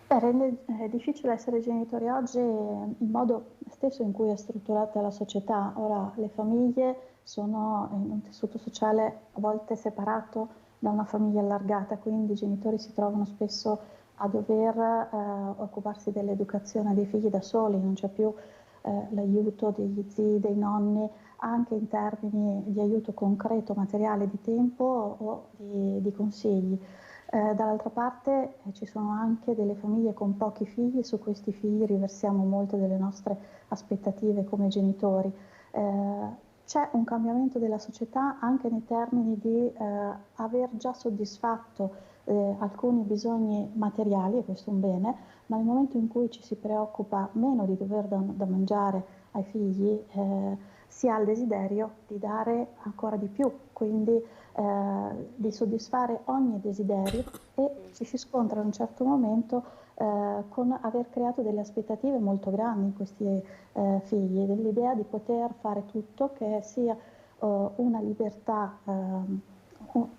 Rende difficile essere genitori oggi il modo stesso in cui è strutturata la società. Ora le famiglie sono in un tessuto sociale a volte separato da una famiglia allargata, quindi i genitori si trovano spesso a dover occuparsi dell'educazione dei figli da soli, non c'è più l'aiuto degli zii, dei nonni, anche in termini di aiuto concreto, materiale, di tempo o di consigli. Dall'altra parte ci sono anche delle famiglie con pochi figli, su questi figli riversiamo molte delle nostre aspettative come genitori. C'è un cambiamento della società anche nei termini di aver già soddisfatto alcuni bisogni materiali, e questo è un bene, ma nel momento in cui ci si preoccupa meno di dover da mangiare ai figli, si ha il desiderio di dare ancora di più, quindi di soddisfare ogni desiderio, e ci si scontra a un certo momento con aver creato delle aspettative molto grandi in questi figli, dell'idea di poter fare tutto, che sia una libertà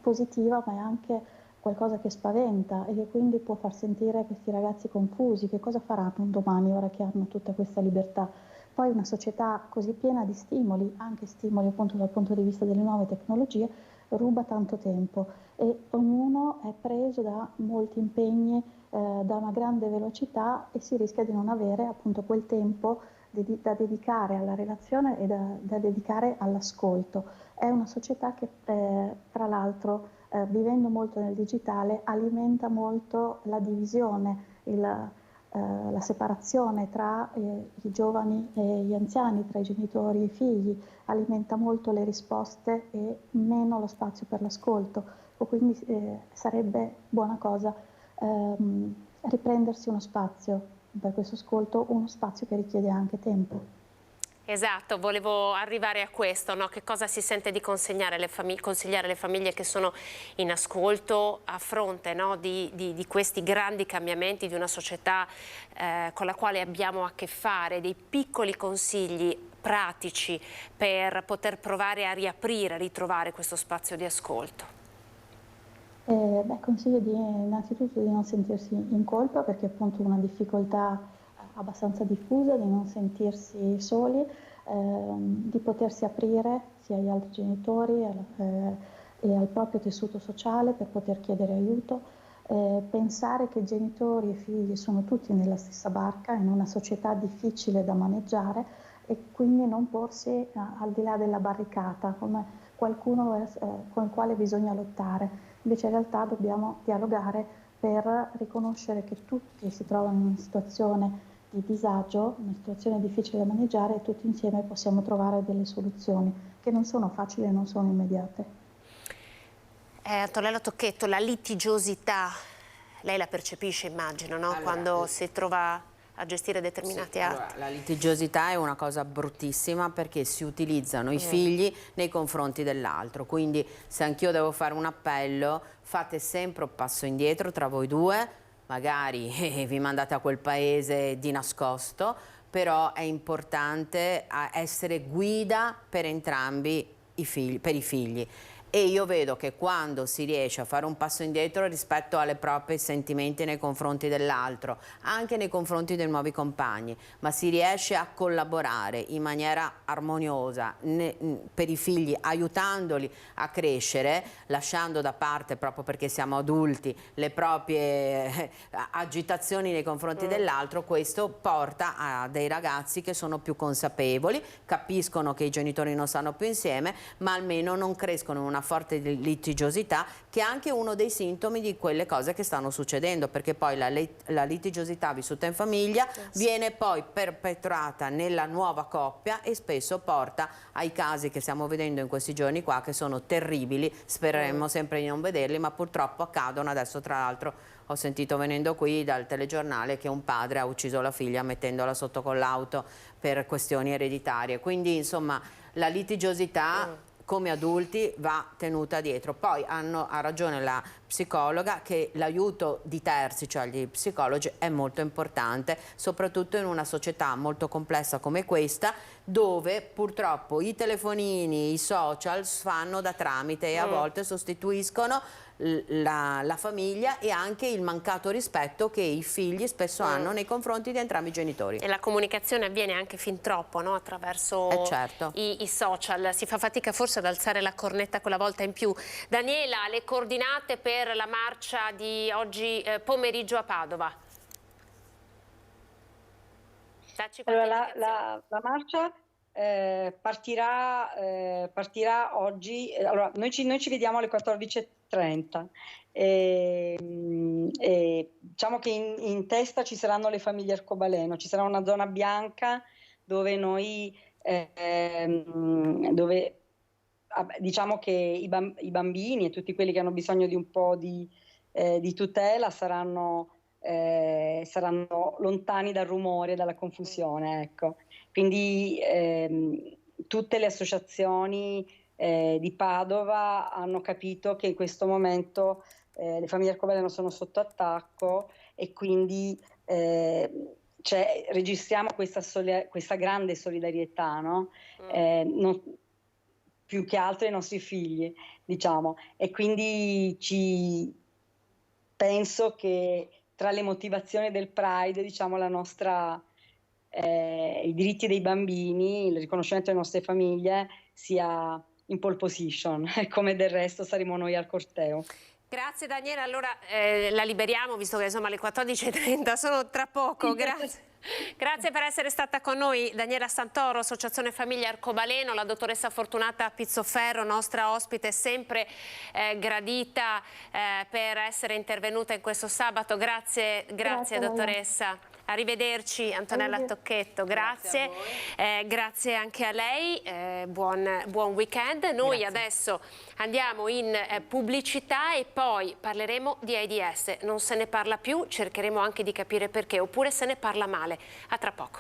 positiva, ma è anche qualcosa che spaventa e che quindi può far sentire questi ragazzi confusi. Che cosa faranno un domani ora che hanno tutta questa libertà? Poi una società così piena di stimoli, anche stimoli appunto dal punto di vista delle nuove tecnologie, ruba tanto tempo e ognuno è preso da molti impegni, da una grande velocità, e si rischia di non avere appunto quel tempo da dedicare alla relazione e da dedicare all'ascolto. È una società che tra l'altro vivendo molto nel digitale alimenta molto la divisione, la separazione tra i giovani e gli anziani, tra i genitori e i figli, alimenta molto le risposte e meno lo spazio per l'ascolto. Quindi sarebbe buona cosa riprendersi uno spazio per questo ascolto, uno spazio che richiede anche tempo. Esatto, volevo arrivare a questo, no? Che cosa si sente di consigliare alle famiglie che sono in ascolto a fronte, no? di questi grandi cambiamenti di una società con la quale abbiamo a che fare, dei piccoli consigli pratici per poter provare a riaprire, a ritrovare questo spazio di ascolto. Consiglio innanzitutto di non sentirsi in colpa, perché è appunto una difficoltà abbastanza diffusa, di non sentirsi soli, di potersi aprire sia agli altri genitori e al proprio tessuto sociale per poter chiedere aiuto, pensare che genitori e figli sono tutti nella stessa barca, in una società difficile da maneggiare, e quindi non porsi al di là della barricata come qualcuno con il quale bisogna lottare. Invece in realtà dobbiamo dialogare per riconoscere che tutti si trovano in una situazione di disagio, una situazione difficile da maneggiare, e tutti insieme possiamo trovare delle soluzioni che non sono facili e non sono immediate. Antonello Tocchetto, la litigiosità lei la percepisce, immagino, no? Quando si trova a gestire determinati atti. Allora, la litigiosità è una cosa bruttissima perché si utilizzano i figli nei confronti dell'altro, quindi se anch'io devo fare un appello, fate sempre un passo indietro tra voi due, magari vi mandate a quel paese di nascosto, però è importante essere guida per entrambi i figli. E io vedo che quando si riesce a fare un passo indietro rispetto alle proprie sentimenti nei confronti dell'altro, anche nei confronti dei nuovi compagni, ma si riesce a collaborare in maniera armoniosa per i figli, aiutandoli a crescere, lasciando da parte, proprio perché siamo adulti, le proprie agitazioni nei confronti dell'altro, questo porta a dei ragazzi che sono più consapevoli, capiscono che i genitori non stanno più insieme, ma almeno non crescono in una forte litigiosità, che è anche uno dei sintomi di quelle cose che stanno succedendo, perché poi la litigiosità vissuta in famiglia viene poi perpetuata nella nuova coppia e spesso porta ai casi che stiamo vedendo in questi giorni qua, che sono terribili, spereremo sempre di non vederli, ma purtroppo accadono. Adesso tra l'altro ho sentito venendo qui dal telegiornale che un padre ha ucciso la figlia mettendola sotto con l'auto per questioni ereditarie, quindi insomma la litigiosità come adulti va tenuta dietro. Poi ha ragione la psicologa che l'aiuto di terzi, cioè gli psicologi, è molto importante, soprattutto in una società molto complessa come questa, dove purtroppo i telefonini, i social fanno da tramite e a volte sostituiscono la famiglia e anche il mancato rispetto che i figli spesso hanno nei confronti di entrambi i genitori. E la comunicazione avviene anche fin troppo, no? Attraverso i social. Si fa fatica forse ad alzare la cornetta quella volta in più. Daniela, le coordinate per la marcia di oggi pomeriggio a Padova. Allora, la marcia partirà oggi. Allora, noi ci vediamo alle 14:30. Diciamo che in testa ci saranno le famiglie arcobaleno, ci sarà una zona bianca dove noi diciamo che i bambini e tutti quelli che hanno bisogno di un po' di tutela saranno lontani dal rumore, dalla confusione, ecco. Quindi tutte le associazioni di Padova hanno capito che in questo momento le famiglie arcobaleno sono sotto attacco e quindi registriamo questa grande solidarietà, no? Più che altro ai nostri figli, diciamo, e quindi penso che tra le motivazioni del Pride, diciamo, i diritti dei bambini, il riconoscimento delle nostre famiglie sia in pole position, come del resto saremo noi al corteo. Grazie Daniela, allora la liberiamo visto che insomma alle 14:30 sono tra poco, grazie. Grazie per essere stata con noi Daniela Santoro, Associazione Famiglia Arcobaleno, la dottoressa Fortunata Pizzoferro, nostra ospite sempre gradita per essere intervenuta in questo sabato. Grazie dottoressa. Arrivederci Antonella Tocchetto, grazie. Grazie anche a lei, buon weekend. Noi adesso andiamo in pubblicità e poi parleremo di AIDS. Non se ne parla più, cercheremo anche di capire perché, oppure se ne parla male. A tra poco.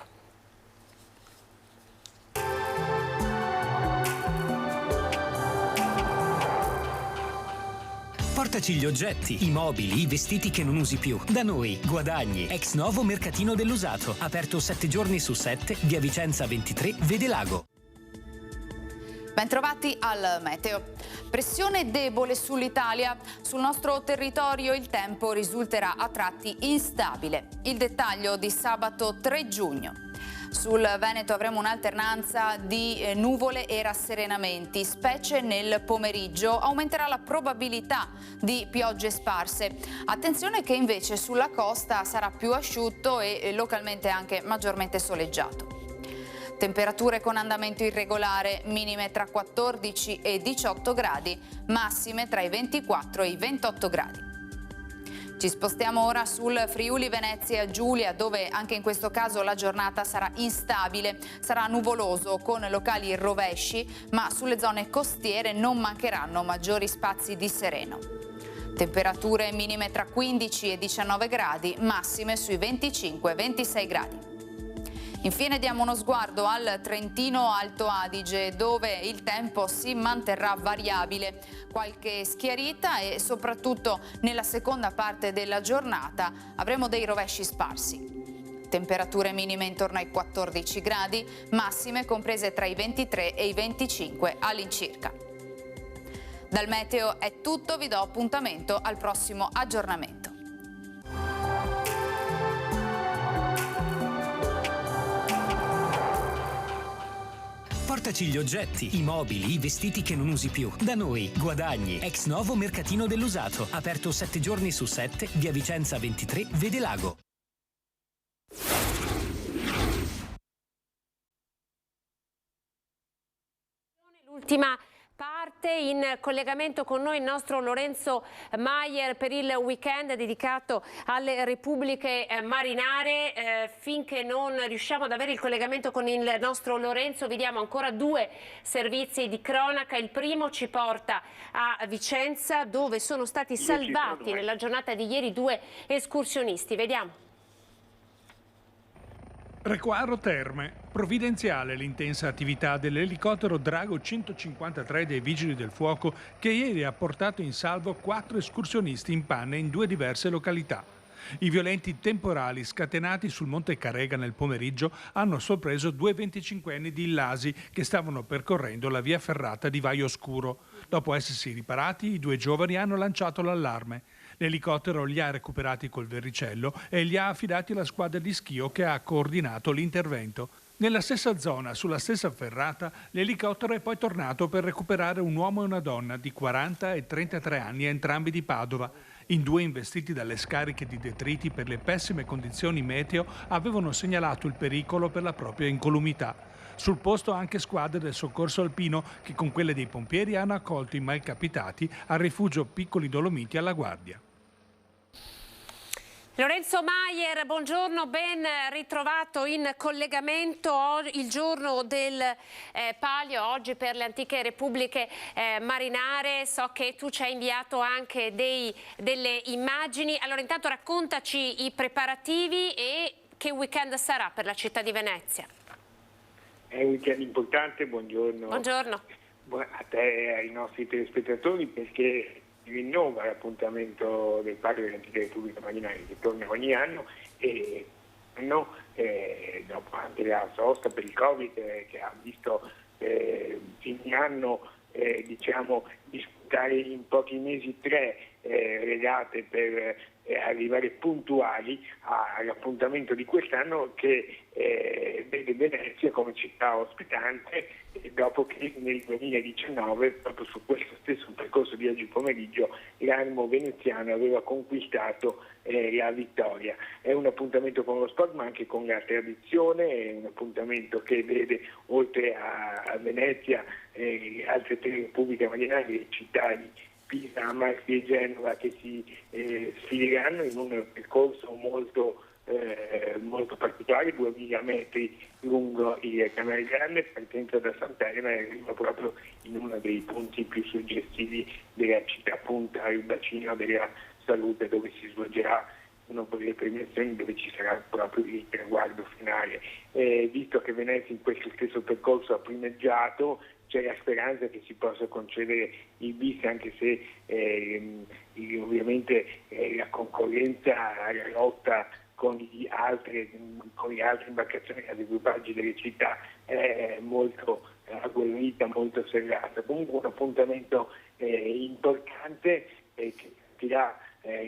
Portaci gli oggetti, i mobili, i vestiti che non usi più. Da noi, guadagni. Ex novo mercatino dell'usato. Aperto 7 giorni su 7, via Vicenza 23, Vede Lago. Bentrovati al meteo. Pressione debole sull'Italia. Sul nostro territorio il tempo risulterà a tratti instabile. Il dettaglio di sabato 3 giugno. Sul Veneto avremo un'alternanza di nuvole e rasserenamenti, specie nel pomeriggio. Aumenterà la probabilità di piogge sparse. Attenzione che invece sulla costa sarà più asciutto e localmente anche maggiormente soleggiato. Temperature con andamento irregolare, minime tra 14 e 18 gradi, massime tra i 24 e i 28 gradi. Ci spostiamo ora sul Friuli Venezia Giulia, dove anche in questo caso la giornata sarà instabile, sarà nuvoloso con locali rovesci, ma sulle zone costiere non mancheranno maggiori spazi di sereno. Temperature minime tra 15 e 19 gradi, massime sui 25-26 gradi. Infine diamo uno sguardo al Trentino Alto Adige, dove il tempo si manterrà variabile. Qualche schiarita e soprattutto nella seconda parte della giornata avremo dei rovesci sparsi. Temperature minime intorno ai 14 gradi, massime comprese tra i 23 e i 25 all'incirca. Dal meteo è tutto, vi do appuntamento al prossimo aggiornamento. Portaci gli oggetti, i mobili, i vestiti che non usi più. Da noi, Guadagni, ex novo mercatino dell'usato. Aperto 7 giorni su 7, via Vicenza 23, Vedelago. L'ultima parte, in collegamento con noi il nostro Lorenzo Maier per il weekend dedicato alle Repubbliche Marinare. Finché non riusciamo ad avere il collegamento con il nostro Lorenzo, vi diamo ancora 2 servizi di cronaca. Il primo ci porta a Vicenza, dove sono stati salvati nella giornata di ieri 2 escursionisti. Vediamo. Requaro Terme. Provvidenziale l'intensa attività dell'elicottero Drago 153 dei Vigili del Fuoco, che ieri ha portato in salvo 4 escursionisti in panne in 2 diverse località. I violenti temporali scatenati sul Monte Carega nel pomeriggio hanno sorpreso 2 25enni di Illasi che stavano percorrendo la via ferrata di Vaio Oscuro. Dopo essersi riparati, i 2 giovani hanno lanciato l'allarme. L'elicottero li ha recuperati col verricello e li ha affidati alla squadra di Schio, che ha coordinato l'intervento. Nella stessa zona, sulla stessa ferrata, l'elicottero è poi tornato per recuperare un uomo e una donna di 40 e 33 anni, entrambi di Padova. In 2 investiti dalle scariche di detriti per le pessime condizioni meteo avevano segnalato il pericolo per la propria incolumità. Sul posto anche squadre del soccorso alpino che con quelle dei pompieri hanno accolto i malcapitati al rifugio Piccoli Dolomiti alla Guardia. Lorenzo Maier, buongiorno, ben ritrovato in collegamento il giorno del Palio, oggi per le antiche repubbliche marinare. So che tu ci hai inviato anche delle immagini. Allora intanto raccontaci i preparativi e che weekend sarà per la città di Venezia. È un weekend importante, buongiorno. Buongiorno. A te e ai nostri telespettatori, perché rinnova l'appuntamento del Palio delle Antiche Repubbliche Marinare, che torna ogni anno, e dopo anche la sosta per il Covid che ha visto ogni anno disputare in pochi mesi 3 regate per arrivare puntuali all'appuntamento di quest'anno, che vede Venezia come città ospitante, dopo che nel 2019, proprio su questo stesso percorso di oggi pomeriggio, l'Armo veneziano aveva conquistato la vittoria. È un appuntamento con lo sport ma anche con la tradizione, è un appuntamento che vede oltre a Venezia altre 3 repubbliche marinare, le città di Pisa, Amalfi e Genova, che si sfideranno in un percorso molto particolare, 2000 metri lungo il Canale Grande, partenza da Sant'Elena e arriva proprio in uno dei punti più suggestivi della città, punta al bacino della Salute, dove si svolgerà una delle premiazioni, dove ci sarà proprio il traguardo finale. Visto che Venezia in questo stesso percorso ha primeggiato, c'è la speranza che si possa concedere il bis, anche se ovviamente la concorrenza, la lotta con le altre imbarcazioni ad equipaggi delle città è molto agguerrita, molto serrata. Comunque un appuntamento importante che partirà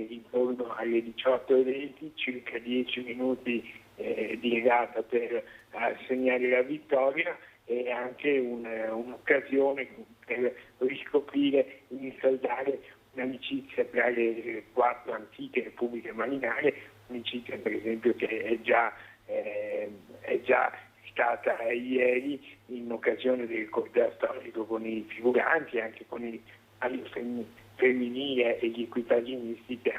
intorno alle 18:20, circa 10 minuti di regata per assegnare la vittoria, e anche un'occasione per riscoprire, insaldare un'amicizia tra le 4 antiche repubbliche marinare, un'amicizia per esempio che è già stata ieri in occasione del corteo storico con i figuranti, anche con i femminile e gli equipaggi misti che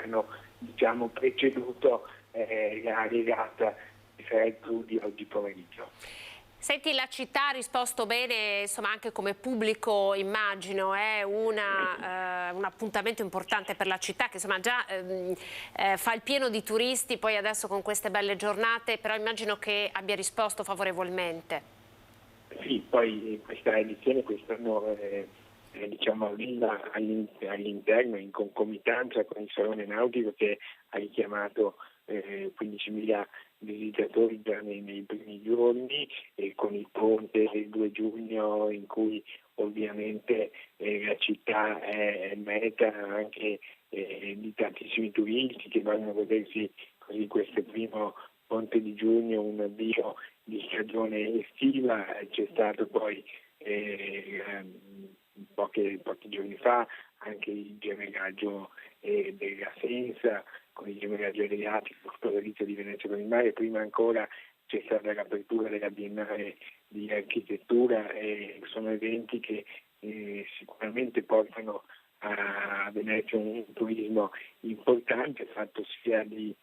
hanno preceduto la regata che sarà il clou di oggi pomeriggio. Senti, la città ha risposto bene, insomma, anche come pubblico, immagino, è un appuntamento importante per la città che insomma già fa il pieno di turisti, poi adesso con queste belle giornate, però immagino che abbia risposto favorevolmente. Sì, poi questa edizione quest'anno diciamo all'interno, in concomitanza con il Salone Nautico, che ha richiamato 15.000 visitatori già nei primi giorni, e con il ponte del 2 giugno in cui ovviamente la città è meta anche di tantissimi turisti che vanno a godersi così questo primo ponte di giugno, un avvio di stagione estiva. C'è stato poi pochi giorni fa anche il gemellaggio della Sensa con il gemellaggio Adriatico, sposalizio di Venezia con il mare. Prima ancora c'è stata l'apertura della Biennale di Architettura, e sono eventi che sicuramente portano a Venezia un turismo importante, fatto sia di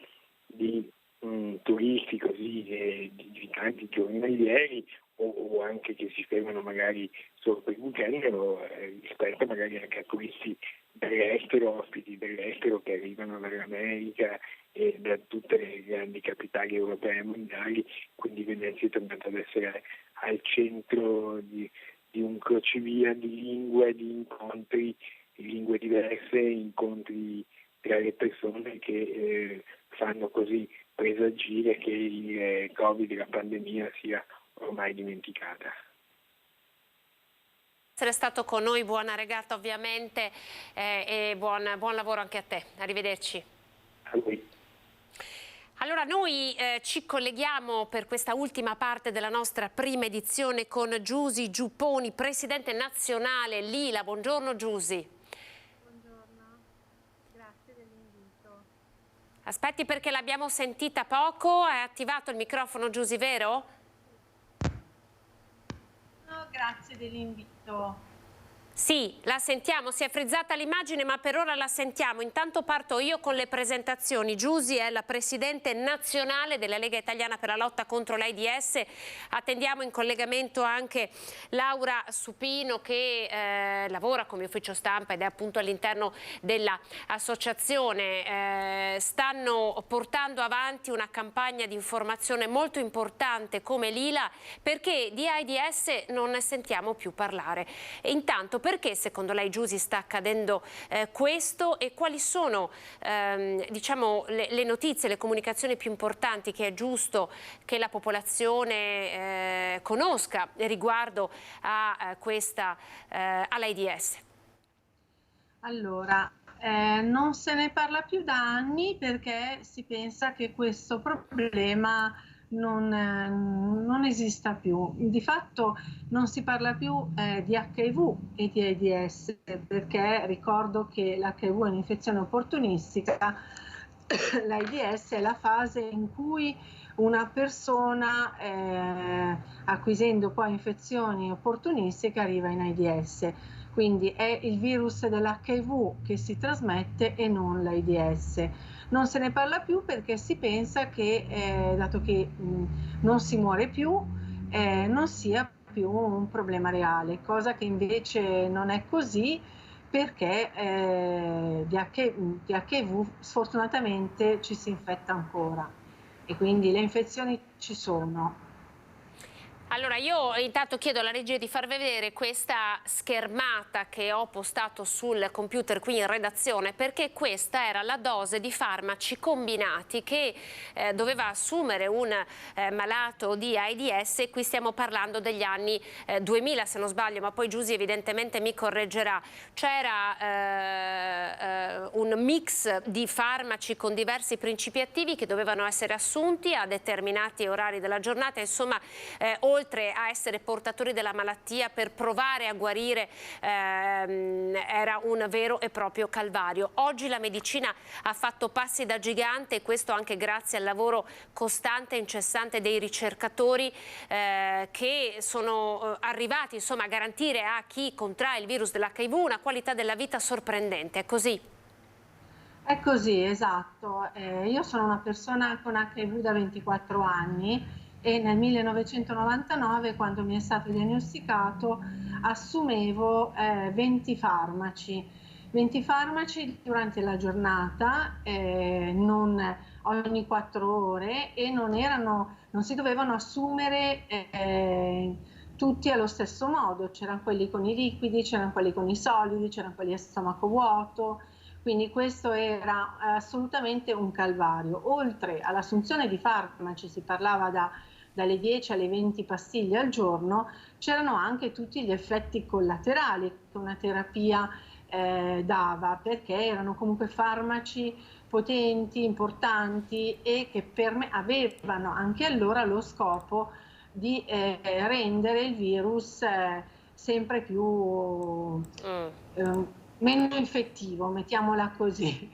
turisti così di tanti giornalieri o anche che si fermano magari solo per il weekend, rispetto magari anche a turisti dall'estero, ospiti dall'estero che arrivano dall'America e da tutte le grandi capitali europee e mondiali. Quindi Venezia è tornata ad essere al centro di un crocevia di lingue, di incontri, di lingue diverse, incontri tra le persone che fanno così presagire che il Covid e la pandemia sia ormai dimenticata. Essere stato con noi, buona regata ovviamente, e buon lavoro anche a te. Arrivederci. A voi. Allora noi ci colleghiamo per questa ultima parte della nostra prima edizione con Giusy Giupponi, presidente nazionale Lila. Buongiorno Giusy. Buongiorno, grazie dell'invito. Aspetti perché l'abbiamo sentita poco, è attivato il microfono Giusy, vero? No, grazie dell'invito. Sì, la sentiamo, si è frizzata l'immagine ma per ora la sentiamo. Intanto parto io con le presentazioni. Giusy è la presidente nazionale della Lega Italiana per la lotta contro l'AIDS. Attendiamo in collegamento anche Laura Supino che lavora come ufficio stampa ed è appunto all'interno dell'associazione. Stanno portando avanti una campagna di informazione molto importante come Lila, perché di AIDS non ne sentiamo più parlare. E intanto, perché secondo lei, Giusy, sta accadendo questo e quali sono diciamo, le notizie, le comunicazioni più importanti che è giusto che la popolazione conosca riguardo a all'AIDS? Allora, non se ne parla più da anni perché si pensa che questo problema non esista più. Di fatto non si parla più di HIV e di AIDS, perché ricordo che l'HIV è un'infezione opportunistica, l'AIDS è la fase in cui una persona acquisendo poi infezioni opportunistiche arriva in AIDS. Quindi è il virus dell'HIV che si trasmette e non l'AIDS. Non se ne parla più perché si pensa che, dato che non si muore più, non sia più un problema reale, cosa che invece non è così, perché di HIV sfortunatamente ci si infetta ancora e quindi le infezioni ci sono. Allora io intanto chiedo alla regia di far vedere questa schermata che ho postato sul computer qui in redazione, perché questa era la dose di farmaci combinati che doveva assumere un malato di AIDS, e qui stiamo parlando degli anni 2000 se non sbaglio, ma poi Giusy evidentemente mi correggerà. C'era un mix di farmaci con diversi principi attivi che dovevano essere assunti a determinati orari della giornata, insomma oltre a essere portatori della malattia, per provare a guarire era un vero e proprio calvario. Oggi la medicina ha fatto passi da gigante, e questo anche grazie al lavoro costante e incessante dei ricercatori che sono arrivati insomma a garantire a chi contrae il virus dell'HIV una qualità della vita sorprendente. È così? È così, esatto. Io sono una persona con HIV da 24 anni e nel 1999, quando mi è stato diagnosticato, assumevo 20 farmaci. 20 farmaci durante la giornata, non ogni 4 ore, e non si dovevano assumere tutti allo stesso modo. C'erano quelli con i liquidi, c'erano quelli con i solidi, c'erano quelli a stomaco vuoto, quindi questo era assolutamente un calvario. Oltre all'assunzione di farmaci, si parlava dalle 10 alle 20 pastiglie al giorno, c'erano anche tutti gli effetti collaterali che una terapia dava, perché erano comunque farmaci potenti, importanti, e che avevano anche allora lo scopo di rendere il virus sempre più meno infettivo, mettiamola così.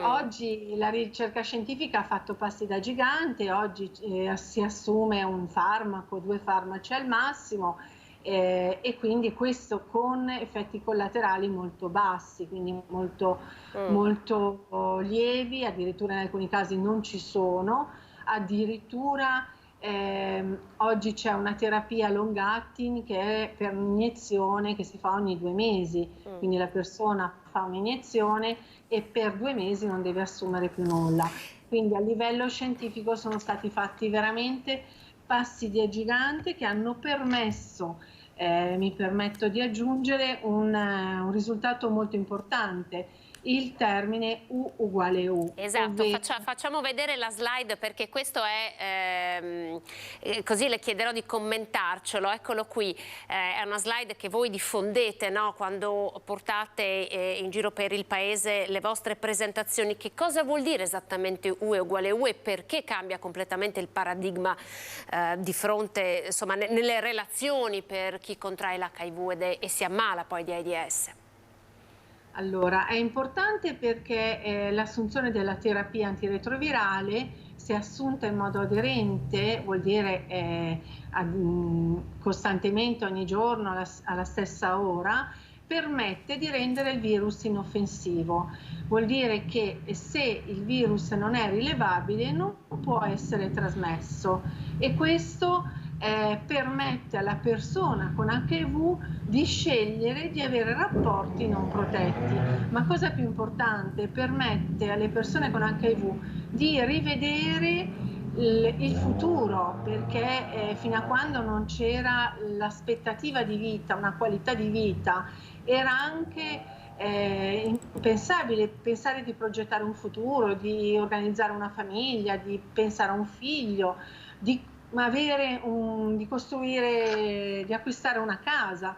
Oggi la ricerca scientifica ha fatto passi da gigante, oggi si assume un farmaco, 2 farmaci al massimo, e quindi questo con effetti collaterali molto bassi, quindi molto lievi, addirittura in alcuni casi non ci sono, addirittura oggi c'è una terapia long acting che è per un'iniezione che si fa ogni 2 mesi, quindi la persona fa un'iniezione e per 2 mesi non deve assumere più nulla. Quindi a livello scientifico sono stati fatti veramente passi di gigante che hanno permesso, mi permetto di aggiungere, un risultato molto importante: il termine U uguale U. Esatto, facciamo vedere la slide, perché questo è, così le chiederò di commentarcelo. Eccolo qui, è una slide che voi diffondete, no? Quando portate in giro per il paese le vostre presentazioni. Che cosa vuol dire esattamente U è uguale U e perché cambia completamente il paradigma di fronte, insomma, nelle relazioni per chi contrae l'HIV e si ammala poi di AIDS? Allora, è importante perché l'assunzione della terapia antiretrovirale, se assunta in modo aderente, vuol dire costantemente ogni giorno alla stessa ora, permette di rendere il virus inoffensivo. Vuol dire che se il virus non è rilevabile non può essere trasmesso, e questo permette alla persona con HIV di scegliere di avere rapporti non protetti. Ma cosa più importante, permette alle persone con HIV di rivedere il futuro, perché fino a quando non c'era l'aspettativa di vita, una qualità di vita, era anche impensabile pensare di progettare un futuro, di organizzare una famiglia, di pensare a un figlio, di costruire, di acquistare una casa.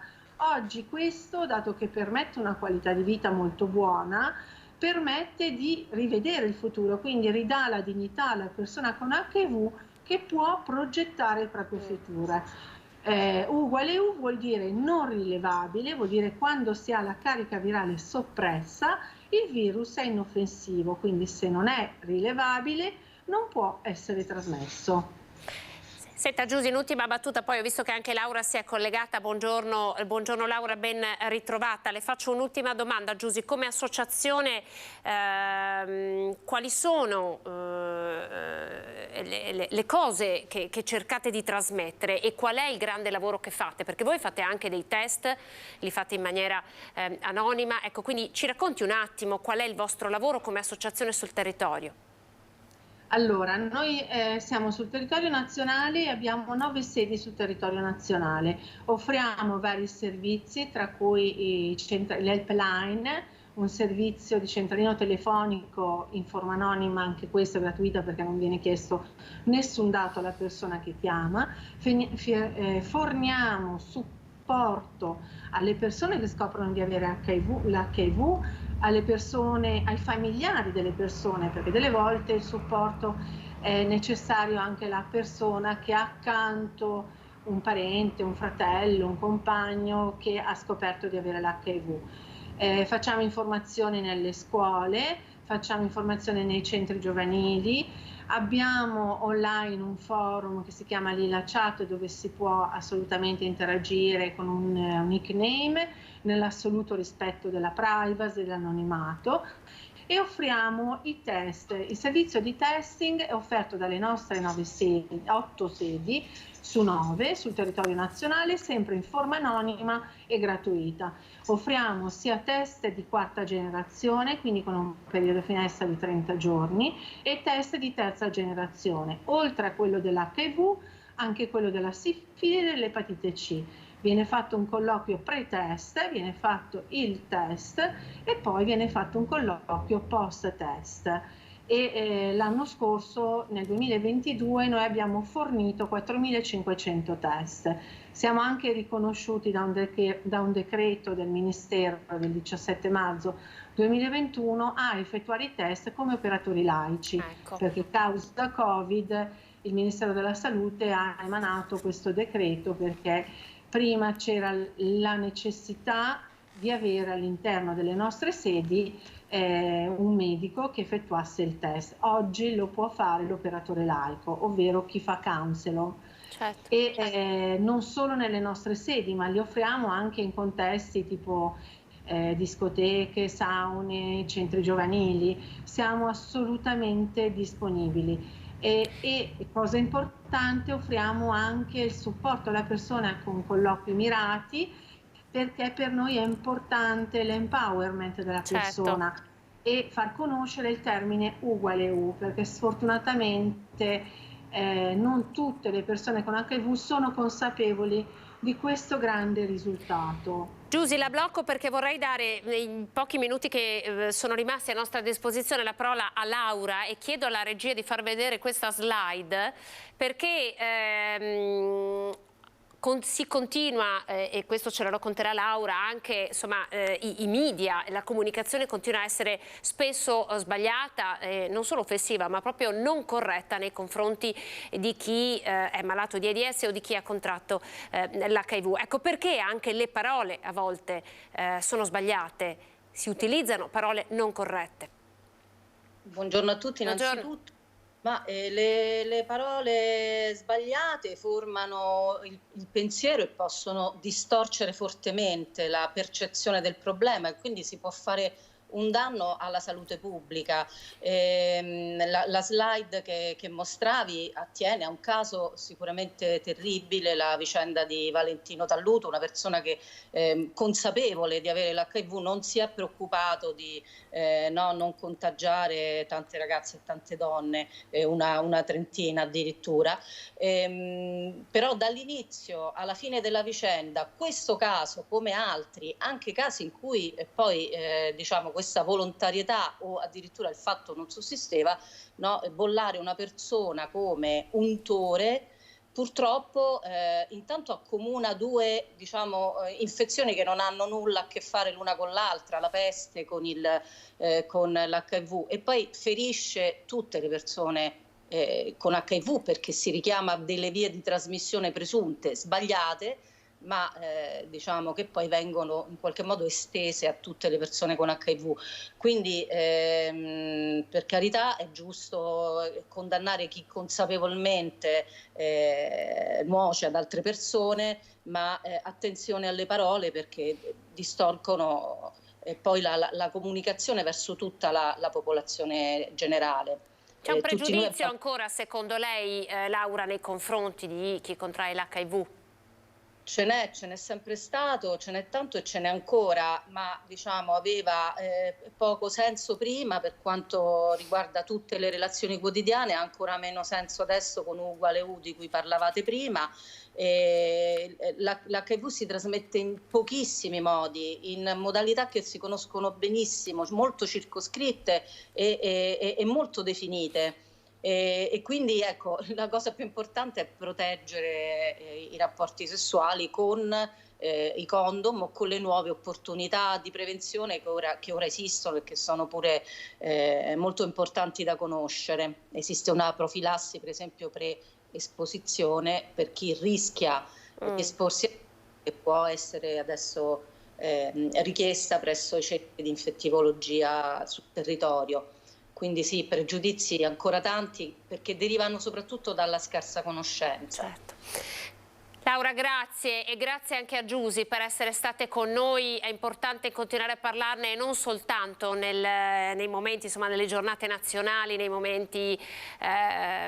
Oggi questo, dato che permette una qualità di vita molto buona, permette di rivedere il futuro, quindi ridà la dignità alla persona con HIV che può progettare il proprio futuro. U uguale U vuol dire non rilevabile, vuol dire quando si ha la carica virale soppressa il virus è inoffensivo, quindi se non è rilevabile non può essere trasmesso. Senta Giusy, un'ultima battuta, poi ho visto che anche Laura si è collegata. Buongiorno Laura, ben ritrovata. Le faccio un'ultima domanda, Giusy. Come associazione quali sono le cose che cercate di trasmettere e qual è il grande lavoro che fate? Perché voi fate anche dei test, li fate in maniera anonima. Ecco, quindi ci racconti un attimo qual è il vostro lavoro come associazione sul territorio? Allora, noi siamo sul territorio nazionale e abbiamo 9 sedi sul territorio nazionale. Offriamo vari servizi, tra cui l'helpline, un servizio di centralino telefonico in forma anonima, anche questo è gratuito perché non viene chiesto nessun dato alla persona che chiama. Forniamo supporto alle persone che scoprono di avere l'HIV, alle persone, ai familiari delle persone, perché delle volte il supporto è necessario anche alla persona che ha accanto un parente, un fratello, un compagno che ha scoperto di avere l'HIV. Facciamo informazioni nelle scuole, facciamo informazioni nei centri giovanili, abbiamo online un forum che si chiama Lila Chat dove si può assolutamente interagire con un nickname nell'assoluto rispetto della privacy e dell'anonimato, e offriamo i test. Il servizio di testing è offerto dalle nostre 8 sedi su 9 sul territorio nazionale, sempre in forma anonima e gratuita. Offriamo sia test di quarta generazione, quindi con un periodo finestra di 30 giorni, e test di terza generazione, oltre a quello dell'HIV, anche quello della sifili e dell'epatite C. Viene fatto un colloquio pre-test, viene fatto il test e poi viene fatto un colloquio post-test. L'anno scorso, nel 2022, noi abbiamo fornito 4.500 test. Siamo anche riconosciuti da un decreto del Ministero del 17 marzo 2021 a effettuare i test come operatori laici, perché causa Covid il Ministero della Salute ha emanato questo decreto perché prima c'era la necessità di avere all'interno delle nostre sedi un medico che effettuasse il test. Oggi lo può fare l'operatore laico, ovvero chi fa counselor. Certo. E non solo nelle nostre sedi, ma li offriamo anche in contesti tipo discoteche, saune, centri giovanili. Siamo assolutamente disponibili. E cosa importante, offriamo anche il supporto alla persona con colloqui mirati, perché per noi è importante l'empowerment della persona e far conoscere il termine U=U, perché sfortunatamente non tutte le persone con HIV sono consapevoli di questo grande risultato. Giusy, la blocco perché vorrei dare, nei pochi minuti che sono rimasti a nostra disposizione, la parola a Laura e chiedo alla regia di far vedere questa slide perché si continua, e questo ce lo racconterà Laura, anche insomma, i media, la comunicazione continua a essere spesso sbagliata, non solo offensiva ma proprio non corretta nei confronti di chi è malato di AIDS o di chi ha contratto l'HIV. Ecco perché anche le parole a volte sono sbagliate, si utilizzano parole non corrette. Buongiorno a tutti innanzitutto. Ma le parole sbagliate formano il pensiero e possono distorcere fortemente la percezione del problema e quindi si può fare un danno alla salute pubblica. La slide che mostravi attiene a un caso sicuramente terribile, la vicenda di Valentino Talluto, una persona che consapevole di avere l'HIV non si è preoccupato di non contagiare tante ragazze e tante donne, una trentina addirittura. Però dall'inizio alla fine della vicenda questo caso, come altri, anche casi in cui poi diciamo questa volontarietà o addirittura il fatto non sussisteva, bollare una persona come untore purtroppo intanto accomuna due infezioni che non hanno nulla a che fare l'una con l'altra, la peste con l'HIV, e poi ferisce tutte le persone con HIV perché si richiama a delle vie di trasmissione presunte sbagliate, ma diciamo che poi vengono in qualche modo estese a tutte le persone con HIV. Quindi per carità è giusto condannare chi consapevolmente nuoce ad altre persone, ma attenzione alle parole perché distorcono poi la comunicazione verso tutta la popolazione generale. C'è un pregiudizio ancora secondo lei, Laura, nei confronti di chi contrae l'HIV? Ce n'è sempre stato, ce n'è tanto e ce n'è ancora, ma diciamo aveva poco senso prima per quanto riguarda tutte le relazioni quotidiane, ha ancora meno senso adesso con U=U di cui parlavate prima. L'HIV si trasmette in pochissimi modi, in modalità che si conoscono benissimo, molto circoscritte e molto definite. E quindi ecco, la cosa più importante è proteggere i rapporti sessuali con i condom o con le nuove opportunità di prevenzione che ora esistono e che sono pure molto importanti da conoscere. Esiste una profilassi, per esempio, pre-esposizione per chi rischia di esporsi, che può essere adesso richiesta presso i centri di infettivologia sul territorio. Quindi sì, pregiudizi ancora tanti perché derivano soprattutto dalla scarsa conoscenza. Certo. Laura, grazie, e grazie anche a Giusy per essere state con noi. È importante continuare a parlarne non soltanto nei momenti, insomma, nelle giornate nazionali, nei momenti,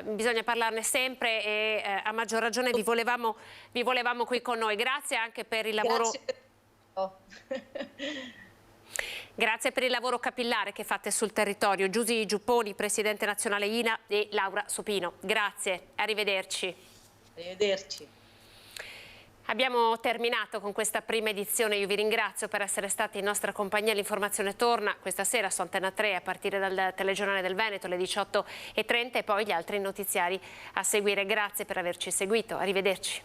bisogna parlarne sempre, e a maggior ragione vi volevamo qui con noi. Grazie anche per il lavoro. Grazie per il lavoro capillare che fate sul territorio. Giusy Giupponi, Presidente Nazionale INA, e Laura Supino. Grazie, arrivederci. Arrivederci. Abbiamo terminato con questa prima edizione, io vi ringrazio per essere stati in nostra compagnia. L'informazione torna questa sera su Antena 3 a partire dal telegiornale del Veneto alle 18:30 e poi gli altri notiziari a seguire. Grazie per averci seguito, arrivederci.